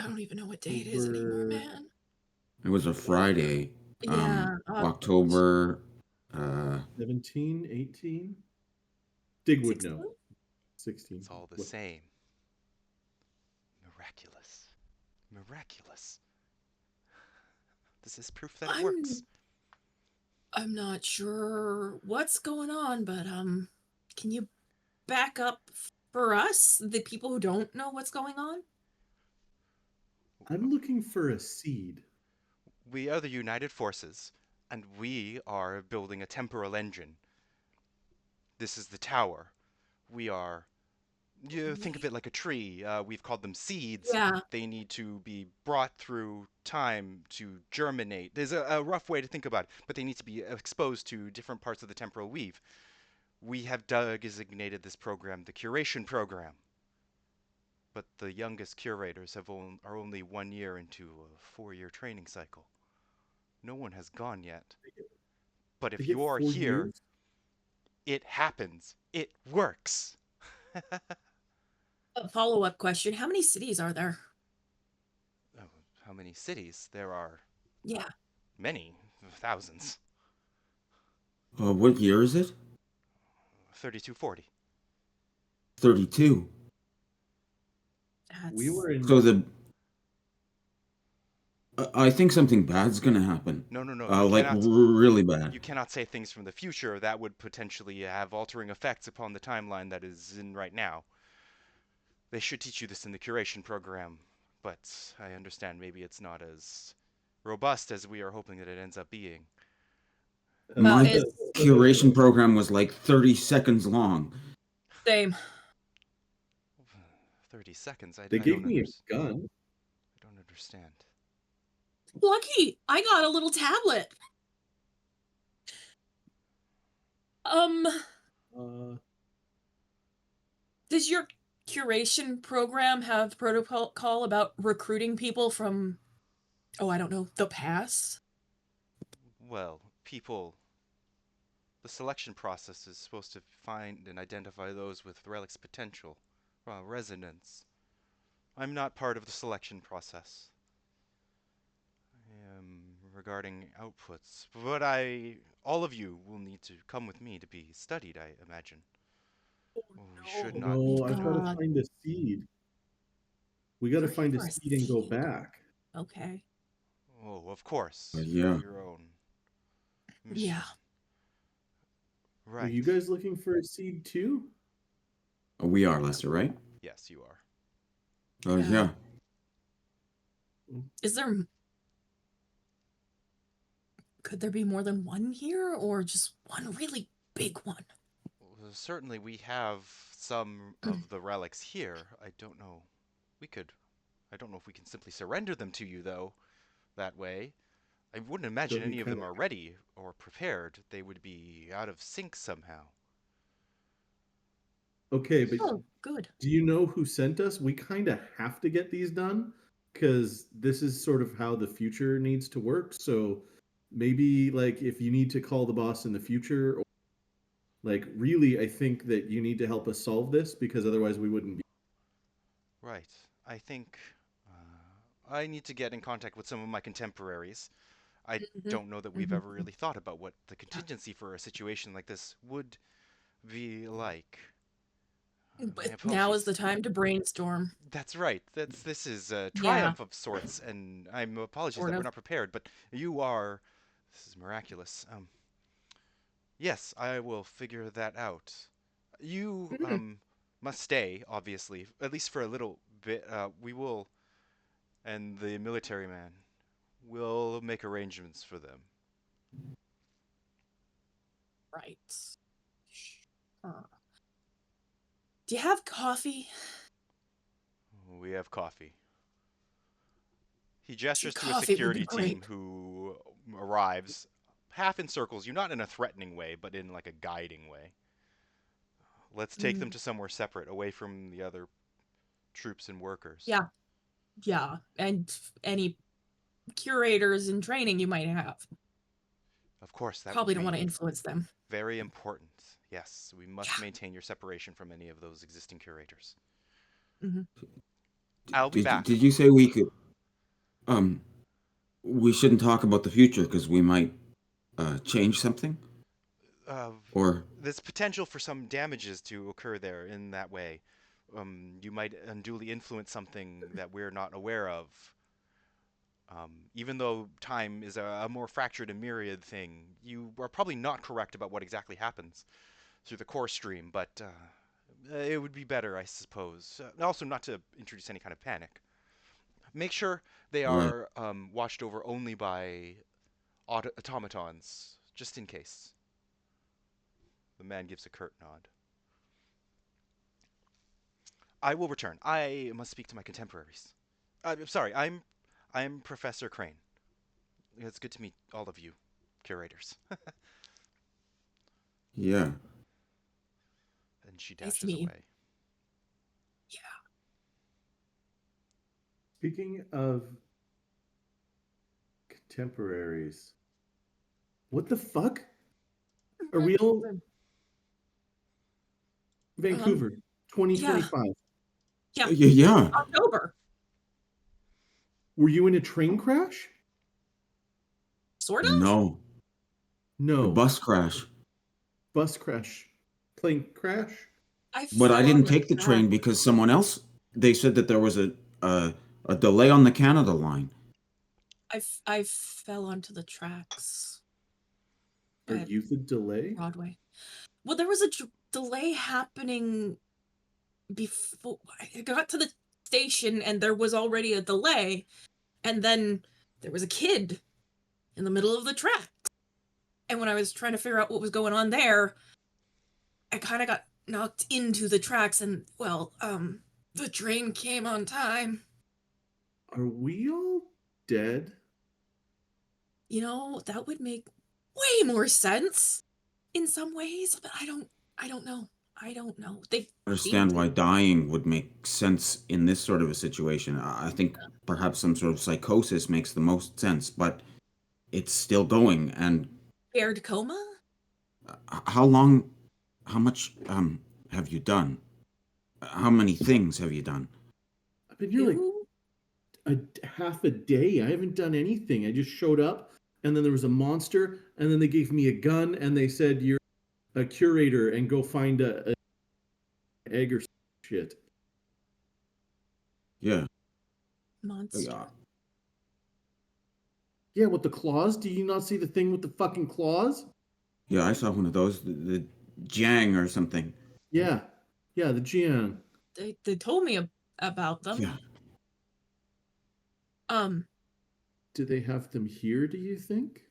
I don't even know what day it is anymore, Over man. It was a Friday. Yeah. October 17, 18? Dig would 16? know. 16. It's all the What? same. Miraculous. Miraculous. This is proof that it works. I'm not sure what's going on, but can you back up for us, the people who don't know what's going on? I'm looking for a seed. We are the United Forces, and we are building a temporal engine. This is the tower. We are. You think of it like a tree. We've called them seeds. Yeah. They need to be brought through time to germinate. There's a rough way to think about it, but they need to be exposed to different parts of the temporal weave. We have designated this program the curation program. But the youngest curators are only 1 year into a 4-year training cycle. No one has gone yet. But They if get you're 4 here, years? it happens. It works. A follow-up question. How many cities are there? Oh, how many cities? There are Yeah. many, thousands. what year is it? 3240. 32. We That's were in So I think something bad's gonna happen. No, no, no. Like really bad. You cannot say things from the future that would potentially have altering effects upon the timeline that is in right now. They should teach you this in the curation program, but I understand maybe it's not as robust as we are hoping that it ends up being. My is curation program was like 30 seconds long. same. 30 seconds? They gave me a gun. I don't understand. Lucky, I got a little tablet. Uh, Does your curation program have protocol about recruiting people from, oh, I don't know, the past? Well, people. The selection process is supposed to find and identify those with relic's potential, resonance. I'm not part of the selection process. Regarding outputs, but all of you will need to come with me to be studied, I imagine. We should not. no, I've got to God. find a seed. We got to We're here find a for a seed and go seed. back. Okay. Oh, of course. Yeah. Your own mission. Yeah. Right. Are you guys looking for a seed too? We are, Lester, right? Yes, you are. Yeah. Is there... Could there be more than one here, or just one really big one? Well, certainly, we have some of the relics here. I don't know. I don't know if we can simply surrender them to you, though, that way. I wouldn't imagine Don't you any of them kinda- are ready or prepared. They would be out of sync somehow. Okay, but Oh, good. do you know who sent us? We kind of have to get these done because this is sort of how the future needs to work. So maybe like if you need to call the boss in the future, or like really, I think that you need to help us solve this because otherwise we wouldn't be. Right. I think I need to get in contact with some of my contemporaries. I Mhm, don't know that we've mhm. ever really thought about what the contingency for a situation like this would be like. My But now is the apologies. time to brainstorm. That's right. This is a Yeah, triumph of sorts, and I'm apologies sort that we're of. not prepared, but you are. This is miraculous. Yes, I will figure that out. You Mm, must stay, obviously, at least for a little bit. We will, and the military man will make arrangements for them. right. Sure. Do you have coffee? We have coffee. He Some gestures to a coffee would be security team great. who arrives, half encircles you, not in a threatening way, but in like a guiding way. Let's take them Mm, to somewhere separate, away from the other troops and workers. yeah, yeah. And any curators in training you might have. Of course, that will Probably don't want to be influence them. very important. Yes, we must Yeah. maintain your separation from any of those existing curators. Hmm. I'll be back. Did you say we could um we shouldn't talk about the future because we might change something Uh, or there's potential for some damages to occur there in that way. You might unduly influence something that we're not aware of. Even though time is a more fractured and myriad thing, you are probably not correct about what exactly happens through the core stream, but it would be better, I suppose. Also, not to introduce any kind of panic. Make sure they right. are watched over only by automatons, just in case. The man gives a curt nod. I will return. I must speak to my contemporaries. I'm sorry. I'm Professor Crane. It's good to meet all of you, curators. Yeah. And she Nice to dashes meet you. away. Yeah. Speaking of contemporaries, what the fuck? Are we all Um, Vancouver, yeah, 2025? yeah. Yeah. October, Were you in a train crash? sort of. No. A No. bus crash. Bus crash. Plane crash? I But I fell on didn't the take the track. train because someone else. They said that there was a a delay on the Canada line. I fell onto the tracks Are at you the delay? Broadway. Well, there was a delay happening before I got to the station, and there was already a delay, and then there was a kid in the middle of the track. And when I was trying to figure out what was going on there, I kind of got knocked into the tracks, and well, the train came on time. Are we all dead? That would make way more sense in some ways, but I don't know. I don't know. They seem Understand to. why dying would make sense in this sort of a situation. I think perhaps some sort of psychosis makes the most sense, but it's still going. And Paired coma? how long, how much have you done? How many things have you done? I've been here like Two? a half a day. I haven't done anything. I just showed up, and then there was a monster, and then they gave me a gun, and they said you're a curator and go find a egg or some shit. Yeah. Monster. Yeah, with the claws. Do you not see the thing with the fucking claws? Yeah, I saw one of those, the Jang or something. Yeah, yeah, the Jian. They told me about them. Yeah. Um, Do they have them here? Do you think?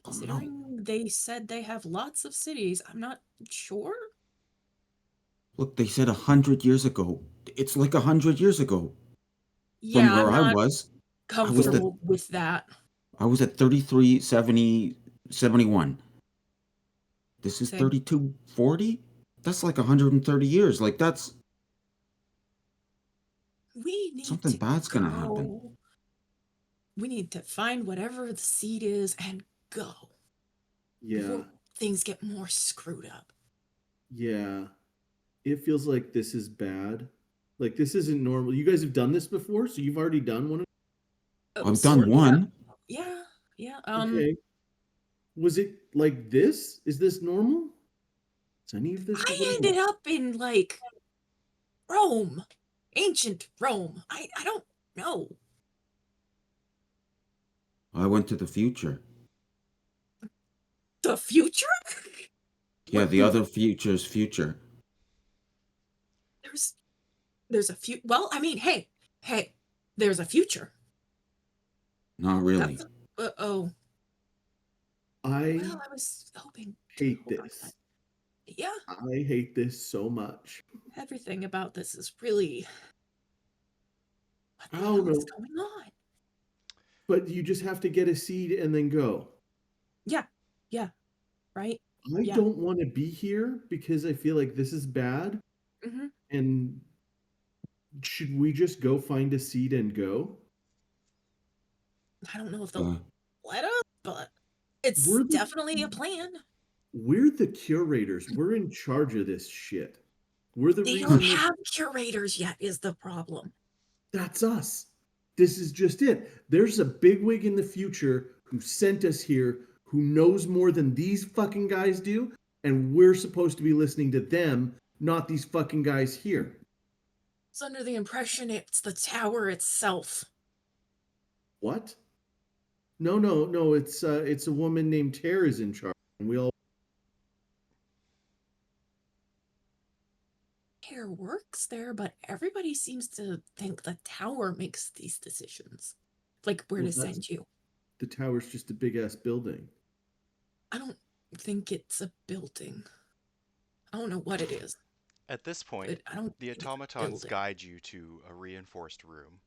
Oh, no. considering they said they have lots of cities, I'm not sure. Look, they said 100 years ago. It's like 100 years ago from Yeah, where I'm I not was. I was the comfortable with that. I was at 3370 71. This is Same. 3240. That's like 130 years. Like that's We need something to bad's gonna happen. go. we need to find whatever the seed is and go Yeah. before things get more screwed up. Yeah. It feels like this is bad. Like this isn't normal. You guys have done this before, so you've already done one. I've done Sort of. one. Yeah. Okay. Was it like this? Is this normal? Is any of this I what it ended was? up in like Rome, ancient Rome. I don't know. I went to the future. The future? Yeah, What the the- other future's future. There's a few. Well, I mean, hey, there's a future. Not really. That's oh. I Well, I was hoping to hate find this. that. Yeah, I hate this so much. everything about this is really. What the I hell don't is know. going on? But you just have to get a seed and then go. Yeah, right? I Yeah. don't want to be here because I feel like this is bad. hmm And should we just go find a seed and go? I don't know if they'll Uh, let us, but it's We're the definitely a plan. we're the curators. We're in charge of this shit. We're the They reason don't that have curators yet, is the problem. that's us. This is just it. There's a bigwig in the future who sent us here who knows more than these fucking guys do, and we're supposed to be listening to them, not these fucking guys here. It's under the impression it's the tower itself. What? No. It's a woman named Tara's in charge, and we all. Hair works there, but everybody seems to think the tower makes these decisions. Like where Well, to that's- send you. The tower's just a big ass building. I don't think it's a building. I don't know what it is, At this point, but I don't the think it's a automatons building. guide you to a reinforced room.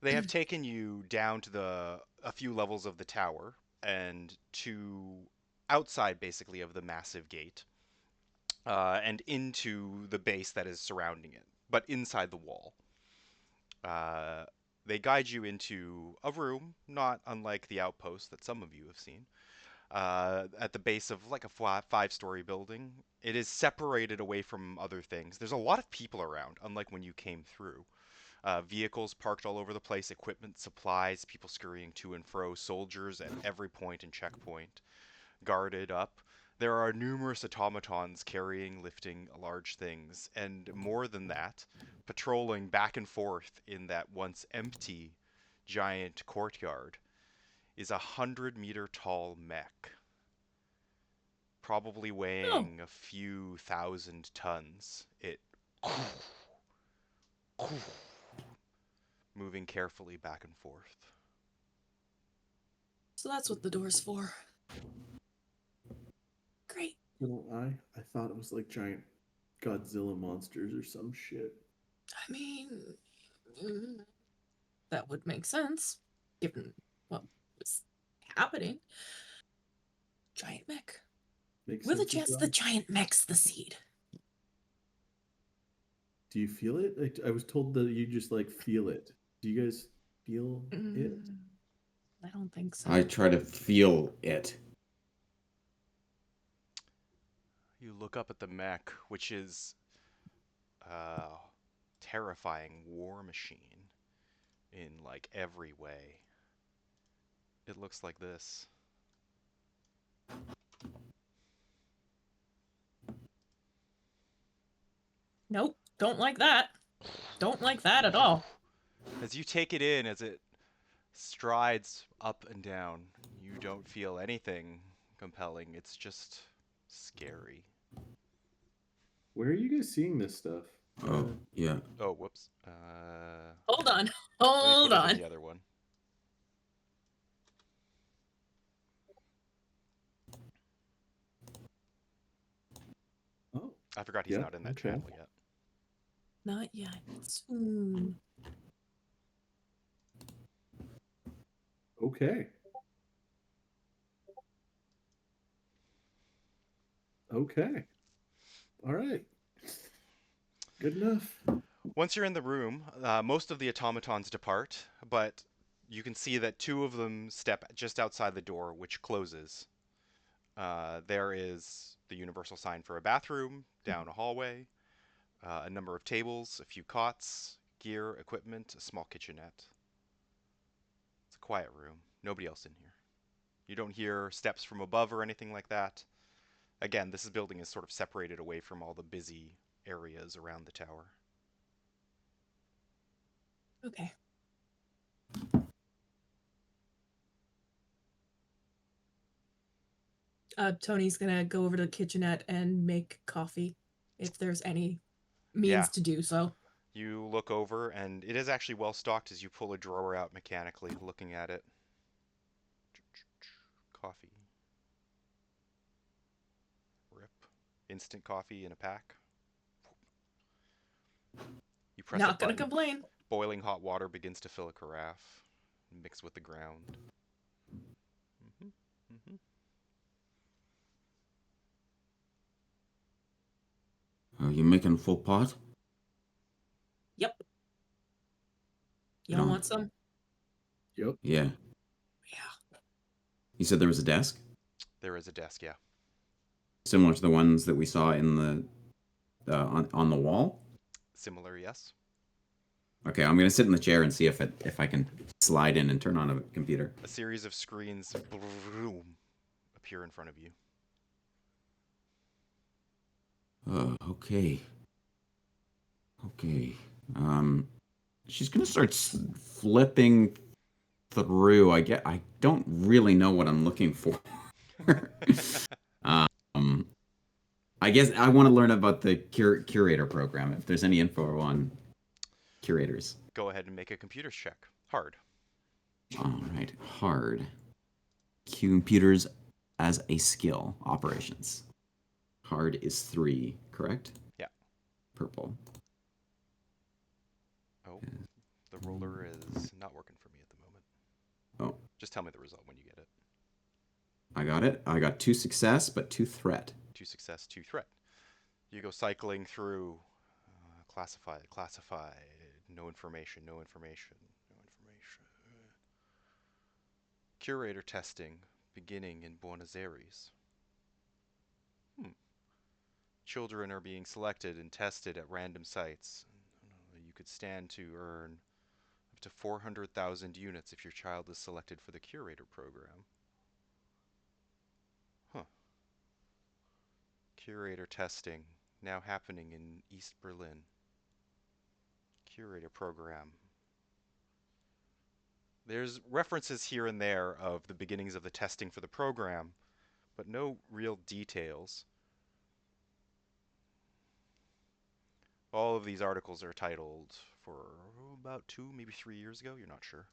They have taken you down to a few levels of the tower and to outside basically of the massive gate, and into the base that is surrounding it, but inside the wall. Uh, they guide you into a room, not unlike the outpost that some of you have seen, at the base of like a five-story building. It is separated away from other things. There's a lot of people around, unlike when you came through. Vehicles parked all over the place, equipment, supplies, people scurrying to and fro, soldiers at every point and checkpoint, guarded up. There are numerous automatons carrying, lifting large things, and more than that, patrolling back and forth in that once empty giant courtyard is 100-meter tall mech, probably weighing a few thousand tons. It moving carefully back and forth. So that's what the door's for. Great. Little I thought it was like giant Godzilla monsters or some shit. I mean, mm, that would make sense, given what was happening. Giant mech. Makes Will sense it as just well. the giant mech's the seed? Do you feel it? I was told that you just like feel it. Do you guys feel it? Mm, I don't think so. I try to feel it. You look up at the mech, which is a terrifying war machine in like every way. It looks like this. Nope, don't like that. Don't like that at all. As you take it in, as it strides up and down, you don't feel anything compelling. It's just scary. Where are you guys seeing this stuff? Oh, yeah. Oh, whoops. Hold on. Let me Hold put it in on. the other one. Oh, I forgot he's Yeah, not in that okay. channel yet. Not yet. Soon. okay. Okay. All right. Good enough. Once you're in the room, most of the automatons depart, but You can see that two of them step just outside the door, which closes. There is the universal sign for a bathroom down a hallway, a number of tables, a few cots, gear, equipment, a small kitchenette. It's a quiet room. Nobody else in here. You don't hear steps from above or anything like that. Again, this building is sort of separated away from all the busy areas around the tower. Okay. Tony's gonna go over to the kitchenette and make coffee, if there's any Yeah, means to do so. you look over, and it is actually well stocked as you pull a drawer out mechanically, looking at it. Coffee. Rip. Instant coffee in a pack. You press a Not gonna button. complain. Boiling hot water begins to fill a carafe, mix with the ground. hmm hmm Are you making a full pot? Yep. Get Y'all on. want some? Yep. Yeah. Yeah. You said there was a desk? There is a desk, yeah. Similar to the ones that we saw in the on the wall? Similar, yes. Okay, I'm gonna sit in the chair and see if I can slide in and turn on a computer. A series of screens appear in front of you. Okay. Okay. She's gonna start flipping through. I don't really know what I'm looking for. um, I guess I want to learn about the curator program. If there's any info on curators. Go ahead and make a computer's check. Hard. All right, hard. Computers as a skill. Operations. Hard is 3, correct? Yeah. Purple. Oh, the roller is not working for me at the moment. Oh, Just tell me the result when you get it. I got it. I got 2 success, but 2 threat. 2 success, 2 threat. You go cycling through classified, no information, no information, no information. Curator testing beginning in Buenos Aires. Children are being selected and tested at random sites. You could stand to earn up to 400,000 units if your child is selected for the curator program. Huh. Curator testing now happening in East Berlin. Curator program. There's references here and there of the beginnings of the testing for the program, but no real details. All of these articles are titled for about 2, maybe 3 years ago. You're not sure.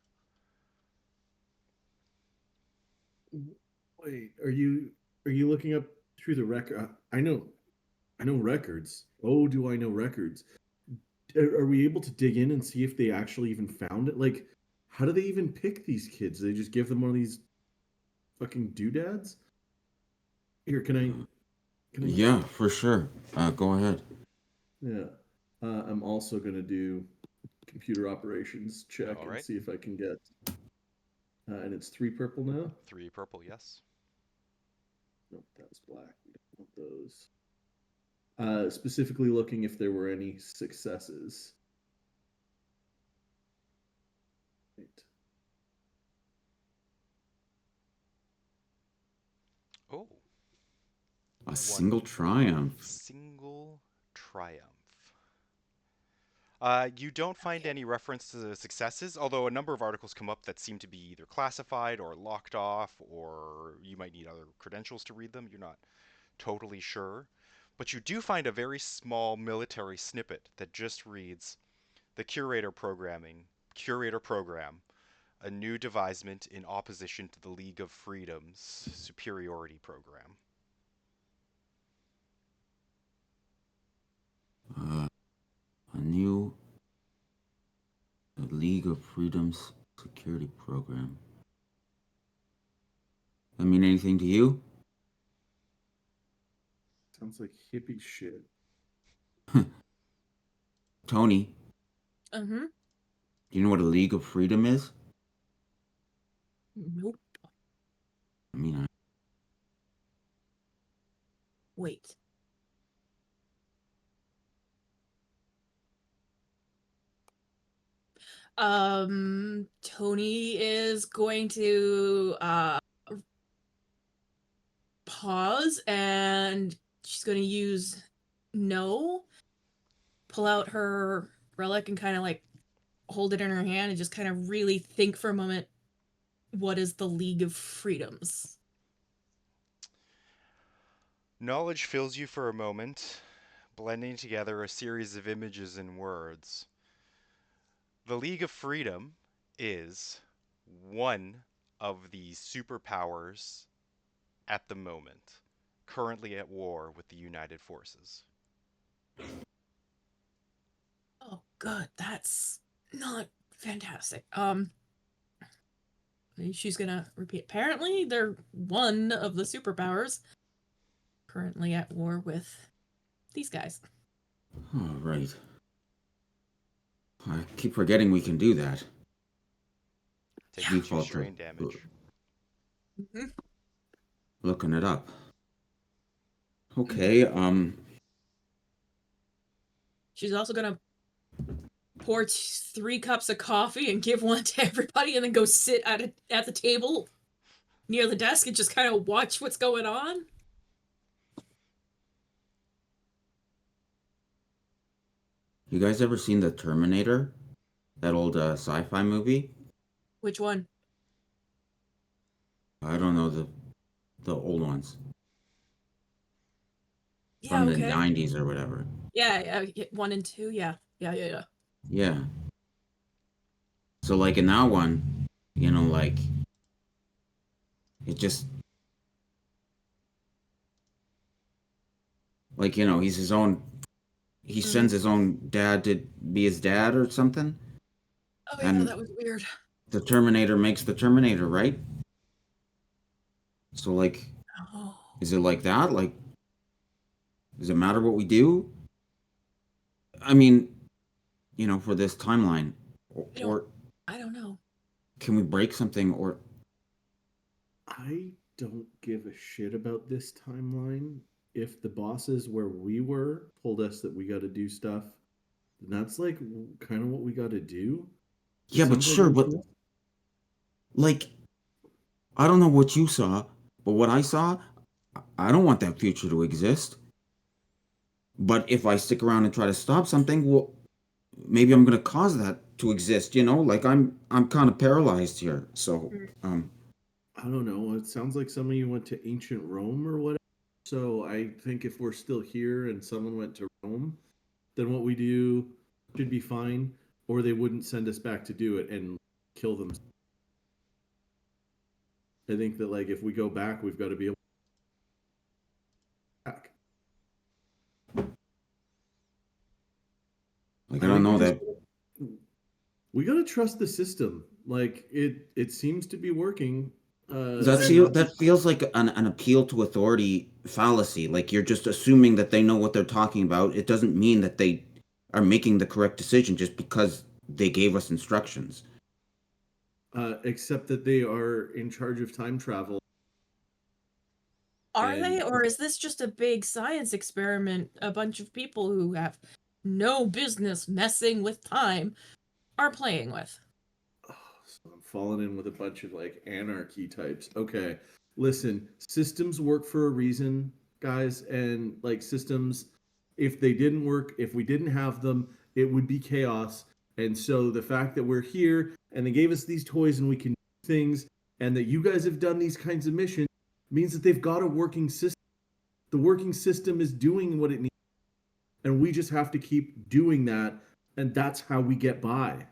Wait, are you looking up through the record? I know records. Oh, do I know records? Are we able to dig in and see if they actually even found it? Like, how do they even pick these kids? They just give them one of these fucking doodads? Here, can I? Yeah, for sure. Go ahead. Yeah. I'm also gonna do computer operations check All and right. see if I can get. And it's 3 purple now. 3 purple, yes. Nope, that was black. We don't want those. Specifically looking if there were any successes. Right. Oh, A single triumph. single triumph. You don't find any reference to the successes, although a number of articles come up that seem to be either classified or locked off, or you might need other credentials to read them. You're not totally sure. But you do find a very small military snippet that just reads the curator program, a new devisement in opposition to the League of Freedom's superiority program. A new League of Freedom's security program. That mean anything to you? Sounds like hippie shit. Tony, Mm-hmm. do you know what a League of Freedom is? Nope. I mean, Wait. Tony is going to pause, and she's going to use no, pull out her relic and kind of like hold it in her hand and just kind of really think for a moment, what is the League of Freedoms? Knowledge fills you for a moment, blending together a series of images and words. The League of Freedom is one of the superpowers at the moment, currently at war with the United Forces. Oh, good. That's not fantastic. She's gonna repeat. Apparently, they're one of the superpowers currently at war with these guys. oh, right. I keep forgetting we can do that. Take Yeah. 2 Default to strain damage. Mhm. looking it up. Mm-hmm. Okay, She's also gonna pour 3 cups of coffee and give one to everybody, and then go sit at the table near the desk and just kind of watch what's going on. you guys ever seen the Terminator? That old sci-fi movie? Which one? I don't know the old ones Yeah. from the Okay. 90s or whatever. Yeah. 1 and 2. Yeah. Yeah. Yeah. So like in that one, like it just like he's his own. He Mm-hmm. sends his own dad to be his dad or something, Oh yeah, and that was weird. the Terminator makes the Terminator, right? So like, Oh. is it like that? Like, does it matter what we do? I mean, for this timeline, or I don't know. can we break something? Or I don't give a shit about this timeline. If the bosses where we were told us that we got to do stuff, then that's like kind of what we got to do. It yeah, but sounds like sure, but like, I don't know what you saw, but what I saw, I don't want that future to exist. But if I stick around and try to stop something, well, maybe I'm gonna cause that to exist. Like I'm kind of paralyzed here. So, Mm. I don't know. It sounds like some of you went to ancient Rome or whatever. So I think if we're still here and someone went to Rome, then what we do should be fine, or they wouldn't send us back to do it and kill them. I think that like if we go back, we've got to be able to back. like I I don't think know that. we got to trust the system. Like it seems to be working. That feels like an appeal to authority fallacy. Like you're just assuming that they know what they're talking about. It doesn't mean that they are making the correct decision just because they gave us instructions. Except that they are in charge of time travel. Are And they, or is this just a big science experiment? A bunch of people who have no business messing with time are playing with. oh, so I'm falling in with a bunch of like anarchy types. Okay, listen, systems work for a reason, guys, and like systems, if they didn't work, if we didn't have them, it would be chaos. And so the fact that we're here and they gave us these toys and we can do things, and that you guys have done these kinds of missions means that they've got a working system. The working system is doing what it needs, and we just have to keep doing that, and that's how we get by.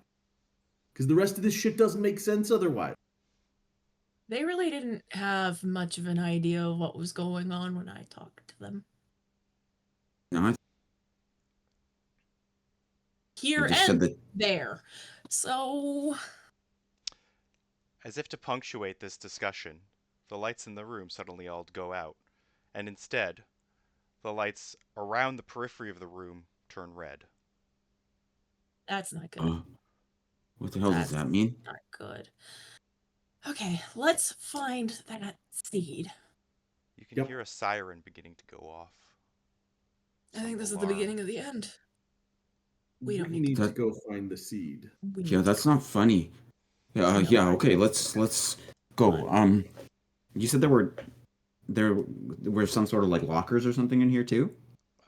Because the rest of this shit doesn't make sense otherwise. They really didn't have much of an idea of what was going on when I talked to them. No, they Here just said and that. there. So, As if to punctuate this discussion, the lights in the room suddenly all go out, and instead, the lights around the periphery of the room turn red. that's not good. What the hell does That's that mean? not good. Okay, let's find that seed. You can Yep. hear a siren beginning to go off. I think Some this is the alarm. beginning of the end. We don't We need need to That- go find the seed. We Yeah, need that's to not funny. No. Yeah, okay, let's go. You said there were some sort of like lockers or something in here too?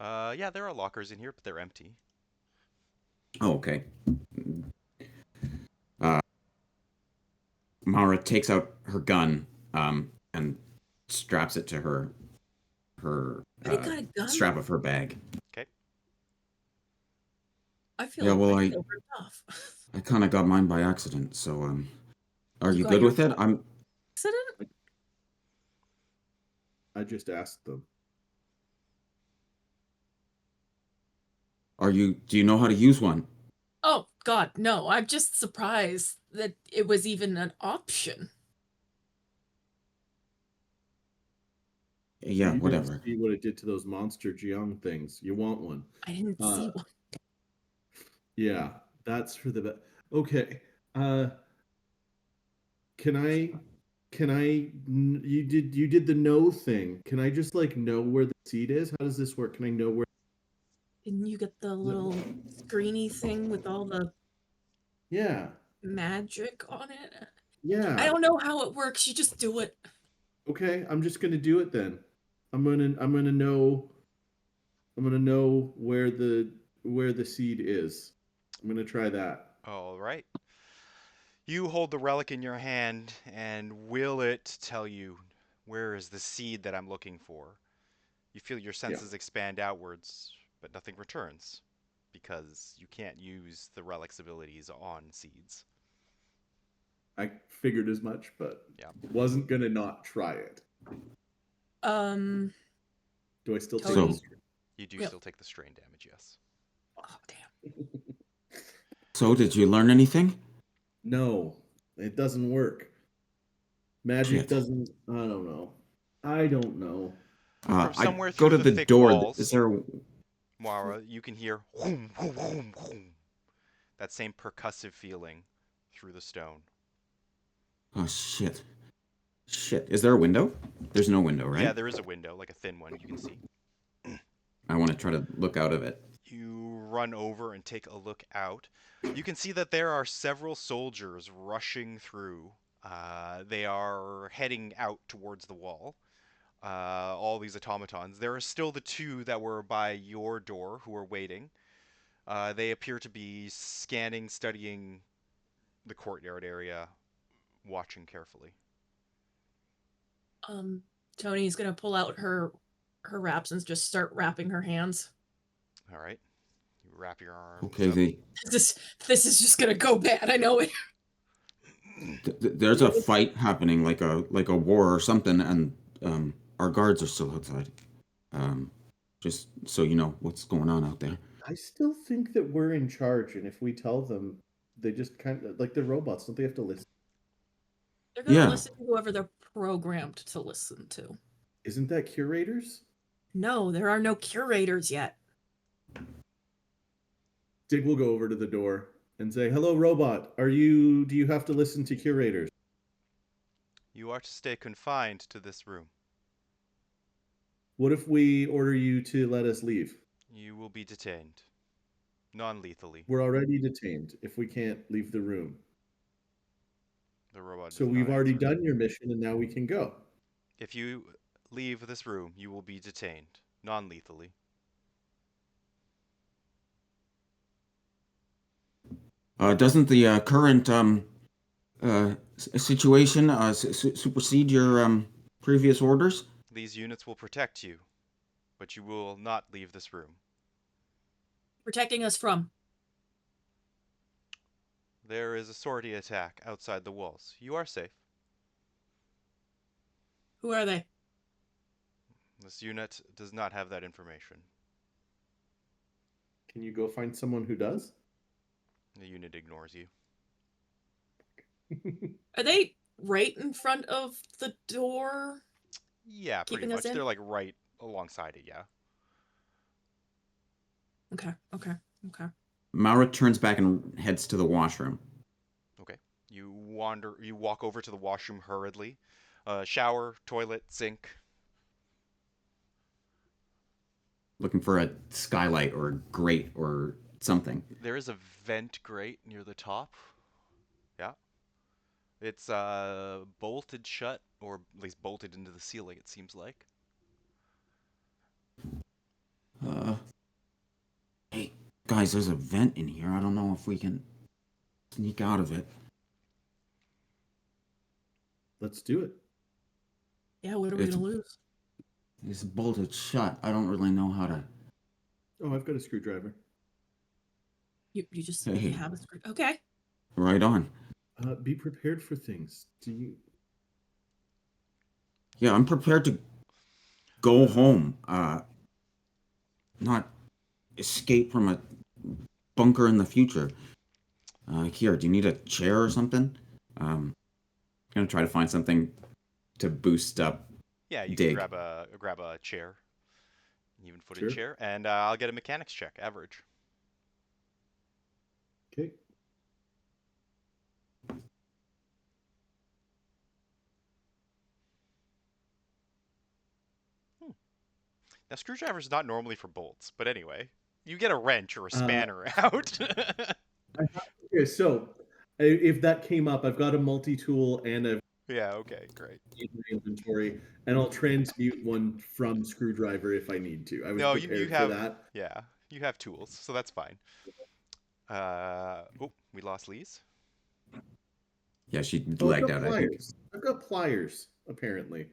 Yeah, there are lockers in here, but they're empty. Oh, okay. Mara takes out her gun, and straps it to her I got a gun. strap of her bag. Okay. I feel Yeah, well, I I feel ripped off. I kind of got mine by accident, so are you got good your with it? accident? I just asked them. Do you know how to use one? Oh God, no! I'm just surprised that it was even an option. Yeah, You whatever. didn't see what it did to those monster Jiang things. You want one? I didn't see one. Yeah, that's for the. Okay. Can I? You did the know thing. Can I just like know where the seed is? How does this work? Can I know where? Didn't you get the little screeny thing with all the Yeah. magic on it? I Yeah. don't know how it works. You just do it. Okay, I'm just gonna do it then. I'm gonna know. I'm gonna know where the seed is. I'm gonna try that. All right. You hold the relic in your hand, and will it tell you where is the seed that I'm looking for? You feel your senses expand outwards, but nothing returns, because you can't use the relic's abilities on seeds. I figured as much, but Yeah. wasn't gonna not try it. Do I still take Tony? this? You do Yep. still take the strain damage, yes. Oh damn. So, did you learn anything? No, it doesn't work. Magic Shit. doesn't. I don't know. I don't know. From I somewhere go through to the the thick door. walls, Is there? Mara, you can hear whoom, whoom, whoom, whoom. That same percussive feeling through the stone. Oh shit! Shit! Is there a window? There's no window, right? Yeah, there is a window, like a thin one you can see. I want to try to look out of it. You run over and take a look out. You can see that there are several soldiers rushing through. They are heading out towards the wall. All these automatons. There are still the two that were by your door who are waiting. They appear to be scanning, studying the courtyard area, watching carefully. Tony's gonna pull out her wraps and just start wrapping her hands. All right. You wrap your arms Okay, up. This is just gonna go bad. I know it. there's a fight happening, like a war or something, and our guards are still outside. Just so you know what's going on out there. I still think that we're in charge, and if we tell them, they just kind of like the robots. Don't they have to listen? They're gonna Yeah. listen to whoever they're programmed to listen to. Isn't that curators? No, there are no curators yet. Dig will go over to the door and say, "Hello, robot. Do you have to listen to curators?" You are to stay confined to this room. What if we order you to let us leave? You will be detained. Non-lethally. We're already detained if we can't leave the room. The robot So does we've not already answer. done your mission, and now we can go. If you leave this room, you will be detained. Non-lethally. Doesn't the current situation supersede your previous orders? These units will protect you, but you will not leave this room. Protecting us from. There is a sortie attack outside the walls. You are safe. Who are they? This unit does not have that information. Can you go find someone who does? The unit ignores you. Are they right in front of the door? Yeah, pretty Keeping us much. in? They're like right alongside it, yeah. Okay. Mara turns back and heads to the washroom. Okay. You You walk over to the washroom hurriedly. Shower, toilet, sink. Looking for a skylight or a grate or something. There is a vent grate near the top. Yeah. It's bolted shut, or at least bolted into the ceiling, it seems like. Uh, hey, guys, there's a vent in here. I don't know if we can sneak out of it. Let's do it. Yeah, what are we It's- gonna lose? It's bolted shut. I don't really know how to. Oh, I've got a screwdriver. You just Hey. you have a screw. Okay. Right on. Be prepared for things. Do you? Yeah, I'm prepared to go home. Not escape from a bunker in the future. Here, do you need a chair or something? Gonna try to find something to boost up. Yeah, you Dig. can grab a chair, even footed Sure. chair, and I'll get a mechanics check, average. Okay. Now, screwdriver's not normally for bolts, but anyway, you get a wrench or a spanner out. Okay, so if that came up, I've got a multi-tool and a Yeah, okay, great. inventory, and I'll transmute one from screwdriver if I need to. I was No, prepared you for have that. yeah, you have tools, so that's fine. Oh, we lost Lee's. Yeah, she Oh, I've lagged got out, I think. pliers. I've got pliers, apparently.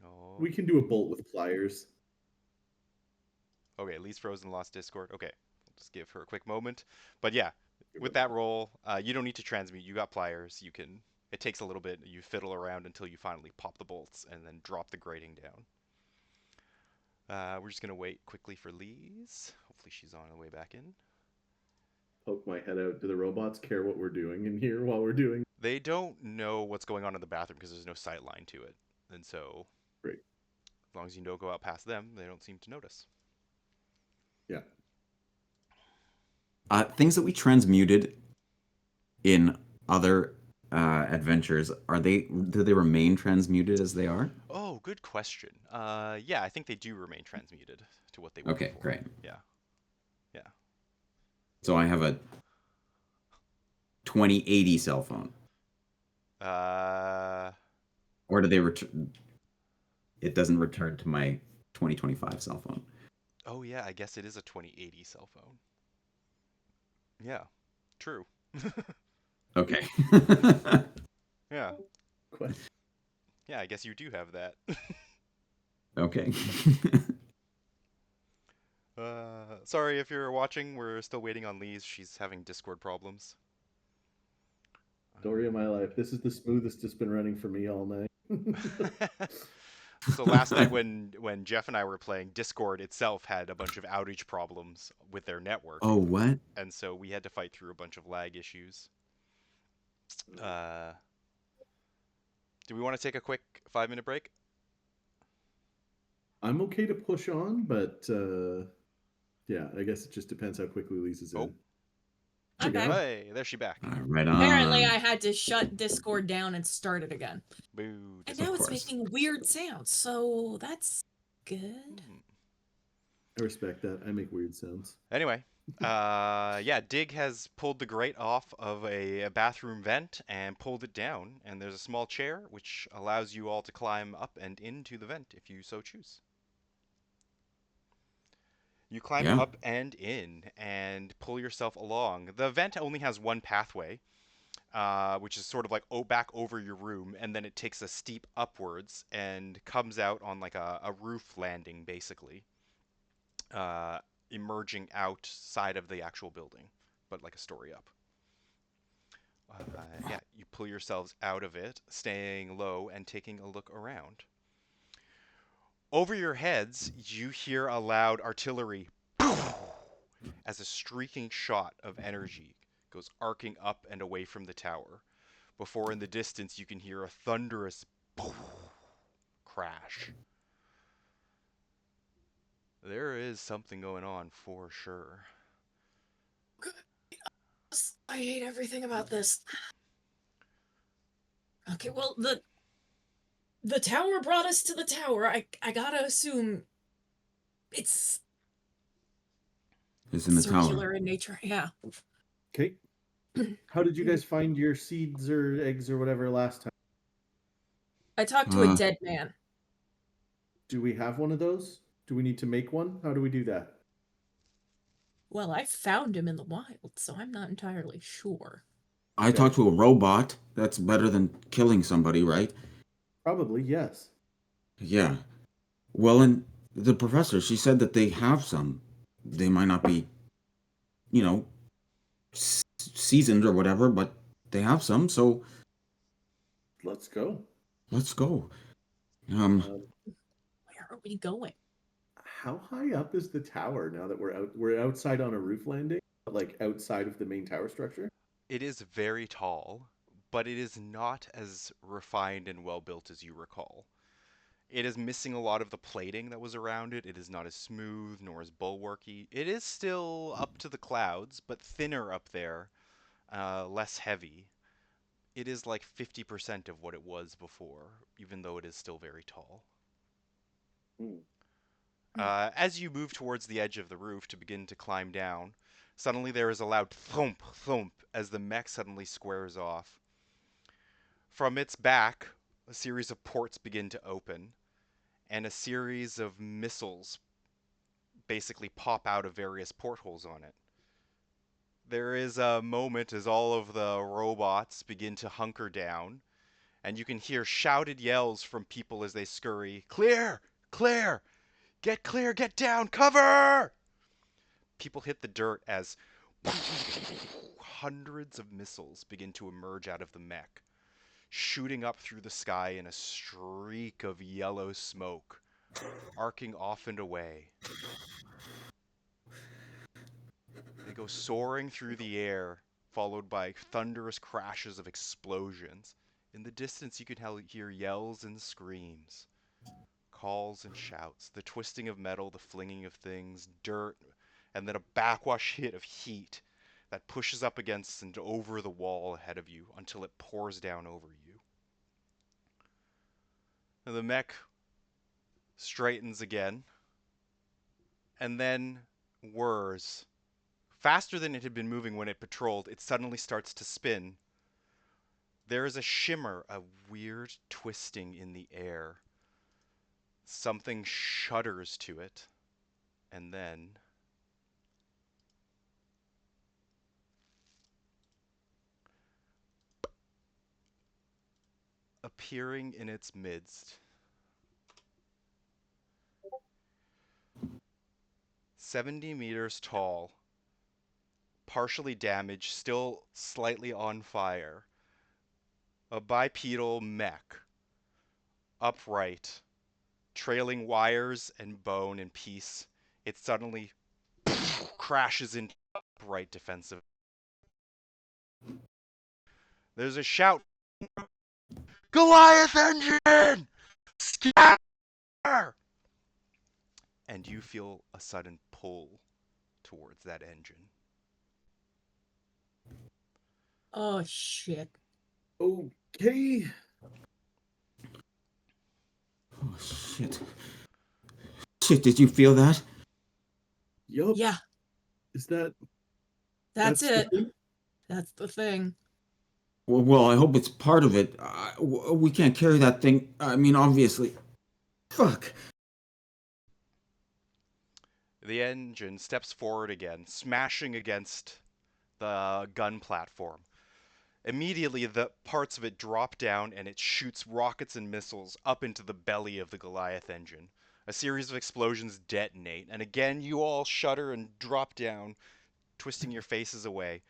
No. We can do a bolt with pliers. Okay, Lee's frozen, lost Discord. Okay, I'll just give her a quick moment. But yeah, with that roll, you don't need to transmute. You got pliers. You can. It takes a little bit. You fiddle around until you finally pop the bolts and then drop the grating down. We're just gonna wait quickly for Lee's. Hopefully she's on her way back in. Poke my head out. Do the robots care what we're doing in here while we're doing? They don't know what's going on in the bathroom because there's no sight line to it, and so Great. as long as you don't go out past them, they don't seem to notice. Yeah. Things that we transmuted in other adventures, do they remain transmuted as they are? Oh, good question. Yeah, I think they do remain transmuted to what they were Okay, before. great. Yeah. So I have a 2080 cell phone. Or do they return? It doesn't return to my 2025 cell phone. Oh yeah, I guess it is a 2080 cell phone. Yeah, true. Okay. Yeah, Question. yeah, I guess you do have that. Okay. Sorry if you're watching, we're still waiting on Lee's. She's having Discord problems. Story of my life. This is the smoothest it's been running for me all night. So last night when Jeff and I were playing, Discord itself had a bunch of outage problems with their network, Oh, what? and so we had to fight through a bunch of lag issues. Do we want to take a quick 5-minute break? I'm okay to push on, but yeah, I guess it just depends how quickly Lisa's in. Oh. Okay. Hey, there she back. Right on. Apparently, I had to shut Discord down and start it again. Boo. And Of now it's course. making weird sounds, so that's good. Hmm. I respect that. I make weird sounds. Anyway, yeah, Dig has pulled the grate off of a bathroom vent and pulled it down, and there's a small chair which allows you all to climb up and into the vent if you so choose. You climb Yeah. up and in and pull yourself along. The vent only has one pathway, which is sort of like back over your room, and then it takes a steep upwards and comes out on like a roof landing, basically. Emerging outside of the actual building, but like a story up. Yeah, you pull yourselves out of it, staying low and taking a look around. Over your heads, you hear a loud artillery as a streaking shot of energy goes arcing up and away from the tower. Before in the distance, you can hear a thunderous crash. There is something going on for sure. I hate everything about this. Okay, well, the tower brought us to the tower. I gotta assume it's It's in the tower. circular in nature. Yeah. Okay. How did you guys find your seeds or eggs or whatever last time? I talked to a dead man. Do we have one of those? Do we need to make one? How do we do that? Well, I found him in the wild, so I'm not entirely sure. I Okay. talked to a robot. That's better than killing somebody, right? Probably, yes. Yeah. Well, and the professor, she said that they have some. They might not be, you know, seasoned or whatever, but they have some. So Let's go. let's go. Uh, Where are we going? how high up is the tower now that we're out? We're outside on a roof landing, like outside of the main tower structure. It is very tall, but it is not as refined and well built as you recall. It is missing a lot of the plating that was around it. It is not as smooth nor as bulwarky. It is still up to the clouds, but thinner up there, less heavy. It is like 50% of what it was before, even though it is still very tall. Hmm. As you move towards the edge of the roof to begin to climb down, suddenly there is a loud thump, thump as the mech suddenly squares off. From its back, a series of ports begin to open, and a series of missiles basically pop out of various portholes on it. There is a moment as all of the robots begin to hunker down, and you can hear shouted yells from people as they scurry, "Clear! Clear! Get clear! Get down! Cover!" People hit the dirt as hundreds of missiles begin to emerge out of the mech, shooting up through the sky in a streak of yellow smoke, arcing off and away. They go soaring through the air, followed by thunderous crashes of explosions. In the distance, you can hear yells and screams, calls and shouts, the twisting of metal, the flinging of things, dirt, and then a backwash hit of heat that pushes up against and over the wall ahead of you until it pours down over you. And the mech straightens again, and then whirs. Faster than it had been moving when it patrolled, it suddenly starts to spin. There is a shimmer, a weird twisting in the air. Something shudders to it, and then appearing in its midst, 70 meters tall, partially damaged, still slightly on fire, a bipedal mech, upright, trailing wires and bone in piece. It suddenly crashes into upright defensive. There's a shout, "Goliath engine! Scatter!" And you feel a sudden pull towards that engine. Oh, shit. Okay. Oh shit! Shit! Did you feel that? Yup. Yeah, Is that that's the it. thing? That's the thing. Well, I hope it's part of it. We can't carry that thing. I mean, obviously. Fuck. The engine steps forward again, smashing against the gun platform. Immediately, the parts of it drop down and it shoots rockets and missiles up into the belly of the Goliath engine. A series of explosions detonate, and again you all shudder and drop down, twisting your faces away.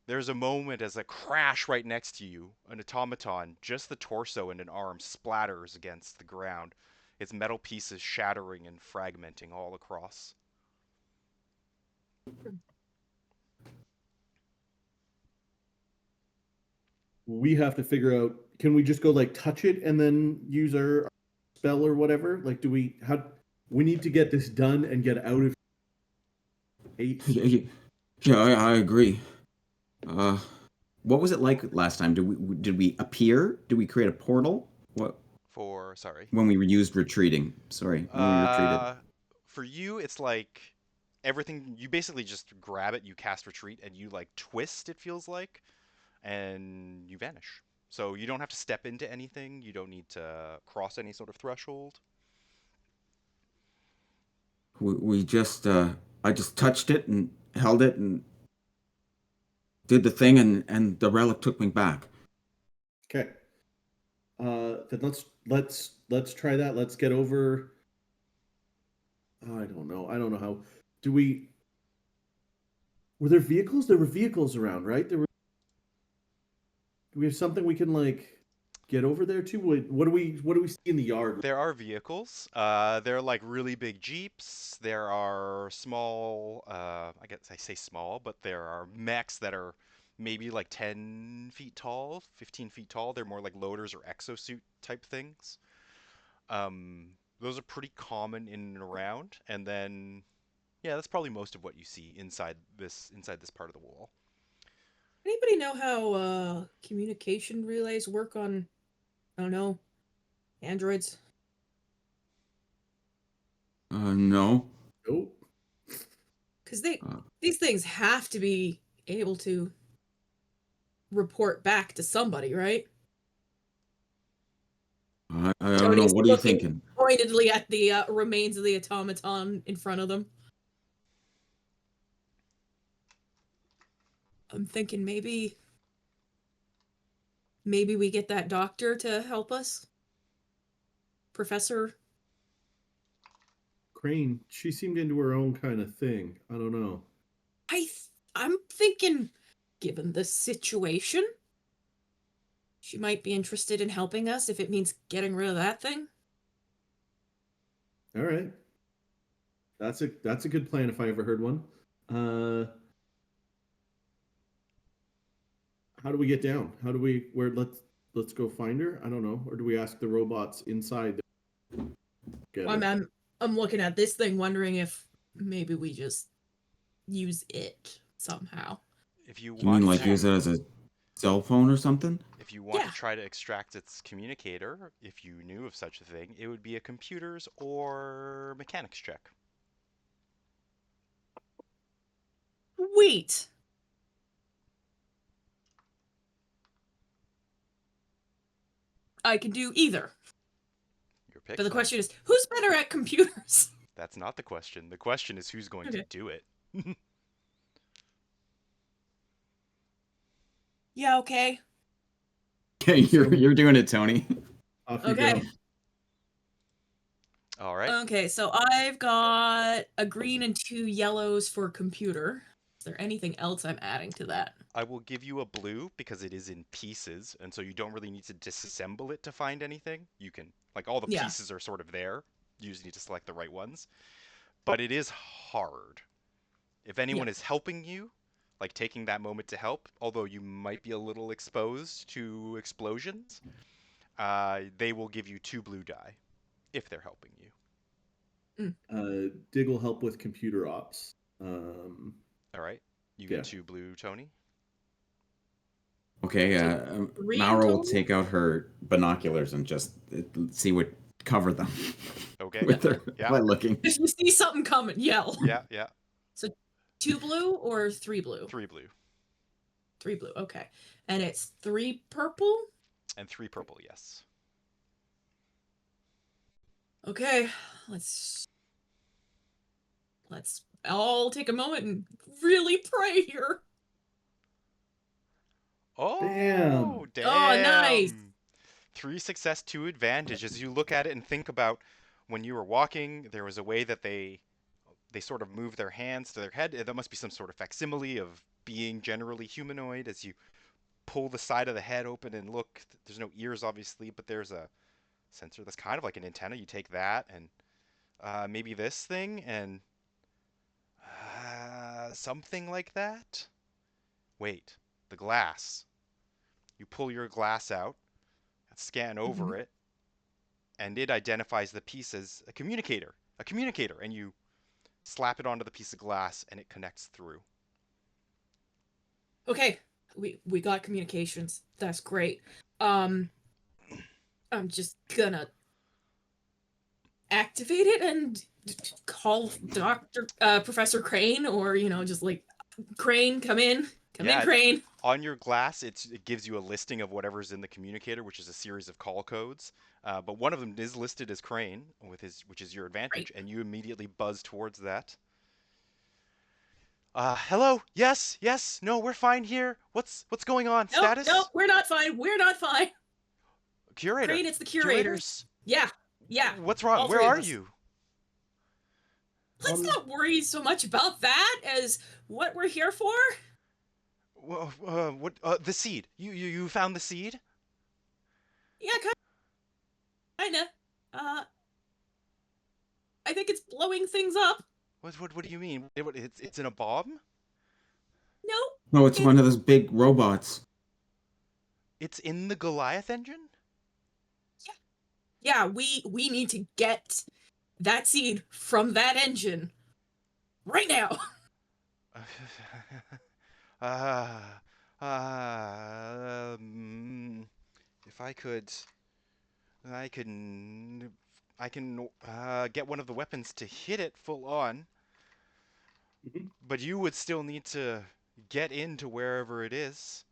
There's a moment as a crash right next to you. An automaton, just the torso and an arm, splatters against the ground, its metal pieces shattering and fragmenting all across. We have to figure out, can we just go like touch it and then use our spell or whatever? Like, do we, how, we need to get this done and get out of 8. Yeah, I agree. What was it like last time? Did we appear? Did we create a portal? What Sorry. when we used retreating? Sorry, when we retreated. Uh, for you, it's like everything. You basically just grab it, you cast retreat, and you like twist. It feels like, and you vanish. So you don't have to step into anything. You don't need to cross any sort of threshold. We just I just touched it and held it and did the thing, and the relic took me back. Okay. Then let's try that. Let's get over. I don't know. I don't know how. Do we? Were there vehicles? There were vehicles around, right? There were. Do we have something we can like get over there to? What do we see in the yard? There are vehicles. There are like really big jeeps. There are small. I guess I say small, but there are mechs that are maybe like 10 feet tall, 15 feet tall. They're more like loaders or exosuit type things. Those are pretty common in and around. And then, yeah, that's probably most of what you see inside this part of the wall. Anybody know how communication relays work on, I don't know, androids? No. Nope. Because Uh, these things have to be able to report back to somebody, right? I don't know. Tony's What are you looking thinking? pointedly at the remains of the automaton in front of them. I'm thinking maybe we get that doctor to help us. Professor. Crane. She seemed into her own kind of thing. I don't know. I'm thinking, given the situation, she might be interested in helping us if it means getting rid of that thing. All right. That's a good plan if I ever heard one. Uh, how do we get down? How do we where let's go find her? I don't know. Or do we ask the robots inside to get her? I'm looking at this thing wondering if maybe we just use it somehow. If you You mean want like to, use it as a cell phone or something? if you want Yeah. to try to extract its communicator, if you knew of such a thing, it would be a computers or mechanics check. Wait. I can do either. Your pick. But the Then. question is, who's better at computers? That's not the question. The question is who's going to Okay. do it. Yeah, okay. Okay, you're doing it, Tony. Off you Okay. go. All right. Okay, so I've got a green and 2 yellows for computer. Is there anything else I'm adding to that? I will give you a blue because it is in pieces, and so you don't really need to disassemble it to find anything. You can, like, all the Yeah. pieces are sort of there. You just need to select the right ones. But it is hard. If anyone Yeah. is helping you, like taking that moment to help, although you might be a little exposed to explosions, they will give you 2 blue die if they're helping you. Dig will help with computer ops. All right. You Yeah. get 2 blue, Tony. Okay, So 3 in Mauro will total? take out her binoculars and just see what cover them Okay. with her Yeah. by looking. If you see something coming, yell. Yeah. Yeah. So 2 blue or 3 blue? 3 blue 3 blue, okay. And it's 3 purple? and 3 purple. Yes. Okay, let's all take a moment and really pray here. Oh, Damn. Oh, nice. 3 success, 2 advantage. As you look at it and think about when you were walking, there was a way that they sort of move their hands to their head. That must be some sort of facsimile of being generally humanoid. As you pull the side of the head open and look, there's no ears obviously, but there's a sensor that's kind of like an antenna. You take that and maybe this thing and something like that. Wait, the glass. You pull your glass out, scan over it, and it identifies the piece as a communicator. A communicator, and you slap it onto the piece of glass and it connects through. Okay, we got communications. That's great. I'm just gonna activate it and call Professor Crane, or just like, Crane, come in, Yeah, Crane. on your glass, it gives you a listing of whatever's in the communicator, which is a series of call codes. But one of them is listed as Crane, which is your advantage, Right. and you immediately buzz towards that. Hello? Yes, yes, no, we're fine here. What's going on? No, Status? we're not fine. We're not fine. Curator. Crane, it's the curators. Curators? Yeah, yeah. What's wrong? All Where three of are us. you? Let's not worry so much about that as what we're here for. What? The seed. You found the seed? Yeah, kinda. I think it's blowing things up. What do you mean? It's in a bomb? No, No, it's it, one of those big robots. It's in the Goliath engine? yeah, we need to get that seed from that engine right now. uh, if I could, I can, I can get one of the weapons to hit it full on, Mhm. but you would still need to get into wherever it is.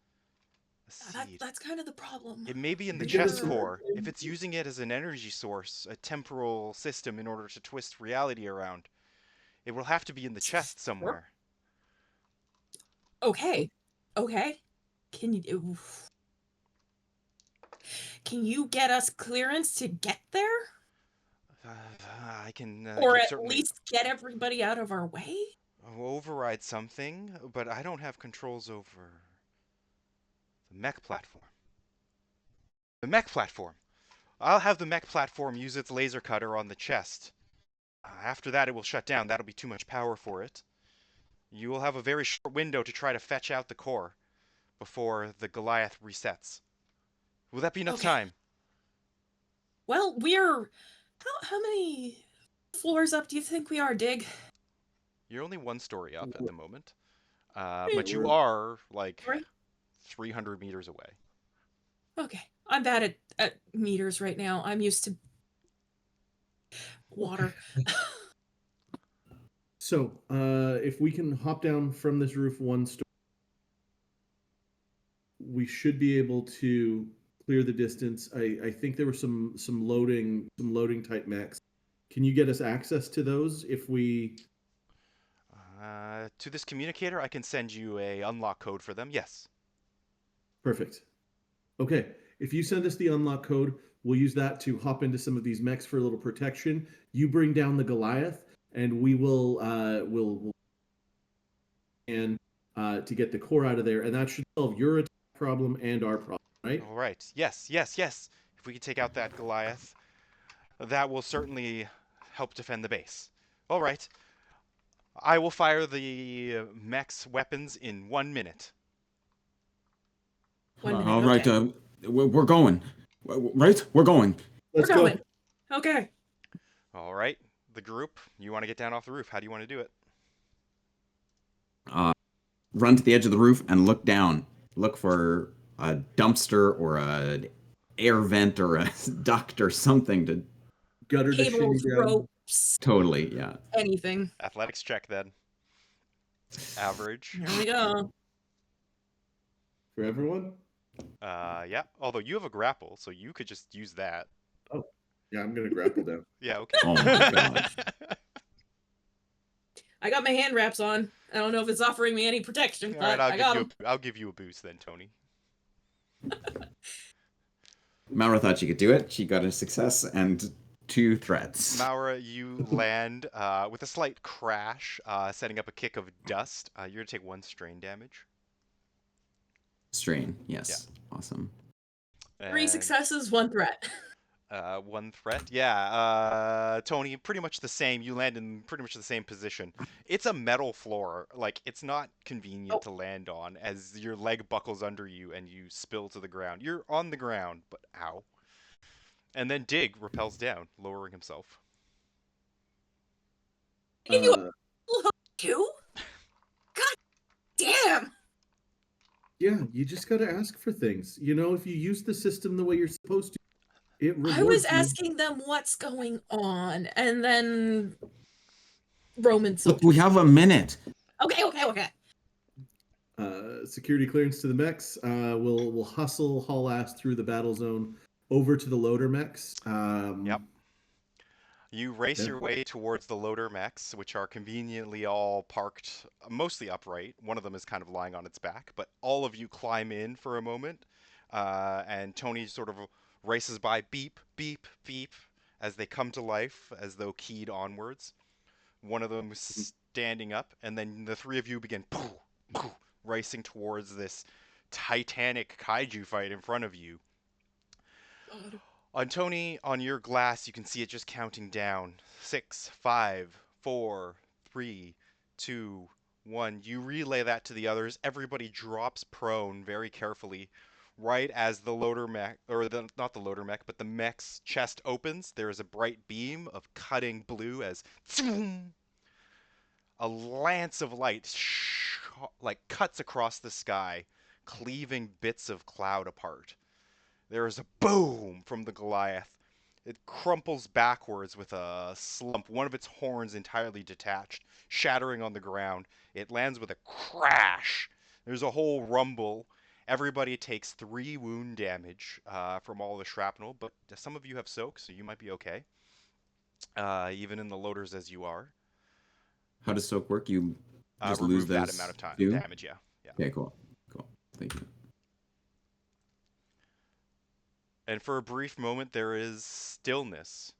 A seed. That's kind of the problem. It may be in the You get chest us- core. If it's using it as an energy source, a temporal system in order to twist reality around, it will have to be in the chest somewhere. Okay. Can you get us clearance to get there? Uh, I can, Or at certainly least get everybody out of our way? override something, but I don't have controls over the mech platform. The mech platform. I'll have the mech platform use its laser cutter on the chest. After that, it will shut down. That'll be too much power for it. You will have a very short window to try to fetch out the core before the Goliath resets. Will that be enough Okay. time? Well, we're how many floors up do you think we are, Dig? You're only one story up at the moment, Yeah, but you we're- are like Right. 300 meters away. Okay. I'm bad at meters right now. I'm used to water. So, if we can hop down from this roof one story, we should be able to clear the distance. I think there were some loading type mechs. Can you get us access to those if we? To this communicator, I can send you a unlock code for them. Yes. Perfect. Okay, if you send us the unlock code, we'll use that to hop into some of these mechs for a little protection. You bring down the Goliath, and we will and to get the core out of there, and that should solve your attack problem and our problem, right? All right. Yes, yes, yes. If we can take out that Goliath, that will certainly help defend the base. All right. I will fire the mech's weapons in 1 minute. 1 minute. All right, Okay. we're going. Right? We're going. Let's We're go. going. Okay. All right. The group, you want to get down off the roof. How do you want to do it? Run to the edge of the roof and look down. Look for a dumpster or a air vent or a duct or something to Gutter to Cables, shimmy down. ropes, totally, yeah. anything. Athletics check then. Average. Here we go. For everyone? Yeah. Although you have a grapple, so you could just use that. Yeah, I'm gonna grapple down. Yeah, okay. Oh my god. I got my hand wraps on. I don't know if it's offering me any protection, All but right, I got them. I'll give you a boost then, Tony. Mara thought she could do it. She got a success and 2 threats. Maura, you land with a slight crash, setting up a kick of dust. You're gonna take 1 strain damage. Strain, yes. Awesome. 3 And, successes, 1 threat. 1 threat. Yeah, Tony, pretty much the same. You land in pretty much the same position. It's a metal floor. Like, it's not convenient to land on as your leg buckles under you and you spill to the ground. You're on the ground, but ow. And then Dig rappels down, lowering himself. Give you a Uh, little hook too? God damn! Yeah, you just got to ask for things. You know, if you use the system the way you're supposed to, it I was rewards you. asking them what's going on, and then Roman Look, we soldiers. have a minute. Okay. Security clearance to the mechs. We'll hustle, haul ass through the battle zone over to the loader mechs. Yep. You race Yeah. your way towards the loader mechs, which are conveniently all parked mostly upright. One of them is kind of lying on its back, but all of you climb in for a moment, and Tony sort of races by, beep, beep, beep, as they come to life, as though keyed onwards. One of them standing up, and then the three of you begin pooh, pooh, racing towards this titanic kaiju fight in front of you. God. On Tony, on your glass, you can see it just counting down. 6, 5, 4, 3, 2, 1. You relay that to the others. Everybody drops prone very carefully. Right as the loader mech, or not the loader mech, but the mech's chest opens, there is a bright beam of cutting blue as a lance of light like cuts across the sky, cleaving bits of cloud apart. There is a boom from the Goliath. It crumples backwards with a slump, one of its horns entirely detached, shattering on the ground. It lands with a crash. There's a whole rumble. Everybody takes 3 wound damage from all the shrapnel, but some of you have soak, so you might be okay, even in the loaders as you are. How does soak work? You just lose Remove that amount those of time two? damage, yeah. Okay, cool. Cool. Thank you. And for a brief moment, there is stillness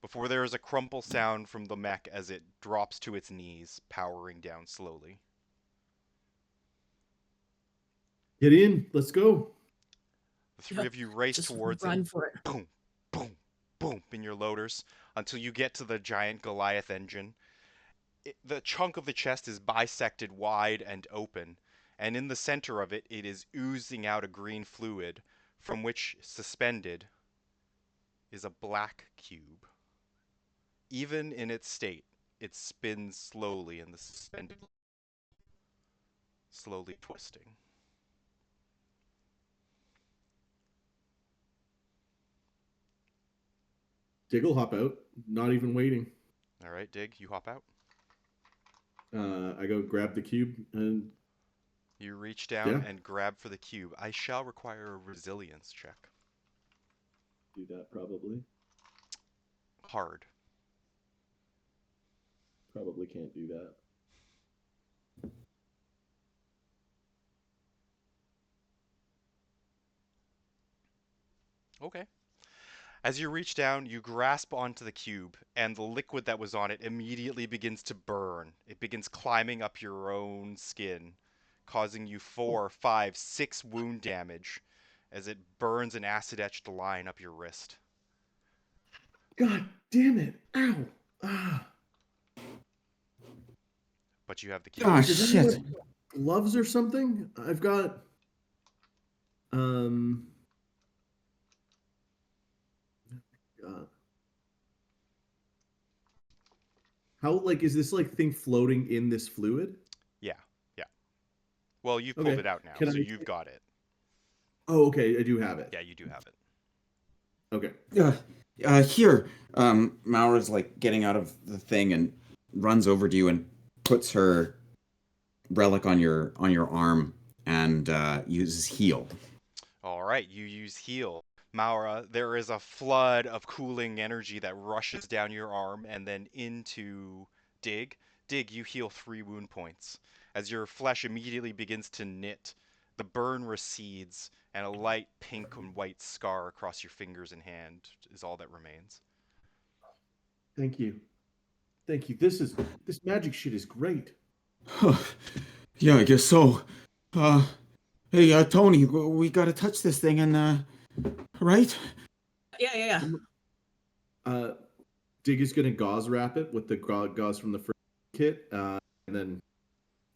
before there is a crumple sound from the mech as it drops to its knees, powering down slowly. Get in. Let's go. The three Yep. of you race Just towards it. run for it. Boom, boom, boom in your loaders until you get to the giant Goliath engine. The chunk of the chest is bisected wide and open, and in the center of it, it is oozing out a green fluid from which, suspended, is a black cube. Even in its state, it spins slowly in the suspended, slowly twisting. Diggle hop out. Not even waiting. All right, Dig, you hop out. I go grab the cube and You reach down yeah, and grab for the cube. I shall require a resilience check. do that probably. Hard. Probably can't do that. Okay. As you reach down, you grasp onto the cube, and the liquid that was on it immediately begins to burn. It begins climbing up your own skin, causing you 4, 5, 6 wound damage as it burns an acid-etched line up your wrist. God damn it. Ow. Ah. But you have the cube. Ah, Does anyone shit. have gloves or something? I've got God. How like is this like thing floating in this fluid? Yeah, yeah. Well, you've pulled Okay. it out now, Can so I you've got it. Oh, okay, I do have it. Yeah, you do have it. Okay. Here. Maura's like getting out of the thing and runs over to you and puts her relic on your arm and uses heal. All right, you use heal. Maura, there is a flood of cooling energy that rushes down your arm and then into Dig. Dig, you heal 3 wound points. As your flesh immediately begins to knit, the burn recedes, and a light pink and white scar across your fingers and hand is all that remains. Thank you. Thank you. This magic shit is great. Yeah, I guess so. Hey, Tony, we gotta touch this thing and right? Yeah. Uh Dig is gonna gauze wrap it with the gauze from the first kit, and then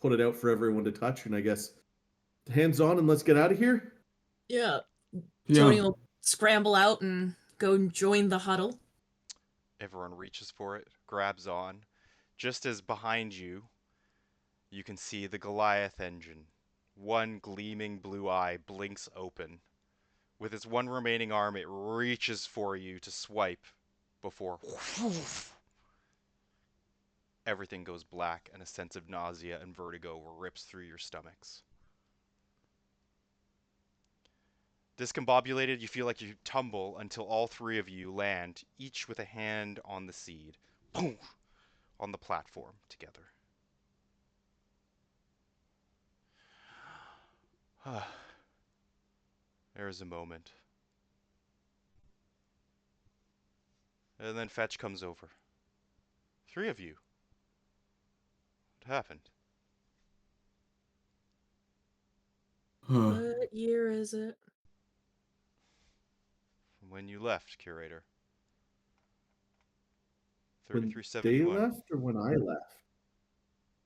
put it out for everyone to touch. And I guess hands on and let's get out of here. Yeah. Yeah. Tony will scramble out and go and join the huddle. Everyone reaches for it, grabs on. Just as behind you, you can see the Goliath engine one gleaming blue eye blinks open. With its one remaining arm, it reaches for you to swipe before everything goes black and a sense of nausea and vertigo rips through your stomachs. Discombobulated, you feel like you tumble until all three of you land, each with a hand on the seed, boom, on the platform together. There is a moment. And then Fetch comes over. Three of you. What happened? What year is it? From when you left, Curator. When 3371. they left or when I left?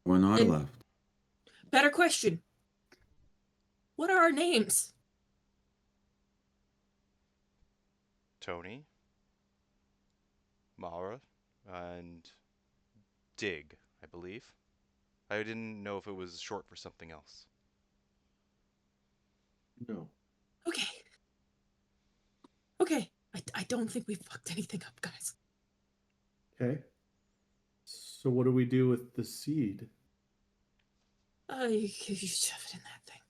When I And- left. Better question. What are our names? Tony, Mara, and Dig, I believe. I didn't know if it was short for something else. No. Okay. Okay. I don't think we fucked anything up, guys. Okay. So what do we do with the seed? You shove it in that thing.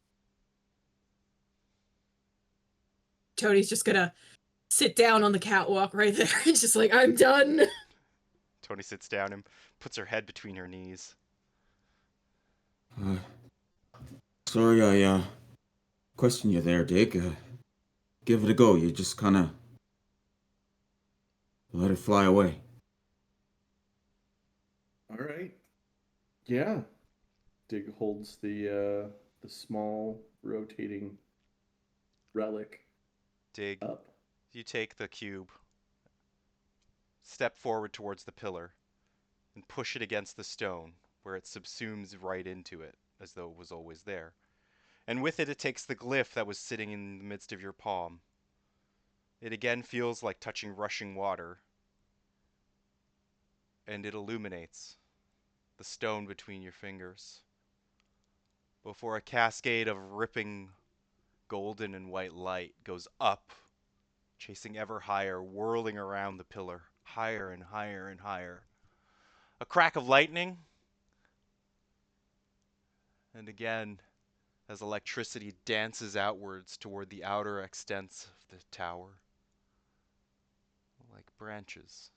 Tony's just gonna sit down on the catwalk right there. It's just like, I'm done. Tony sits down and puts her head between her knees. Sorry, I questioned you there, Dick. Give it a go. You just kind of let it fly away. All right. Yeah. Dig holds the small rotating relic Dig, up. you take the cube, step forward towards the pillar, and push it against the stone, where it subsumes right into it, as though it was always there. And with it, it takes the glyph that was sitting in the midst of your palm. It again feels like touching rushing water, and it illuminates the stone between your fingers before a cascade of ripping golden and white light goes up, chasing ever higher, whirling around the pillar, higher and higher and higher. A crack of lightning, and again, as electricity dances outwards toward the outer extents of the tower, like branches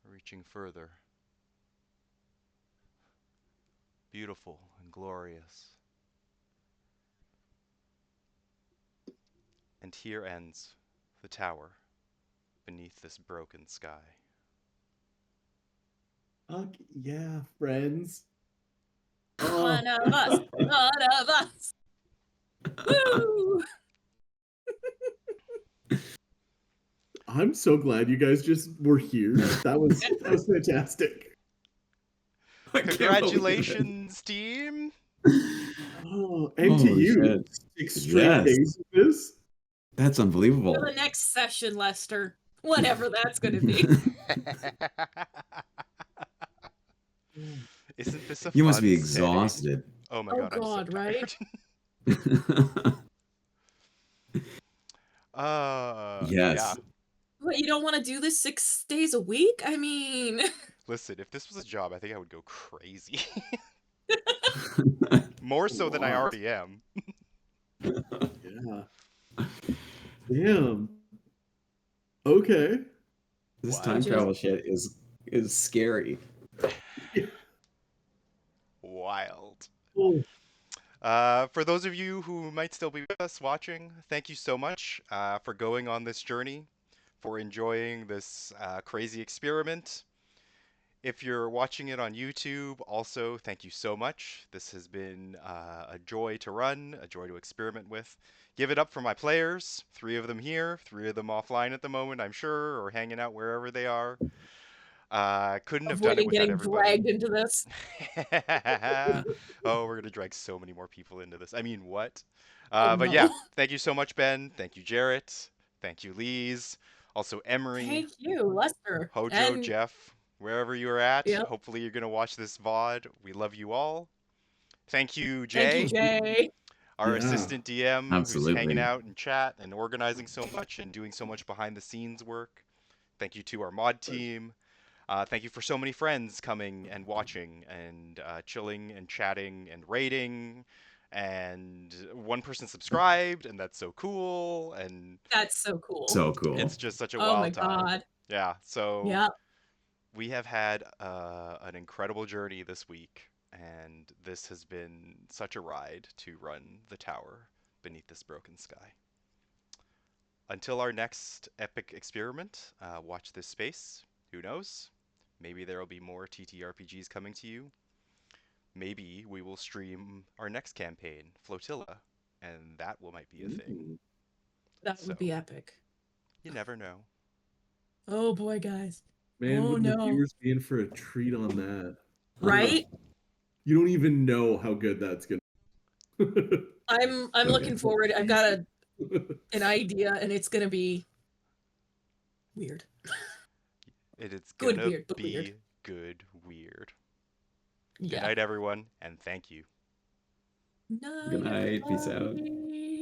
reaching further. Beautiful and glorious. And here ends the tower beneath this broken sky. Fuck yeah, friends. One of us. One of us. Woo! I'm so glad you guys just were here. That was fantastic. I can't believe it. Congratulations, team! Oh, and to Holy you, shit. 6 straight Yes. days of this. That's unbelievable. For the next session, Lester. Whatever that's gonna be. Isn't this a You must fun be setting? exhausted. Oh my Oh god, I'm so God, tired. Yes. Yeah. What, you don't want to do this 6 days a week? I mean, Listen, if this was a job, I think I would go crazy. More so than I Wow. already am. Yeah. Damn. Okay. This Wow. time travel shit is scary. Wild. Oh, For those of you who might still be with us watching, thank you so much for going on this journey, for enjoying this crazy experiment. If you're watching it on YouTube, also thank you so much. This has been a joy to run, a joy to experiment with. Give it up for my players, 3 of them here, 3 of them offline at the moment, I'm sure, or hanging out wherever they are. Couldn't have done it avoiding without getting everybody. dragged into this. Oh, we're gonna drag so many more people into this. I mean, what? Oh, But no. yeah, thank you so much, Ben. Thank you, Jarrett. Thank you, Lise. Also, Emery, Thank you, Lester. Hojo, And Jeff, wherever you're at. Yep. Hopefully, you're gonna watch this VOD. We love you all. Thank you, thank Jay. you, Jay. our Yeah. assistant DM who's hanging Absolutely. out in chat and organizing so much and doing so much behind the scenes work. Thank you to our mod team. Thank you for so many friends coming and watching and chilling and chatting and rating. And one person subscribed, and that's so cool. And That's so cool. So cool. it's just such a Oh my wild time. god. Yeah, so Yeah. we have had an incredible journey this week, and this has been such a ride to run the tower beneath this broken sky. Until our next epic experiment, watch this space. Who knows? Maybe there will be more TTRPGs coming to you. Maybe we will stream our next campaign, Flotilla, and that might be a thing. Ooh. That So would be epic. you never know. Oh boy, guys. Man, Oh would the no. viewers be in for a treat on that? Right? You don't even know how good that's gonna. I'm Okay. looking forward. I've got an idea, and it's gonna be weird. It is Good gonna weird, but be weird. good weird. Yeah. Good night, everyone, and thank you. Night, Good night. Peace out. everybody.